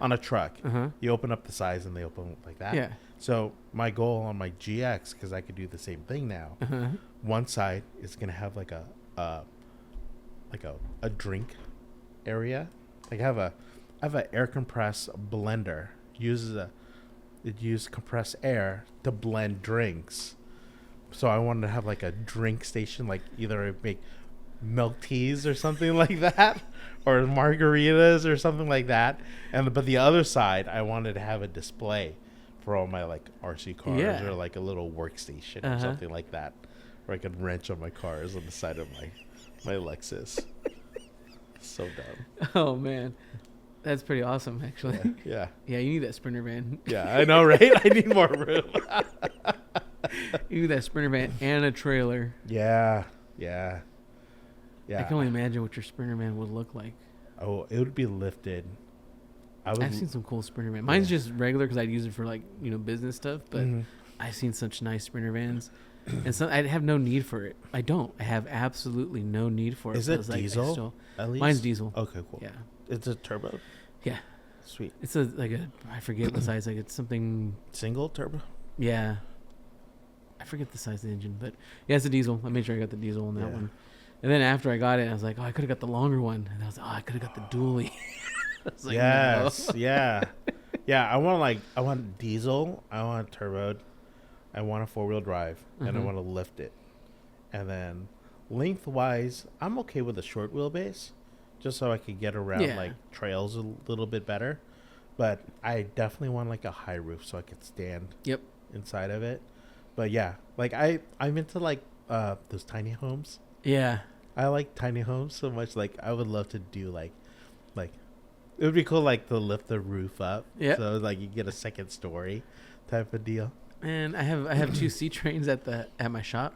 on a truck. You open up the sides and they open up like that. Yeah. So my goal on my GX, because I could do the same thing now, one side is going to have like a drink area. Like I have an air compressed blender. It uses compressed air to blend drinks. So I wanted to have like a drink station, like either I make milk teas or something like that, or margaritas or something like that. But the other side, I wanted to have a display for all my like RC cars, or like a little workstation or something like that, where I could wrench on my cars on the side of my Lexus. So dumb. Oh man, that's pretty awesome, actually. Yeah. Yeah, you need that Sprinter van. Yeah, I know, right? I need more room. You need that Sprinter van and a trailer. Yeah. I can only imagine what your Sprinter van would look like. Oh, it would be lifted. I've seen some cool Sprinter vans. Mine's just regular because I'd use it for like business stuff. But I've seen such nice Sprinter vans, and so I have no need for it. I don't. I have absolutely no need for it. Is it diesel? At least? Mine's diesel. Okay, cool. Yeah. It's a turbo. Yeah. Sweet. It's I forget the size. Like it's something. Single turbo. Yeah. I forget the size of the engine, but yeah, it's a diesel. I made sure I got the diesel on that one. And then after I got it, I was like, oh, I could have got the longer one. And I was like, oh, I could have got the dually. I was like, yes. no. Yeah. I want diesel. I want turbo. I want a 4-wheel drive, and I want to lift it. And then lengthwise, I'm okay with a short wheelbase, just so I could get around like trails a little bit better. But I definitely want like a high roof so I could stand inside of it. But yeah, like I'm into like those tiny homes. Yeah. I like tiny homes so much. Like I would love to do like It would be cool, like to lift the roof up. Yep. So like you get a second story, type of deal. And I have two C trains at my shop,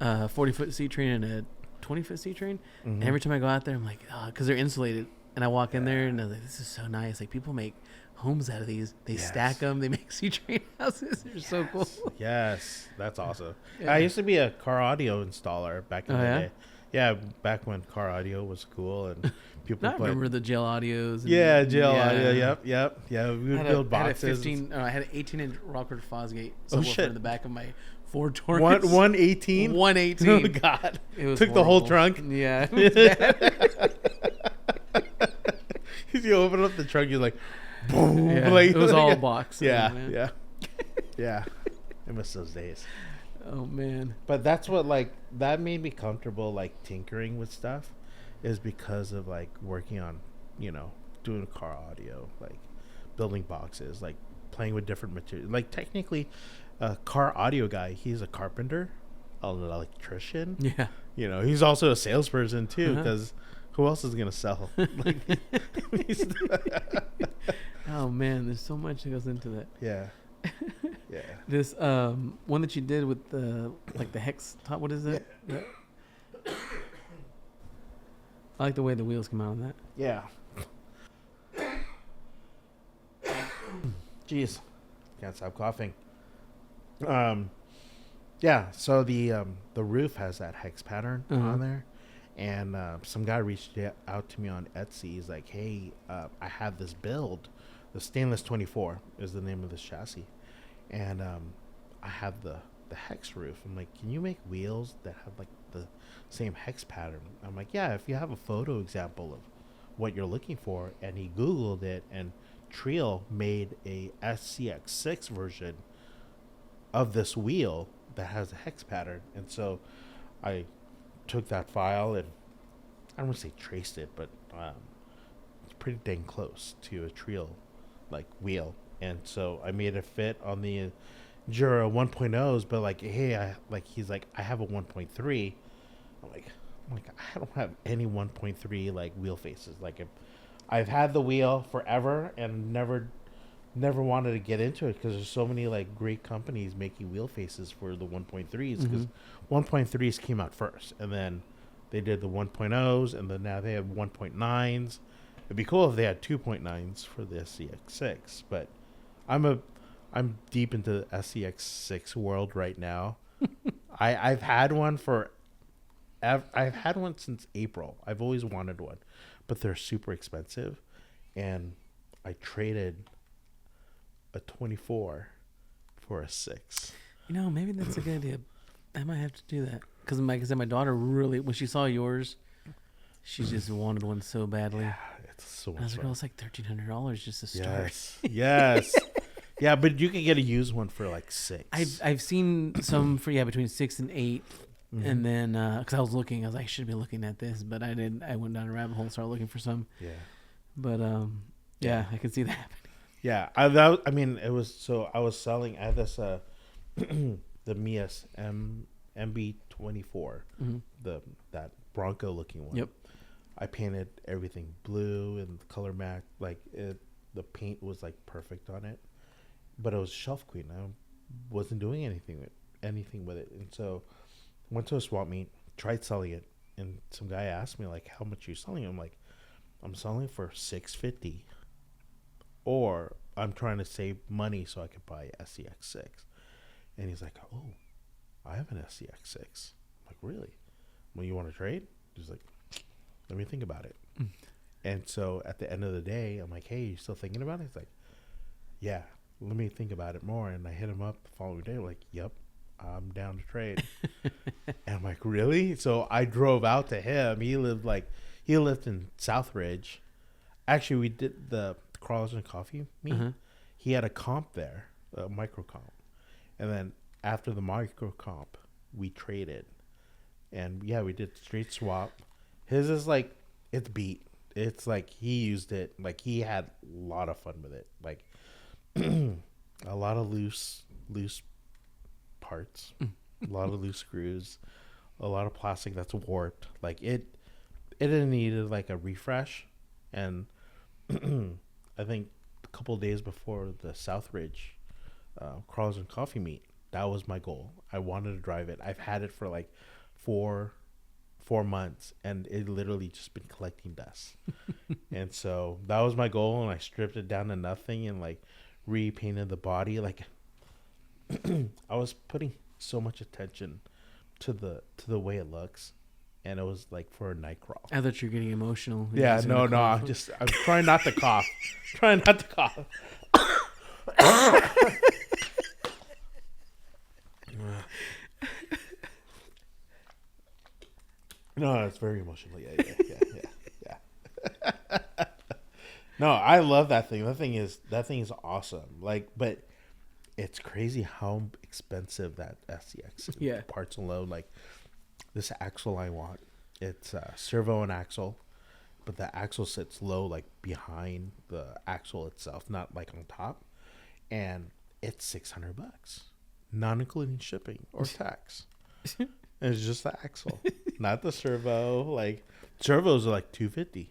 40-foot C train and a 20-foot C train. Mhm. And every time I go out there, I'm like, oh, because they're insulated. And I walk in there and I'm like, this is so nice. Like people make homes out of these. They stack them. They make C train houses. They're so cool. Yes, that's awesome. Yeah. I used to be a car audio installer back in Oh, the yeah? day. Yeah, back when car audio was cool and people I put. remember the jail audios. And, Yeah, jail audio. Yep. Yeah, we would I build boxes. I had an 18-inch Rockford Fosgate Oh, subwoofer shit. in the back of my Ford Taurus. 118. 118. Oh God! It was Took the whole horrible. trunk. Yeah. It was bad. You open up the trunk, you're like, boom! Yeah, Like, it was all box. Yeah, man. yeah, yeah. I miss those days. Oh man. But that's what that made me comfortable, tinkering with stuff, is because of working on, doing car audio, building boxes, playing with different materials. Technically, a car audio guy, he's a carpenter, an electrician. Yeah. He's also a salesperson too, Uh-huh. because who else is gonna sell? Oh man, there's so much that goes into that. Yeah. Yeah. This one that you did with the the hex top. What is that? I like the way the wheels come out on that. Yeah. Jeez. Can't stop coughing. Yeah, so the roof has that hex pattern on there. And some guy reached out to me on Etsy. He's like, hey, I have this build. The Stainless 24 is the name of this chassis. And I have the hex roof. I'm like, can you make wheels that have the same hex pattern? I'm like, yeah, if you have a photo example of what you're looking for. And he Googled it, and Trio made a SCX6 version of this wheel that has a hex pattern. And so I took that file and I don't want to say traced it, but it's pretty dang close to a Trio wheel. And so I made it fit on the Jura 1.0s, but hey, he's like, I have a 1.3. I'm like, I don't have any 1.3 wheel faces. I've had the wheel forever and never wanted to get into it because there's so many great companies making wheel faces for the 1.3s, because 1.3s came out first, and then they did the 1.0s, and then now they have 1.9s. It'd be cool if they had 2.9s for the SCX6, but I'm deep into the SCX6 world right now. I've had one since April. I've always wanted one, but they're super expensive, and I traded a 24 for a 6. Maybe that's a good idea. I might have to do that because, like I said, my daughter really, when she saw yours, she just wanted one so badly. Yeah, it's so much I was like, fun. oh, it's like $1,300 just to start. Yes. Yeah, but you can get a used one for 6. I've seen some for between 6 and 8, and then because I was looking, I should be looking at this, but I didn't. I went down a rabbit hole and started looking for some. Yeah. But yeah, I can see that happening. Yeah, I was selling. I had this the Mias MB24, that Bronco looking one. Yep. I painted everything blue and the color match. The paint was perfect on it, but it was shelf queen. I wasn't doing anything with it, and so went to a swap meet, tried selling it, and some guy asked me how much you selling it? I'm like, I'm selling it for $650, or I'm trying to save money so I could buy SCX6. And he's like, oh, I have an SCX6. I'm like, really? Well, you want to trade? He's like, let me think about it. And so at the end of the day, I'm like, hey, you still thinking about it? He's like, yeah, let me think about it more. And I hit him up the following day, like, yep, I'm down to trade. And I'm like, really? So I drove out to him. He lived in Southridge. Actually, we did the Crawlers and Coffee meet. He had a comp there, a micro comp. And then after the micro comp, we traded. And yeah, we did straight swap. His is it's beat. It's he used it. He had a lot of fun with it. A lot of loose parts, a lot of loose screws, a lot of plastic that's warped. It needed a refresh. And I think a couple of days before the Southridge Crawlers and Coffee meet, that was my goal. I wanted to drive it. I've had it for like four months, and it literally just been collecting dust. And so that was my goal, and I stripped it down to nothing and like repainted the body. Like I was putting so much attention to the way it looks, and it was like for a night crawl. I thought you were getting emotional. Yeah, no, I'm trying not to cough. Trying not to cough. No, it's very emotional. Yeah. No, I love that thing. That thing is awesome. Like, but it's crazy how expensive that SCX parts alone. Like this axle I want, it's servo and axle, but the axle sits low, like behind the axle itself, not like on top, and it's $600, not including shipping or tax. It's just the axle, not the servo. Like servos are like $250,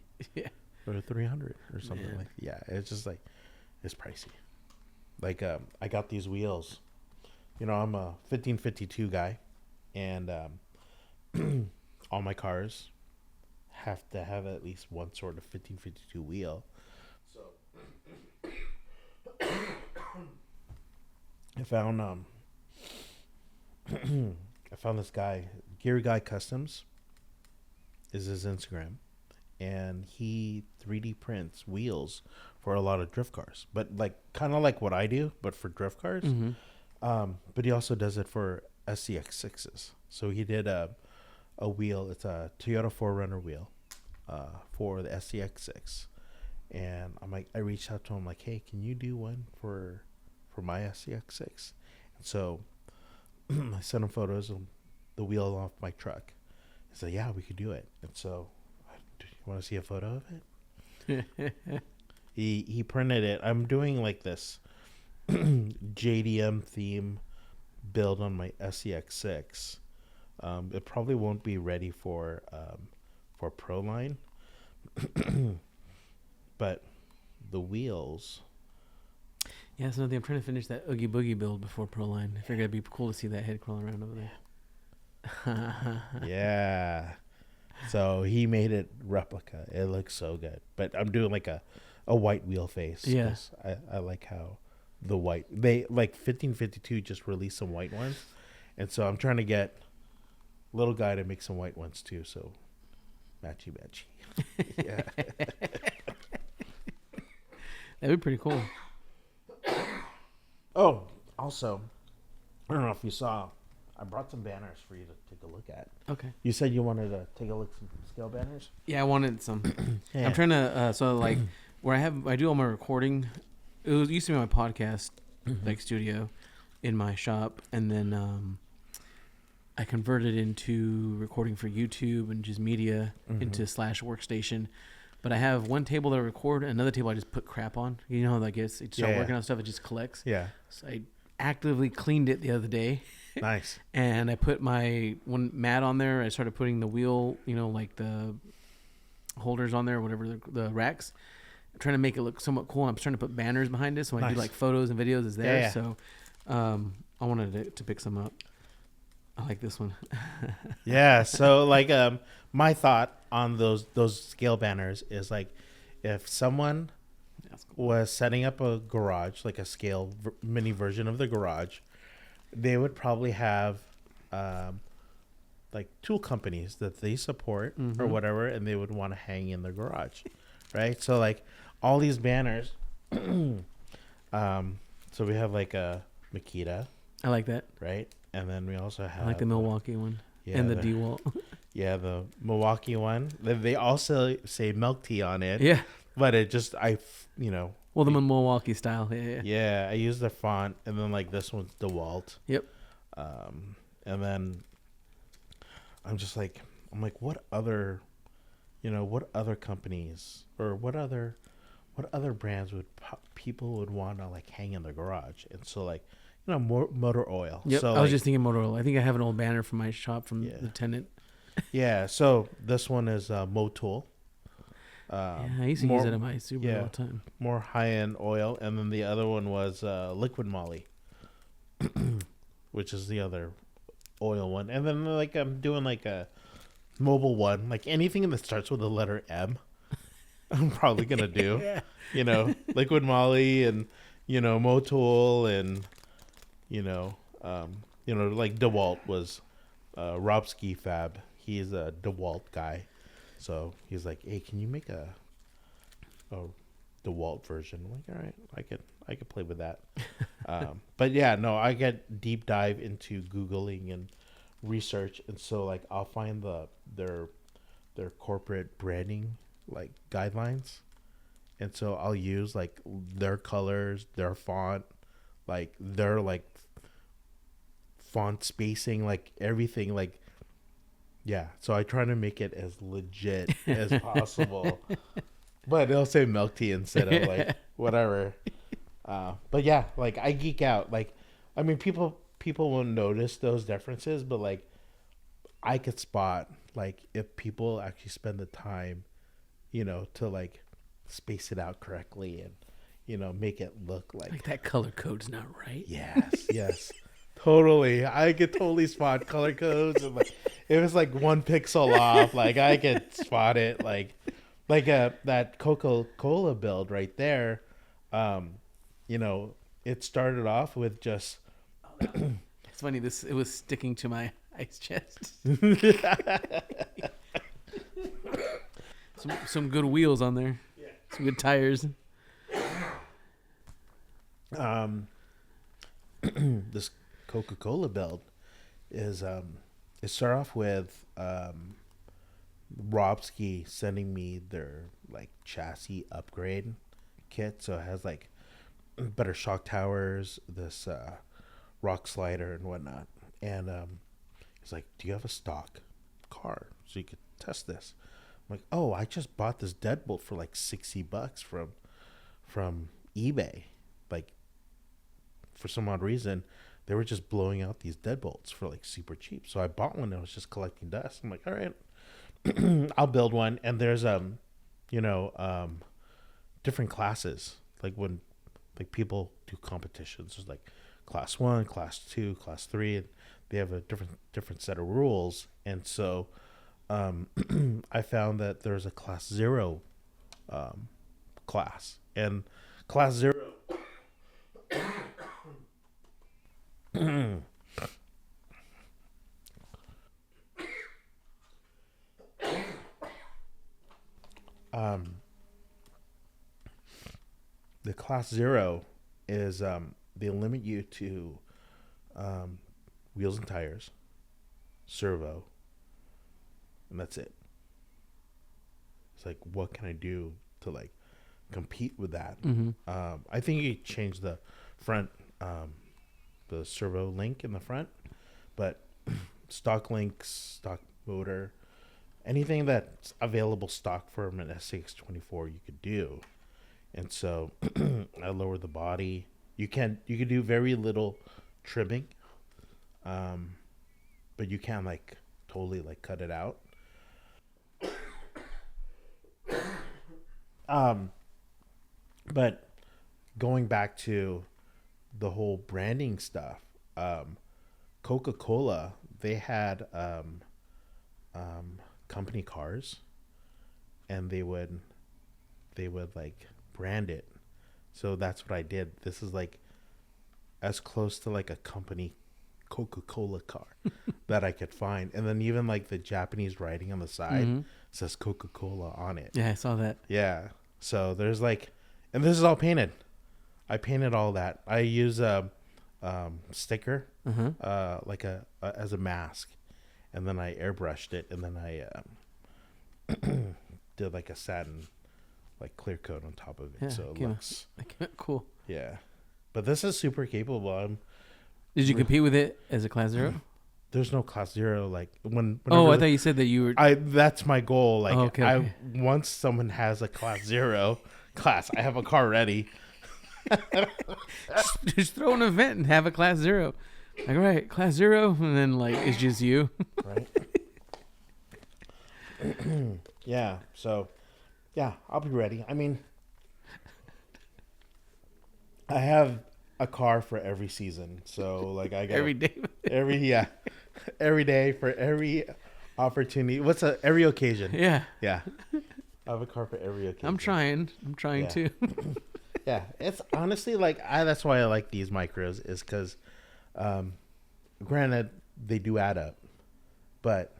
or $300 or something like that. Yeah, it's just like it's pricey. Like I got these wheels. You know, I'm a 1552 guy, and all my cars have to have at least one sort of 1552 wheel. So I found this guy, Gear Guy Customs is his Instagram, and he 3D prints wheels for a lot of drift cars, but like kind of like what I do, but for drift cars. But he also does it for SCX6s. So he did a wheel. It's a Toyota 4Runner wheel for the SCX6, and I reached out to him like, hey, can you do one for my SCX6? And so I sent him photos of the wheel off my truck. He said, yeah, we could do it. And so, do you want to see a photo of it? He printed it. I'm doing like this JDM theme build on my SCX6. It probably won't be ready for Proline, but the wheels. Yeah, so I'm trying to finish that Oogie Boogie build before Proline. I figured it'd be cool to see that head crawling around over there. Yeah. So he made it replica. It looks so good. But I'm doing like a white wheel face. Yeah. I like how the white, they like 1552 just released some white ones. And so I'm trying to get little guy to make some white ones too. So matchy. Yeah. That'd be pretty cool. Oh, also, I don't know if you saw, I brought some banners for you to take a look at. Okay. You said you wanted to take a look at some scale banners? Yeah, I wanted some. Yeah. I'm trying to, so like where I do all my recording, it used to be my podcast like studio in my shop, and then I converted into recording for YouTube and just media into / workstation. But I have one table that I record, and another table I just put crap on. You know how that gets? You start working on stuff, it just collects. Yeah. So I actively cleaned it the other day. Nice. And I put my one mat on there. I started putting the wheel, like the holders on there, whatever, the racks. I'm trying to make it look somewhat cool. I'm trying to put banners behind it, so when I do like photos and videos, is there. Yeah. So I wanted to pick some up. I like this one. Yeah. So like my thought on those scale banners is like if someone was setting up a garage, like a scale mini version of the garage, they would probably have like tool companies that they support or whatever, and they would want to hang in their garage, right? So like all these banners. So we have like a Makita. I like that. Right. And then we also have... I like the Milwaukee one. Yeah, and the DeWalt. Yeah, the Milwaukee one. They also say milk tea on it. Yeah. But it just, well, the Milwaukee style. Yeah. Yeah, I use the font. And then, like, this one's DeWalt. Yep. And then I'm just like, what other companies or what other brands would people would want to, like, hang in their garage? And so, like, more motor oil. Yep. So I was just thinking motor oil. I think I have an old banner from my shop from the tenant. Yeah. So this one is Motul. Yeah, I used to use it in my Subaru all the time. more high-end oil, and then the other one was liquid moly, which is the other oil one. And then like I'm doing like a mobile one, like anything that starts with the letter M. I'm probably gonna do, liquid moly and Motul and like DeWalt was Robski Fab. He's a DeWalt guy, so he's like, hey, can you make a DeWalt version? I'm like, all right, I could play with that. But yeah, no, I get deep dive into Googling and research, and so like I'll find their corporate branding like guidelines, and so I'll use like their colors, their font, like their like font spacing, like everything, like so I try to make it as legit as possible. But it'll say MilkTea instead of like whatever. But yeah, like I geek out. Like, I mean, people won't notice those differences, but like I could spot like if people actually spend the time, to like space it out correctly and make it look like that color code's not right. Yes. Totally. I could totally spot color codes, and like it was like 1 pixel off, like I could spot it like that Coca-Cola build right there. It started off with just it's funny, it was sticking to my ice chest. Some good wheels on there. Yeah. Some good tires. This Coca-Cola build is it started off with Robski sending me their like chassis upgrade kit, so it has like better shock towers, this rock slider and whatnot, and he's like, do you have a stock car so you could test this? I'm like, oh, I just bought this deadbolt for like $60 from eBay. Like, for some odd reason, they were just blowing out these deadbolts for like super cheap. So I bought one and I was just collecting dust. I'm like, all right, I'll build one. And there's different classes. Like when like people do competitions, there's like class 1, class 2, class 3, and they have a different set of rules. And so I found that there's a class 0 class, and class 0 the class 0 is they limit you to wheels and tires, servo, and that's it. It's like, what can I do to like compete with that? Mm-hmm. I think you change the front, the servo link in the front, but stock links, stock motor, anything that's available stock from an SCX24 you could do. And so I lowered the body. You can do very little trimming, but you can like totally like cut it out. But going back to the whole branding stuff, Coca-Cola, they had company cars, and they would like brand it. So that's what I did. This is like as close to like a company Coca-Cola car that I could find. And then even like the Japanese writing on the side says Coca-Cola on it. Yeah, I saw that. Yeah. So there's like, and this is all painted. I painted all that. I use a sticker, like as a mask, and then I airbrushed it, and then I did like a satin, like clear coat on top of it. Yeah, so it looks cool. Yeah, but this is super capable. Did you compete with it as a class 0? There's no class 0. Like I thought you said that you were. That's my goal. Like okay. Once someone has a class 0 class, I have a car ready. just throw an event and have a class 0. Like, right, class 0, and then like it's just you. Right. Yeah. So Yeah, I'll be ready. I mean, I have a car for every season, so like I got Every day. every every day for every opportunity. Every occasion? Yeah. Yeah, I have a car for every occasion. I'm trying. I'm trying Yeah. to. Yeah, it's honestly like that's why I like these micros is because, granted, they do add up, but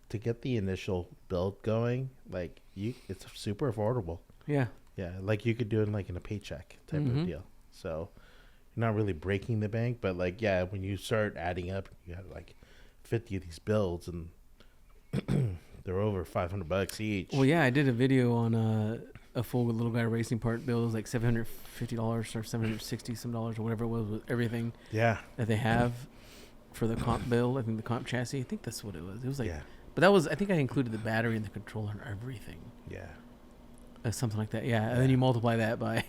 to get the initial build going, like it's super affordable. Yeah. Yeah, like you could do it like in a paycheck type Mhm. of deal. So you're not really breaking the bank, but like yeah, when you start adding up, you have like 50 of these builds, and they're over $500 each. Well, yeah, I did a video on a full little guy racing part build. It was like $750 or $760 some dollars or whatever it was with everything Yeah, that they have for the comp build. I think the comp chassis. I think that's what it was. It was like, yeah, but that was. I think I included the battery and the controller and everything. yeah. Something like that. Yeah. And then you multiply that by,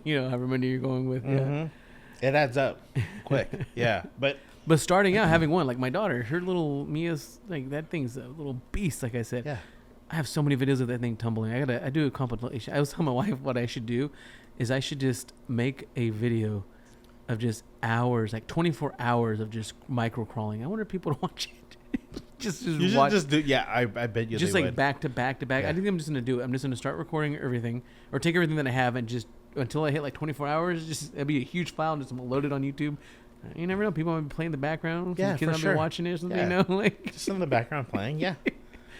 however many you're going with. Yeah. Mm-hmm. It adds up quick. Yeah, but But starting out having one, like my daughter, her little Mia's like that thing's a little beast. Like I said, yeah, I have so many videos of that thing tumbling. I do a compilation. I was telling my wife what I should do is I should just make a video of just hours, like 24 hours of just micro crawling. I wonder if people would watch it. just you should watch. just do. Yeah, I bet you Just they like would. back to back to back. Yeah. I think I'm just gonna do it. I'm just gonna start recording everything, or take everything that I have and just until I hit like 24 hours. Just it'll be a huge file and just load it on YouTube. You never know. People might be playing in the background. Yeah, kids for might sure. be watching it or something. Yeah. Like Just in the background playing. Yeah,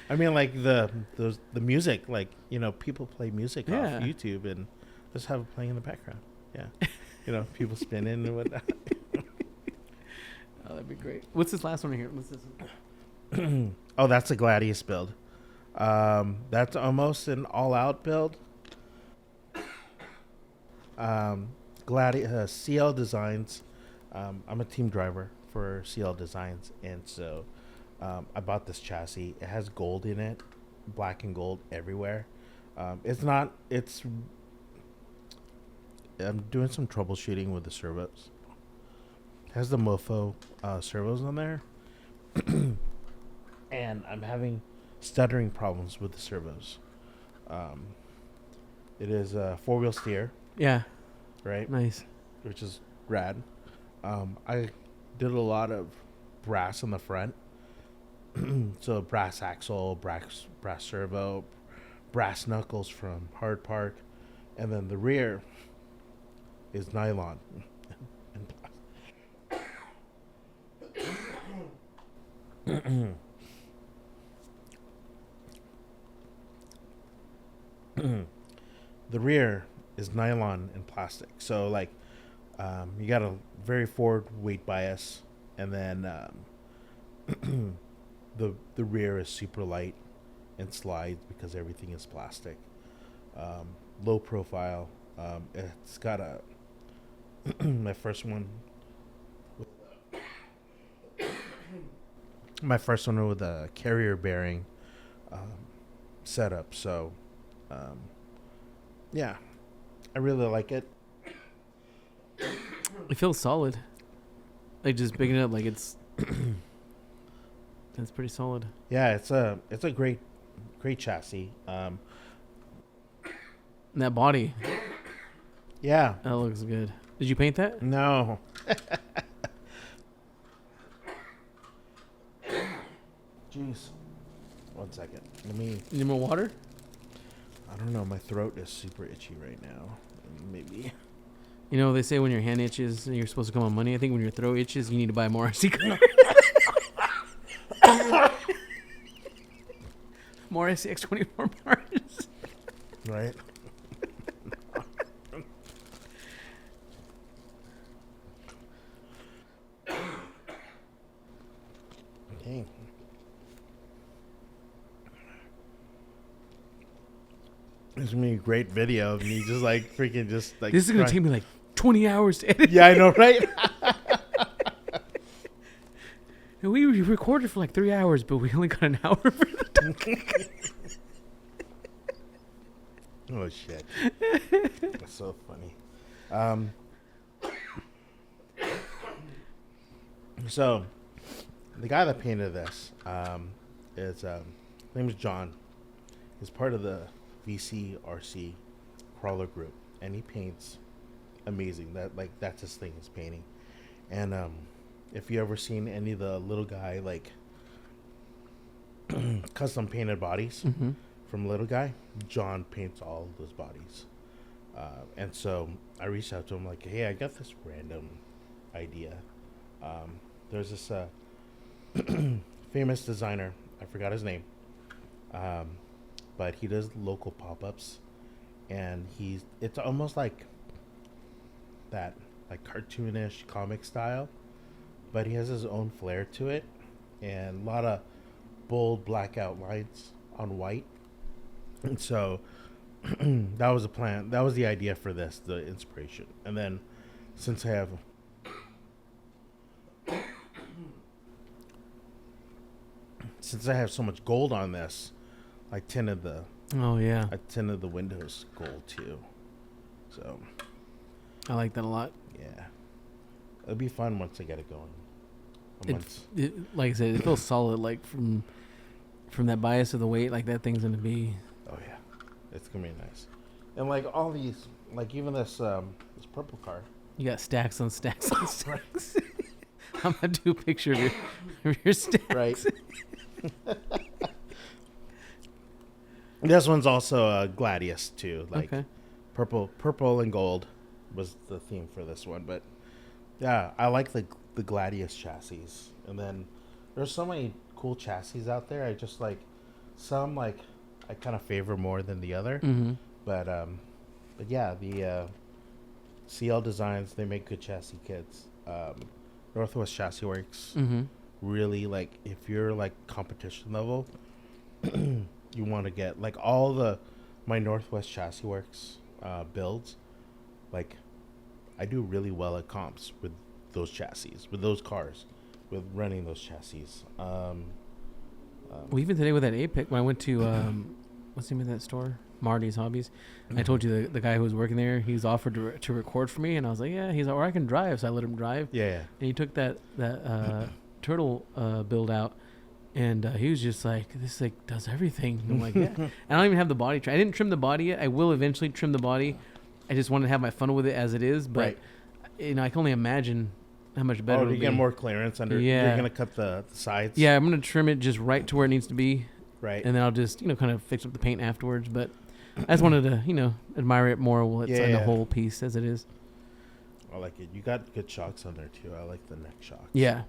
I mean like the music, like people play music Yeah. off YouTube and just have it playing in the background. Yeah, people spinning and whatnot. Oh, that'd be great. What's this last one here? What's this one? Oh, that's a Gladius build. That's almost an all-out build. CL Designs. I'm a team driver for CL Designs, and so I bought this chassis. It has gold in it, black and gold everywhere. It's not. I'm doing some troubleshooting with the servos. It has the Mofo servos on there. And I'm having stuttering problems with the servos. It is a 4-wheel steer, Yeah, right? nice. Which is rad. I did a lot of brass on the front. So brass axle, brass servo, brass knuckles from Hard Park. And then the rear is nylon. The rear is nylon and plastic, so like you got a very forward weight bias, and then the rear is super light and slides because everything is plastic. Low profile. It's got a my first one with a carrier bearing setup, so yeah, I really like it. It feels solid. Like just picking it up, like it's that's pretty solid. Yeah, it's a great chassis. And that body, Yeah, that looks good. Did you paint that? no. Jeez, 1 second. Let me. Need more water? I don't know. My throat is super itchy right now. Maybe. You know, they say when your hand itches, you're supposed to come on money. I think when your throat itches, you need to buy more RC cars. More SCX24 parts. Right. Dang. This is gonna be a great video of me just like freaking just like. This is going to take me like 20 hours to edit. Yeah, I know, right? And we recorded for like 3 hours, but we only got an hour for the Oh shit. That's so funny. So the guy that painted this is his name is John. He's part of the VCRC crawler group, and he paints amazing. That's his thing, is painting. And if you ever seen any of the little guy like custom painted bodies from Little Guy, John paints all of those bodies. And so I reached out to him like, hey, I got this random idea. There's this famous designer, I forgot his name, but he does local pop-ups, and it's almost like that, like cartoonish comic style, but he has his own flair to it, and a lot of bold black outlines on white. And so that was the plan. That was the idea for this, the inspiration. And then since I have so much gold on this, I tinted the windows gold too. So I like that a lot. yeah, it'll be fun once I get it going. Like I said, it feels solid. Like from that bias of the weight, like that thing's gonna be. Oh yeah, it's gonna be nice. And like all these, like even this purple car. You got stacks on stacks on stacks. I'm gonna do a picture of your stacks. Right. This one's also a Gladius too. Like okay. purple and gold was the theme for this one. But yeah, I like the Gladius chassis. And then there's so many cool chassis out there. I just like some I kind of favor more than the other. Mm-hmm. But yeah, the CL Designs, they make good chassis kits. Northwest Chassis Works. Mm-hmm. Really, like, if you're like competition level, you want to get like all my Northwest Chassis Works builds. Like, I do really well at comps with those chassis, with those cars, with running those chassis. Well, even today with that Apex, when I went to what's the name of that store? Marty's Hobbies. I told you the guy who was working there, he was offered to record for me, and I was like, yeah. He's like, or I can drive, so I let him drive. Yeah. And he took that turtle build out, and he was just like, this like does everything. And I'm like, yeah. And I don't even have the body trim. I didn't trim the body yet. I will eventually trim the body. I just wanted to have my fun with it as it is, but I can only imagine how much better. Oh, you get more clearance under. Yeah. You're gonna cut the sides. Yeah, I'm gonna trim it just right to where it needs to be. Right. And then I'll just kind of fix up the paint afterwards. But I just wanted to admire it more while it's in the whole piece as it is. I like it. You got good shocks on there too. I like the neck shocks. Yeah.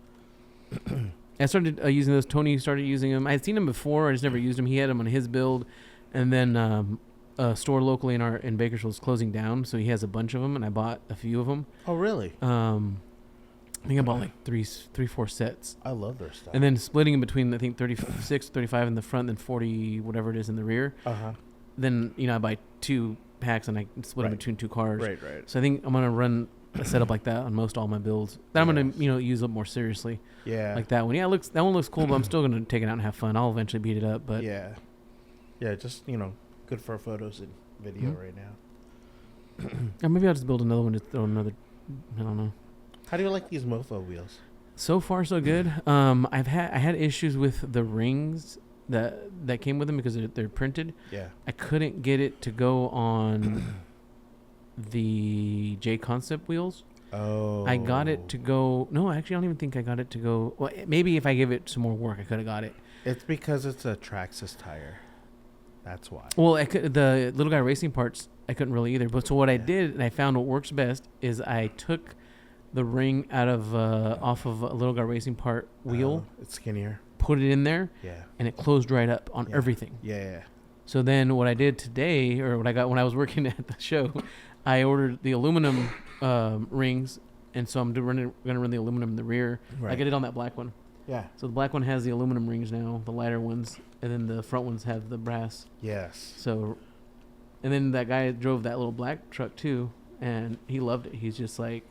I started using those. Tony started using them. I had seen them before. I just never used them. He had them on his build, and then a store locally in Bakersfield is closing down, so he has a bunch of them, and I bought a few of them. Oh, really? I think I bought like 4 sets. I love their stuff. And then splitting in between, I think 36, 35 in the front, and 40 whatever it is in the rear. Uh-huh. Then I buy 2 packs and I split them between 2 cars. Right. So I think I'm gonna run a setup like that on all my builds. That I'm gonna use up more seriously. Yeah. Like that one. Yeah, that one looks cool, but I'm still gonna take it out and have fun. I'll eventually beat it up, but yeah, just good for photos and video right now. Or maybe I'll just build another one to throw another. I don't know. How do you like these mofo wheels? So far, so good. I had issues with the rings that came with them because they're printed. Yeah. I couldn't get it to go on the J Concept wheels. Oh. I got it to go. No, actually, I don't even think I got it to go. Well, maybe if I give it some more work, I could have got it. It's because it's a Traxxas tire. That's why. Well, the Little Guy Racing parts, I couldn't really either. But so what I did, and I found what works best, is I took the ring out of off of a Little Guy Racing part wheel. It's skinnier. Put it in there. Yeah. And it closed right up on everything. Yeah. So then what I did today, or what I got when I was working at the show, I ordered the aluminum rings, and so I'm going to run the aluminum in the rear. Right. I get it on that black one. Yeah. So the black one has the aluminum rings now, the lighter ones, and then the front ones have the brass. Yes. So, and then that guy drove that little black truck too, and he loved it. He's just like,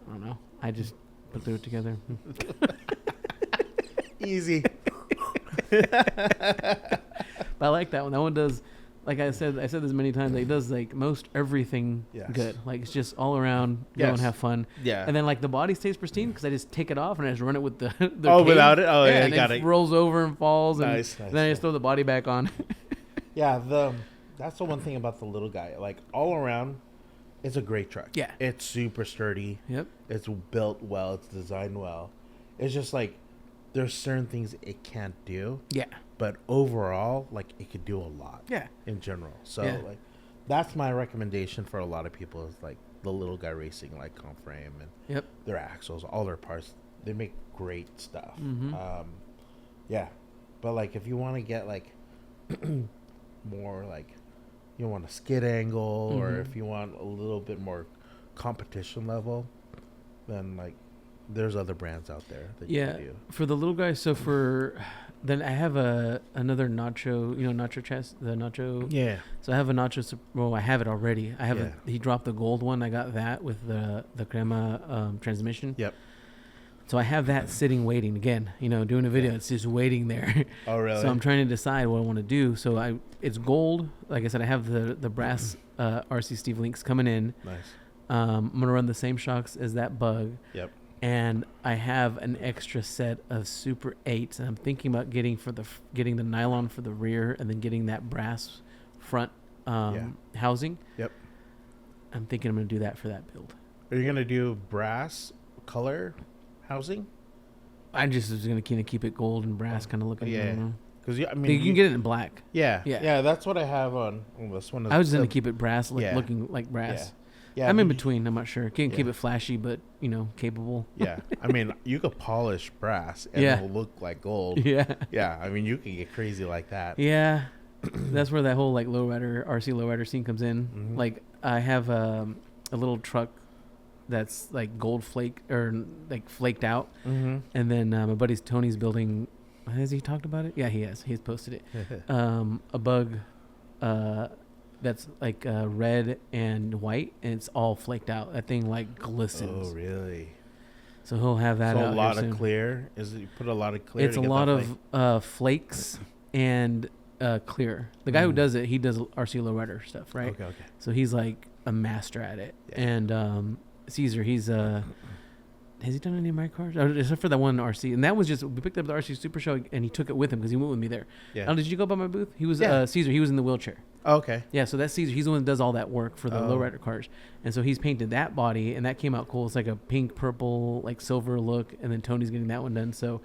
I don't know. I just threw it together. Easy. But I like that one. That one does, like I said this many times. It does like most everything good. Like it's just all around go and have fun. Yeah. And then like the body stays pristine because I just take it off and I just run it with the oh, cage. Without it? Oh, yeah, and got it rolls over and falls. Nice. And then I just throw the body back on. Yeah, that's the one thing about the little guy. Like all around, it's a great truck. Yeah. It's super sturdy. Yep. It's built well. It's designed well. It's just like there's certain things it can't do. Yeah. But overall, like it could do a lot. Yeah. In general. So Yeah. like that's my recommendation for a lot of people is like the little guy racing, like comp frame and Yep. their axles, all their parts. They make great stuff. Mm-hmm. Yeah. But like if you want to get like more like you want a skid angle or Mhm. if you want a little bit more competition level, then like there's other brands out there that you Yeah. can do. For the little guy, so for then I have another nacho, nacho chest, the nacho. Yeah. So I have a nacho. Well, I have it already. I have Yeah. he dropped the gold one. I got that with the crema transmission. Yep. So I have that sitting waiting again. Doing a video. Yeah. It's just waiting there. Oh really? So I'm trying to decide what I want to do. So it's gold. Like I said, I have the brass RC Steve Links coming in. Nice. I'm gonna run the same shocks as that Bug. Yep. And I have an extra set of Super 8s, and I'm thinking about getting the nylon for the rear, and then getting that brass front housing. Yep. I'm thinking I'm gonna do that for that build. Are you gonna do brass color housing? I just was gonna kind of keep it gold and brass, kind of looking. Yeah. Because I You mean, can get it in black. Yeah. Yeah. Yeah. That's what I have on this one. I was gonna keep it brass, Yeah. looking like brass. Yeah. Yeah, I'm in but between. I'm not sure. Can't keep Yeah. it flashy, but capable. Yeah, I mean, you could polish brass and Yeah. it'll look like gold. Yeah. Yeah, I mean, you can get crazy like that. Yeah. That's where that whole like lowrider RC lowrider scene comes in. Mhm. Like I have a little truck that's like gold flake or like flaked out, Mm-hmm. and then my buddy's Tony's building. Has he talked about it? Yeah, he has. He's posted it. A Bug that's like red and white, and it's all flaked out. That thing like glistens. Oh, really? So he'll have that So out a lot here of soon. clear? Is it, you put a lot of clear? It's to a get lot that of flakes and clear. The guy who Mm. does it, he does RC lowrider stuff, right? Okay, okay. So he's like a master at it. Yeah. And Caesar, he's has he done any of my cars? Oh, except for that one RC, and that was just we picked up the RC Super Show, and he took it with him because he went with me there. Yeah. Oh, did you go by my booth? He was Yeah. Caesar. He was in the wheelchair. Oh, okay. Yeah, so that's Caesar. He's the one that does all that work for the Oh. lowrider cars, and so he's painted that body, and that came out cool. It's like a pink, purple, like silver look, and then Tony's getting that one done. So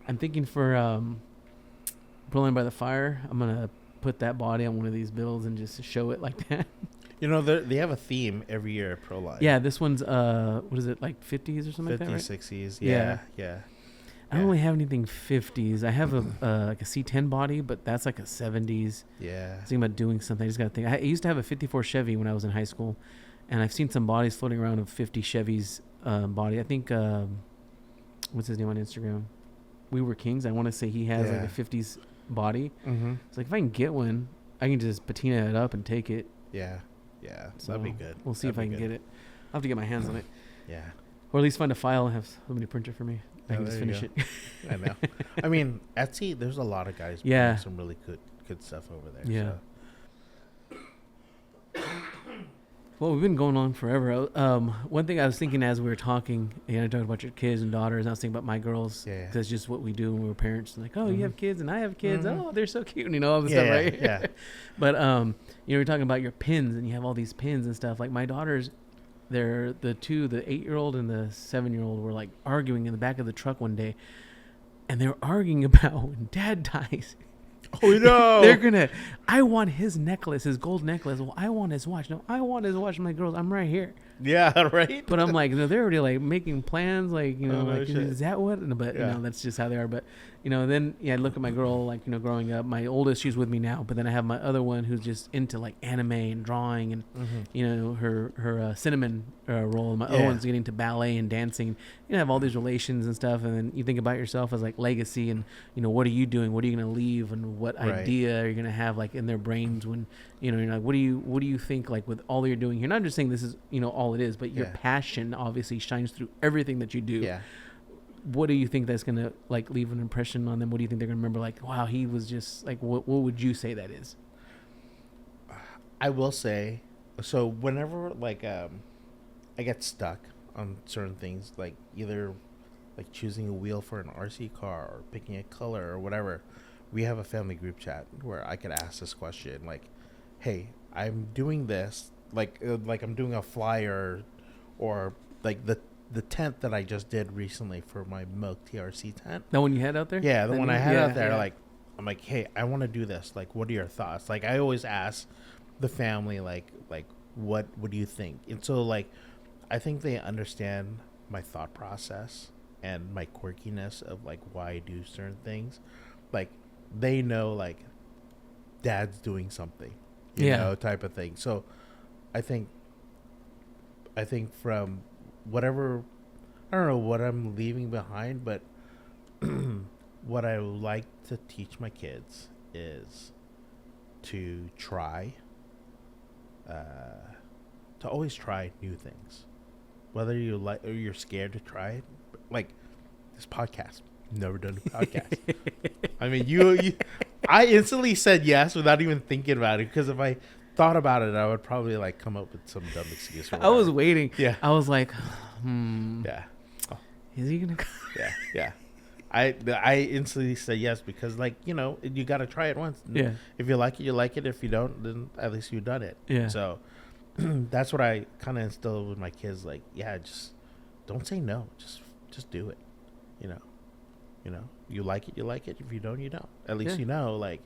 I'm thinking for Pulling by the Fire, I'm gonna put that body on one of these builds and just show it like that. You know, they have a theme every year at ProLine. Yeah, this one's what is it, like 50s or something 50s, like that, right? 60s. Yeah. Yeah, yeah. I don't really have anything 50s. I have a like a C10 body, but that's like a 70s. Yeah. I was thinking about doing something. I just got to think. I used to have a 54 Chevy when I was in high school, and I've seen some bodies floating around of 50 Chevys body. I think what's his name on Instagram? We Were Kings. I want to say he has like Yeah. a 50s body. Mm-hmm. It's like if I can get one, I can just patina it up and take it. Yeah. Yeah. So That'd be good. We'll see if I can get it. I'll have to get my hands on it, Yeah. or at least find a file and have somebody print it for me. I Yeah, can just there you finish go. it. I know. I mean, Etsy, there's a lot of guys Yeah. doing some really good stuff over there. Yeah. So. Well, we've been going on forever. One thing I was thinking as we were talking, I talked about your kids and daughters. And I was thinking about my girls. Yeah. That's just what we do when we were parents. Like, oh, you Mhm. have kids and I have kids. Mhm. Oh, they're so cute. All this Yeah, stuff, right? yeah. But you're talking about your pins, and you have all these pins and stuff. Like my daughters, they're the 8-year-old and the 7-year-old were like arguing in the back of the truck one day, and they were arguing about when Dad dies. Oh no! They're gonna. I want his necklace, his gold necklace. Well, I want his watch. No, I want his watch. My girls, I'm right here. Yeah, right. But I'm like, they're already like making plans. Like, Oh, no like, shit. is that what? But Yeah. that's just how they are. But then I look at my girl, like, growing up. My oldest, she's with me now. But then I have my other one who's just into like anime and drawing, and Mm-hmm. her cinnamon role. And my other Yeah. one's getting to ballet and dancing. Have all these relations and stuff. And then you think about yourself as like legacy, and what are you doing? What are you gonna leave? And what Right. idea are you gonna have like in their brains when you're like, what do you think like with all you're doing here? Not just saying this is all it is, but your Yeah. passion obviously shines through everything that you do. Yeah. What do you think that's gonna like leave an impression on them? What do you think they're gonna remember? Like, wow, he was just like, what would you say that is? I will say, so whenever like I get stuck on certain things, like either like choosing a wheel for an RC car or picking a color or whatever, we have a family group chat where I could ask this question, like, "Hey, I'm doing this, like I'm doing a flyer, or like the tent that I just did recently for my MilkTeaRC tent. That one you had out there? Yeah, the That one new- I had yeah, out there. yeah. Like, I'm like, hey, I want to do this. Like, what are your thoughts? Like, I always ask the family, like what do you think? And so, like, I think they understand my thought process and my quirkiness of like why I do certain things. Like, they know like dad's doing something, you know, type of thing. So, I think from whatever, I don't know what I'm leaving behind, but what I like to teach my kids is to try, to always try new things, whether you like or you're scared to try it. Like this podcast, never done a podcast. I mean, I instantly said yes without even thinking about it, because if I thought about it, I would probably like come up with some dumb excuse. I was waiting. Yeah. I was like, Yeah. is he gonna? Yeah. Yeah. I instantly say yes, because like, you know, you got to try it once. Yeah. If you like it, you like it. If you don't, then at least you've done it. Yeah. So that's what I kind of instill with my kids. Like, yeah, just don't say no. Just do it. You know, you like it, you like it. If you don't, you don't. At least Yeah. you know, like,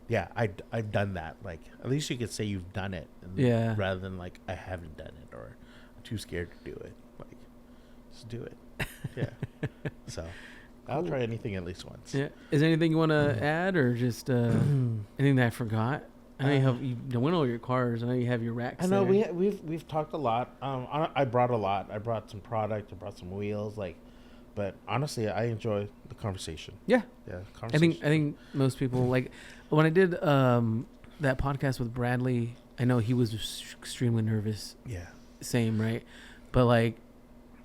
yeah, I've done that. Like, at least you could say you've done it. Yeah. Rather than like, I haven't done it, or I'm too scared to do it. Like, just do it. Yeah. So I'll try anything at least once. Yeah. Is there anything you want to add, or just anything that I forgot? I know you went over your cars. I know you have your racks. I know there. we've talked a lot. I brought a lot. I brought some product. I brought some wheels. Like, but honestly, I enjoy the conversation. Yeah. Yeah. I think most people, like when I did that podcast with Bradley, I know he was extremely nervous. Yeah. Same, right? But like,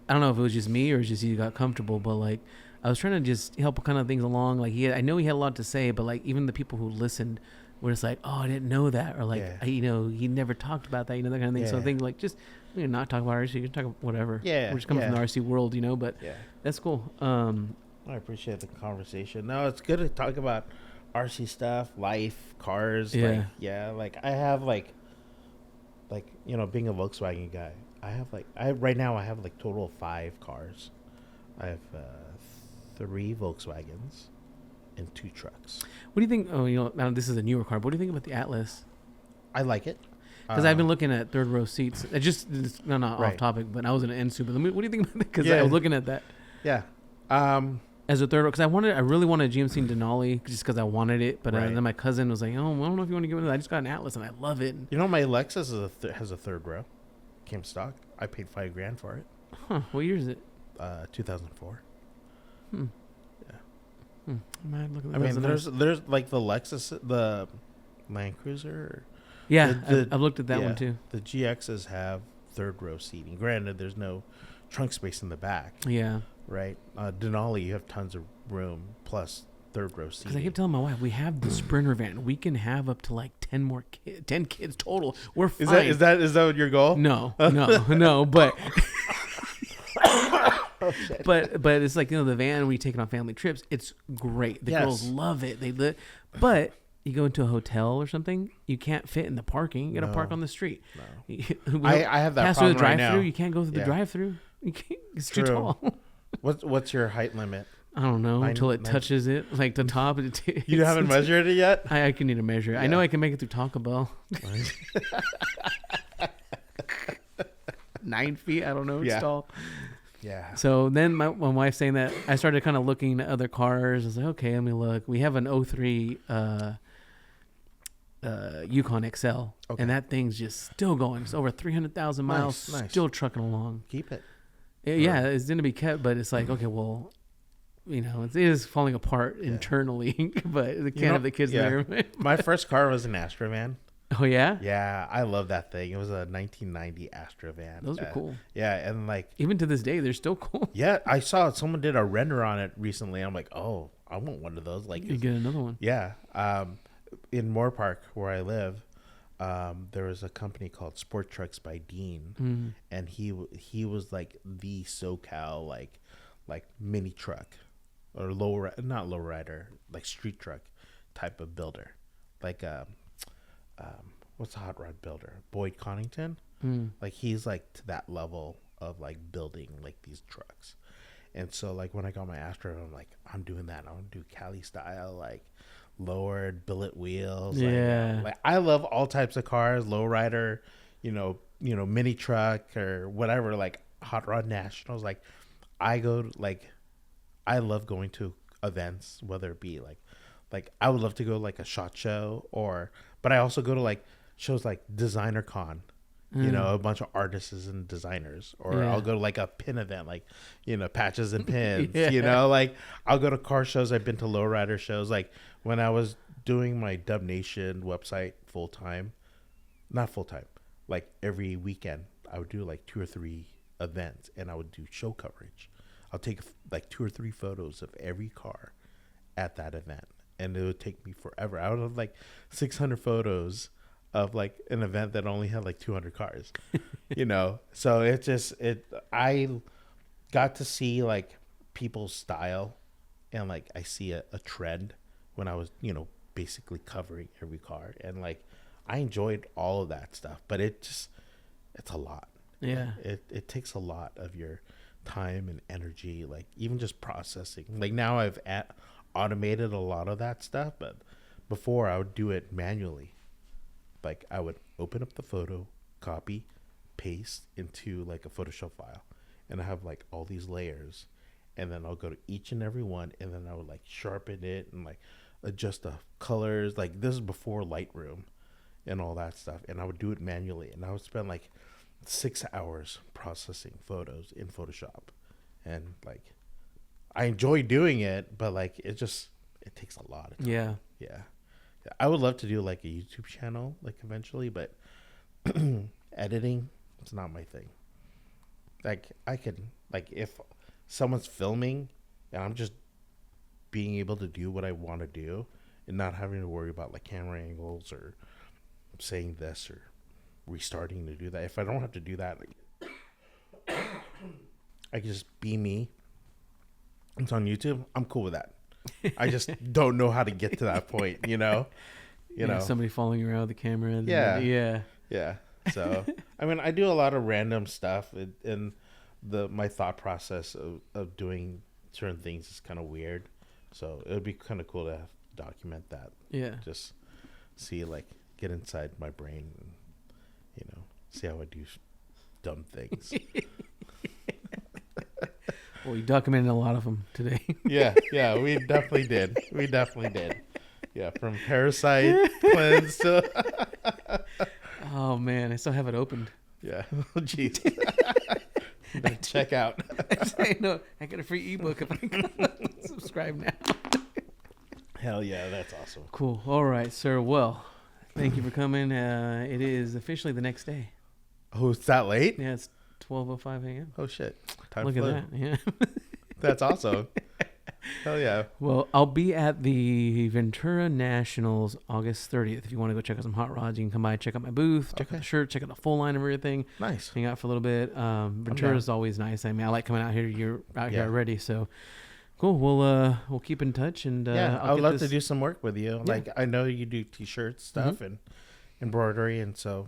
I don't know if it was just me or just he got comfortable, but like, I was trying to just help kind of things along. Like I know he had a lot to say, but like even the people who listened were just like, oh, I didn't know that, or like, Yeah. he never talked about that, that kind of thing. So I Yeah. think like just not talk about RC, you can talk about whatever. Yeah, we're just coming from the RC world, but Yeah. that's cool. I appreciate the conversation. No, it's good to talk about RC stuff, life, cars. Yeah. Like, yeah. Like I have like being a Volkswagen guy, right now I have like total of 5 cars. I have 3 Volkswagens and 2 trucks. What do you think? Oh, now this is a newer car. But what do you think about the Atlas? I like it. Because I've been looking at third row seats. It's not off Right. topic, but I was in an N Super. What do you think about that? Because I Yeah. was looking at that Yeah. as a third row. Because I really wanted a GMC Denali just because I wanted it. But Right. then my cousin was like, oh, I don't know if you want to give it. I just got an Atlas and I love it. You know, my Lexus has a third row. Came stock. I paid $5,000 for it. Huh? What year is it? 2004. Hmm. Yeah. I might look at I that. mean, there's like the Lexus, the Land Cruiser. Yeah, the- I've looked at that yeah, one too. The GXs have third row seating. Granted, there's no trunk space in the back, Yeah. right? Denali, you have tons of room plus third row seating. Because I keep telling my wife, we have the Sprinter van. We can have up to like 10 kids total. We're fine. Is that your goal? No, no, but Oh, shit. but it's like the van we take it on family trips. It's great. The Yes. girls love it. But you go into a hotel or something, you can't fit in the parking. You got to No. park on the street. No. I have that pass through the problem right drive-through. now. You can't go through the Yeah. drive-through. You can't. It's too True. tall. What's your height limit? I don't know until it Nine- touches it, like the top. You haven't measured it yet? I can need to measure it. I know Yeah. I can make it through Taco Bell. 9 feet. I don't know. It's Yeah. tall. Yeah. So then my wife saying that, I started kind of looking at other cars. I was like, okay, let me look. We have an 03 Yukon XL, Okay. and that thing's just still going. It's over 300,000 miles, Nice. still trucking along. Keep it. Yeah, it's going to be kept, but it's like, okay, well, it is falling apart internally, but they can't have the kids yeah. there. My first car was an Astrovan. Oh, yeah? Yeah, I love that thing. It was a 1990 Astrovan. Those are cool. Yeah, and like, Even to this day, they're still cool. yeah, I saw someone did a render on it recently. I'm like, oh, I want one of those. Like, You get another one. yeah, in Moore Park where I live, there was a company called Sport Trucks by Dean, Mm. and he was like the SoCal like mini truck or not lowrider, like street truck type of builder, like what's a hot rod builder? Boyd Connington. Like he's like to that level of like building like these trucks. And so like when I got my Astro, I'm like, I'm doing that. I want to do Cali style, like lowered billet wheels. Yeah. Like I love all types of cars, lowrider, mini truck or whatever, like hot rod nationals. Like I love going to events, whether it be like I would love to go like a SHOT Show but I also go to like shows like Designer Con, a bunch of artists and designers, or I'll go to like a pin event, like, patches and pins, like I'll go to car shows. I've been to lowrider shows. Like when I was doing my Dub Nation website not full time, like every weekend I would do like 2 or 3 events and I would do show coverage. I'll take like 2 or 3 photos of every car at that event, and it would take me forever. I would have like 600 photos of like an event that only had like 200 cars, So I got to see like people's style, and like I see a trend when I was, basically covering every car, and like I enjoyed all of that stuff, but it's a lot. Yeah. It takes a lot of your time and energy, like even just processing. Like now I've automated a lot of that stuff, but before I would do it manually. Like I would open up the photo, copy, paste into like a Photoshop file, and I have like all these layers, and then I'll go to each and every one, and then I would like sharpen it and like adjust the colors. Like this is before Lightroom and all that stuff, and I would do it manually, and I would spend like 6 hours processing photos in Photoshop, and like I enjoy doing it, but like it takes a lot of time. Yeah. I would love to do like a YouTube channel like eventually, but editing, it's not my thing. Like I can, like if someone's filming and I'm just being able to do what I want to do and not having to worry about like camera angles or saying this or restarting to do that. If I don't have to do that, like, I can just be me. It's on YouTube. I'm cool with that. I just don't know how to get to that point, Somebody following you around with the camera. Yeah. So, I mean, I do a lot of random stuff, and my thought process of doing certain things is kind of weird. So it would be kind of cool to document that. Yeah. Just see, like, get inside my brain and, see how I do dumb things. Well, you documented a lot of them today. Yeah, we definitely did. Yeah, from Parasite cleanse to... Oh, man, I still have it opened. Yeah. Oh, jeez. Check out. I know. I got a free ebook if I can subscribe now. Hell yeah, that's awesome. Cool. All right, sir. Well, thank you for coming. It is officially the next day. Oh, it's that late? Yeah, it's 12:05 a.m. Oh, shit. Time Look flew. at that. Yeah. That's awesome. Hell yeah. Well, I'll be at the Ventura Nationals August 30th. If you want to go check out some hot rods, you can come by, check out my booth, check out the shirt, check out the full line of everything. Nice. Hang out for a little bit. Ventura is always nice. I mean, I like coming out here. You're out here already, so cool. We'll keep in touch, and I would love to do some work with you. Yeah. Like I know you do t-shirt stuff and embroidery, and so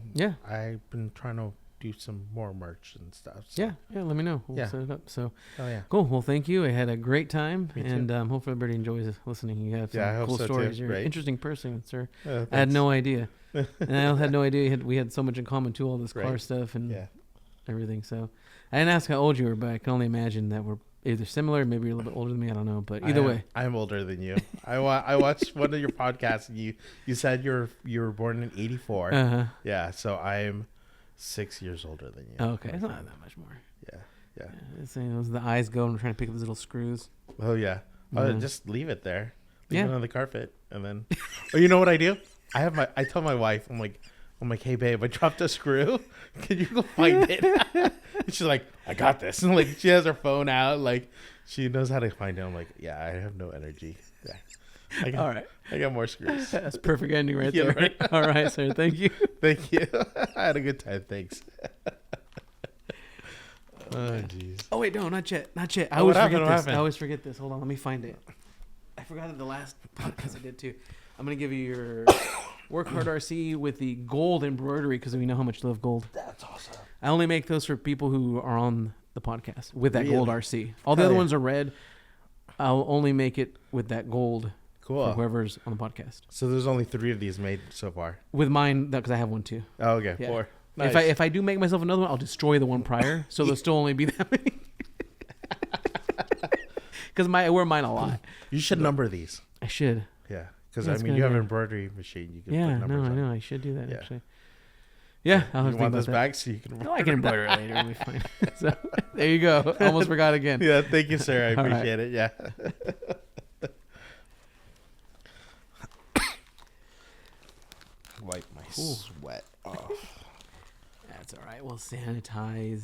I've been trying to do some more merch and stuff. So. Yeah. Let me know. We'll set it up. So, cool. Well, thank you. I had a great time, and hopefully everybody enjoys listening. You have some cool stories. You're an interesting person, sir. I had no idea, and I had no idea we had so much in common too. All this car stuff and everything. So, I didn't ask how old you were, but I can only imagine that we're either similar, maybe you're a little bit older than me. I don't know, but either way, I'm older than you. I watched one of your podcasts, and you said you were born in '84. Yeah, so I'm 6 years older than you. Oh, okay, it's not that much more. Yeah. It's, the eyes go and I'm trying to pick up those little screws. Oh yeah. Just leave it there. Leave it on the carpet, and then. Oh, you know what I do? I tell my wife, I'm like, hey babe, I dropped a screw. Can you go find it? And she's like, I got this. And like she has her phone out, like she knows how to find it. I'm like, yeah, I have no energy. Yeah. All right. I got more screws. That's perfect ending right there. Right? All right, sir. Thank you. Thank you. I had a good time. Thanks. Oh, jeez. Oh, wait. No, not yet. I always forget this. Hold on. Let me find it. I forgot it the last podcast I did too. I'm gonna give you your Work Hard RC with the gold embroidery because we know how much you love gold. That's awesome. I only make those for people who are on the podcast with that gold Really? RC. All the Hell other yeah. ones are red. I'll only make it with that gold for Cool. whoever's on the podcast. So there's only 3 of these made so far. With mine, because I have one too. Oh, okay. Yeah. 4. Nice. If I do make myself another one, I'll destroy the one prior, so there'll still only be that many. Because I wear mine a lot. You should number these. I should. Yeah. Because, Yeah, I it's a mean, good you have an idea. embroidery machine. You can Yeah, put no, numbers I on. know. I should do that Yeah. actually. Yeah, I'll have You to think want about this that. back so you can No, I can embroider it later. It'll be fine. So there you go. Almost forgot again. Yeah, thank you, sir. I All right. appreciate it. Yeah. Wipe my Cool. sweat off. That's all right. We'll sanitize.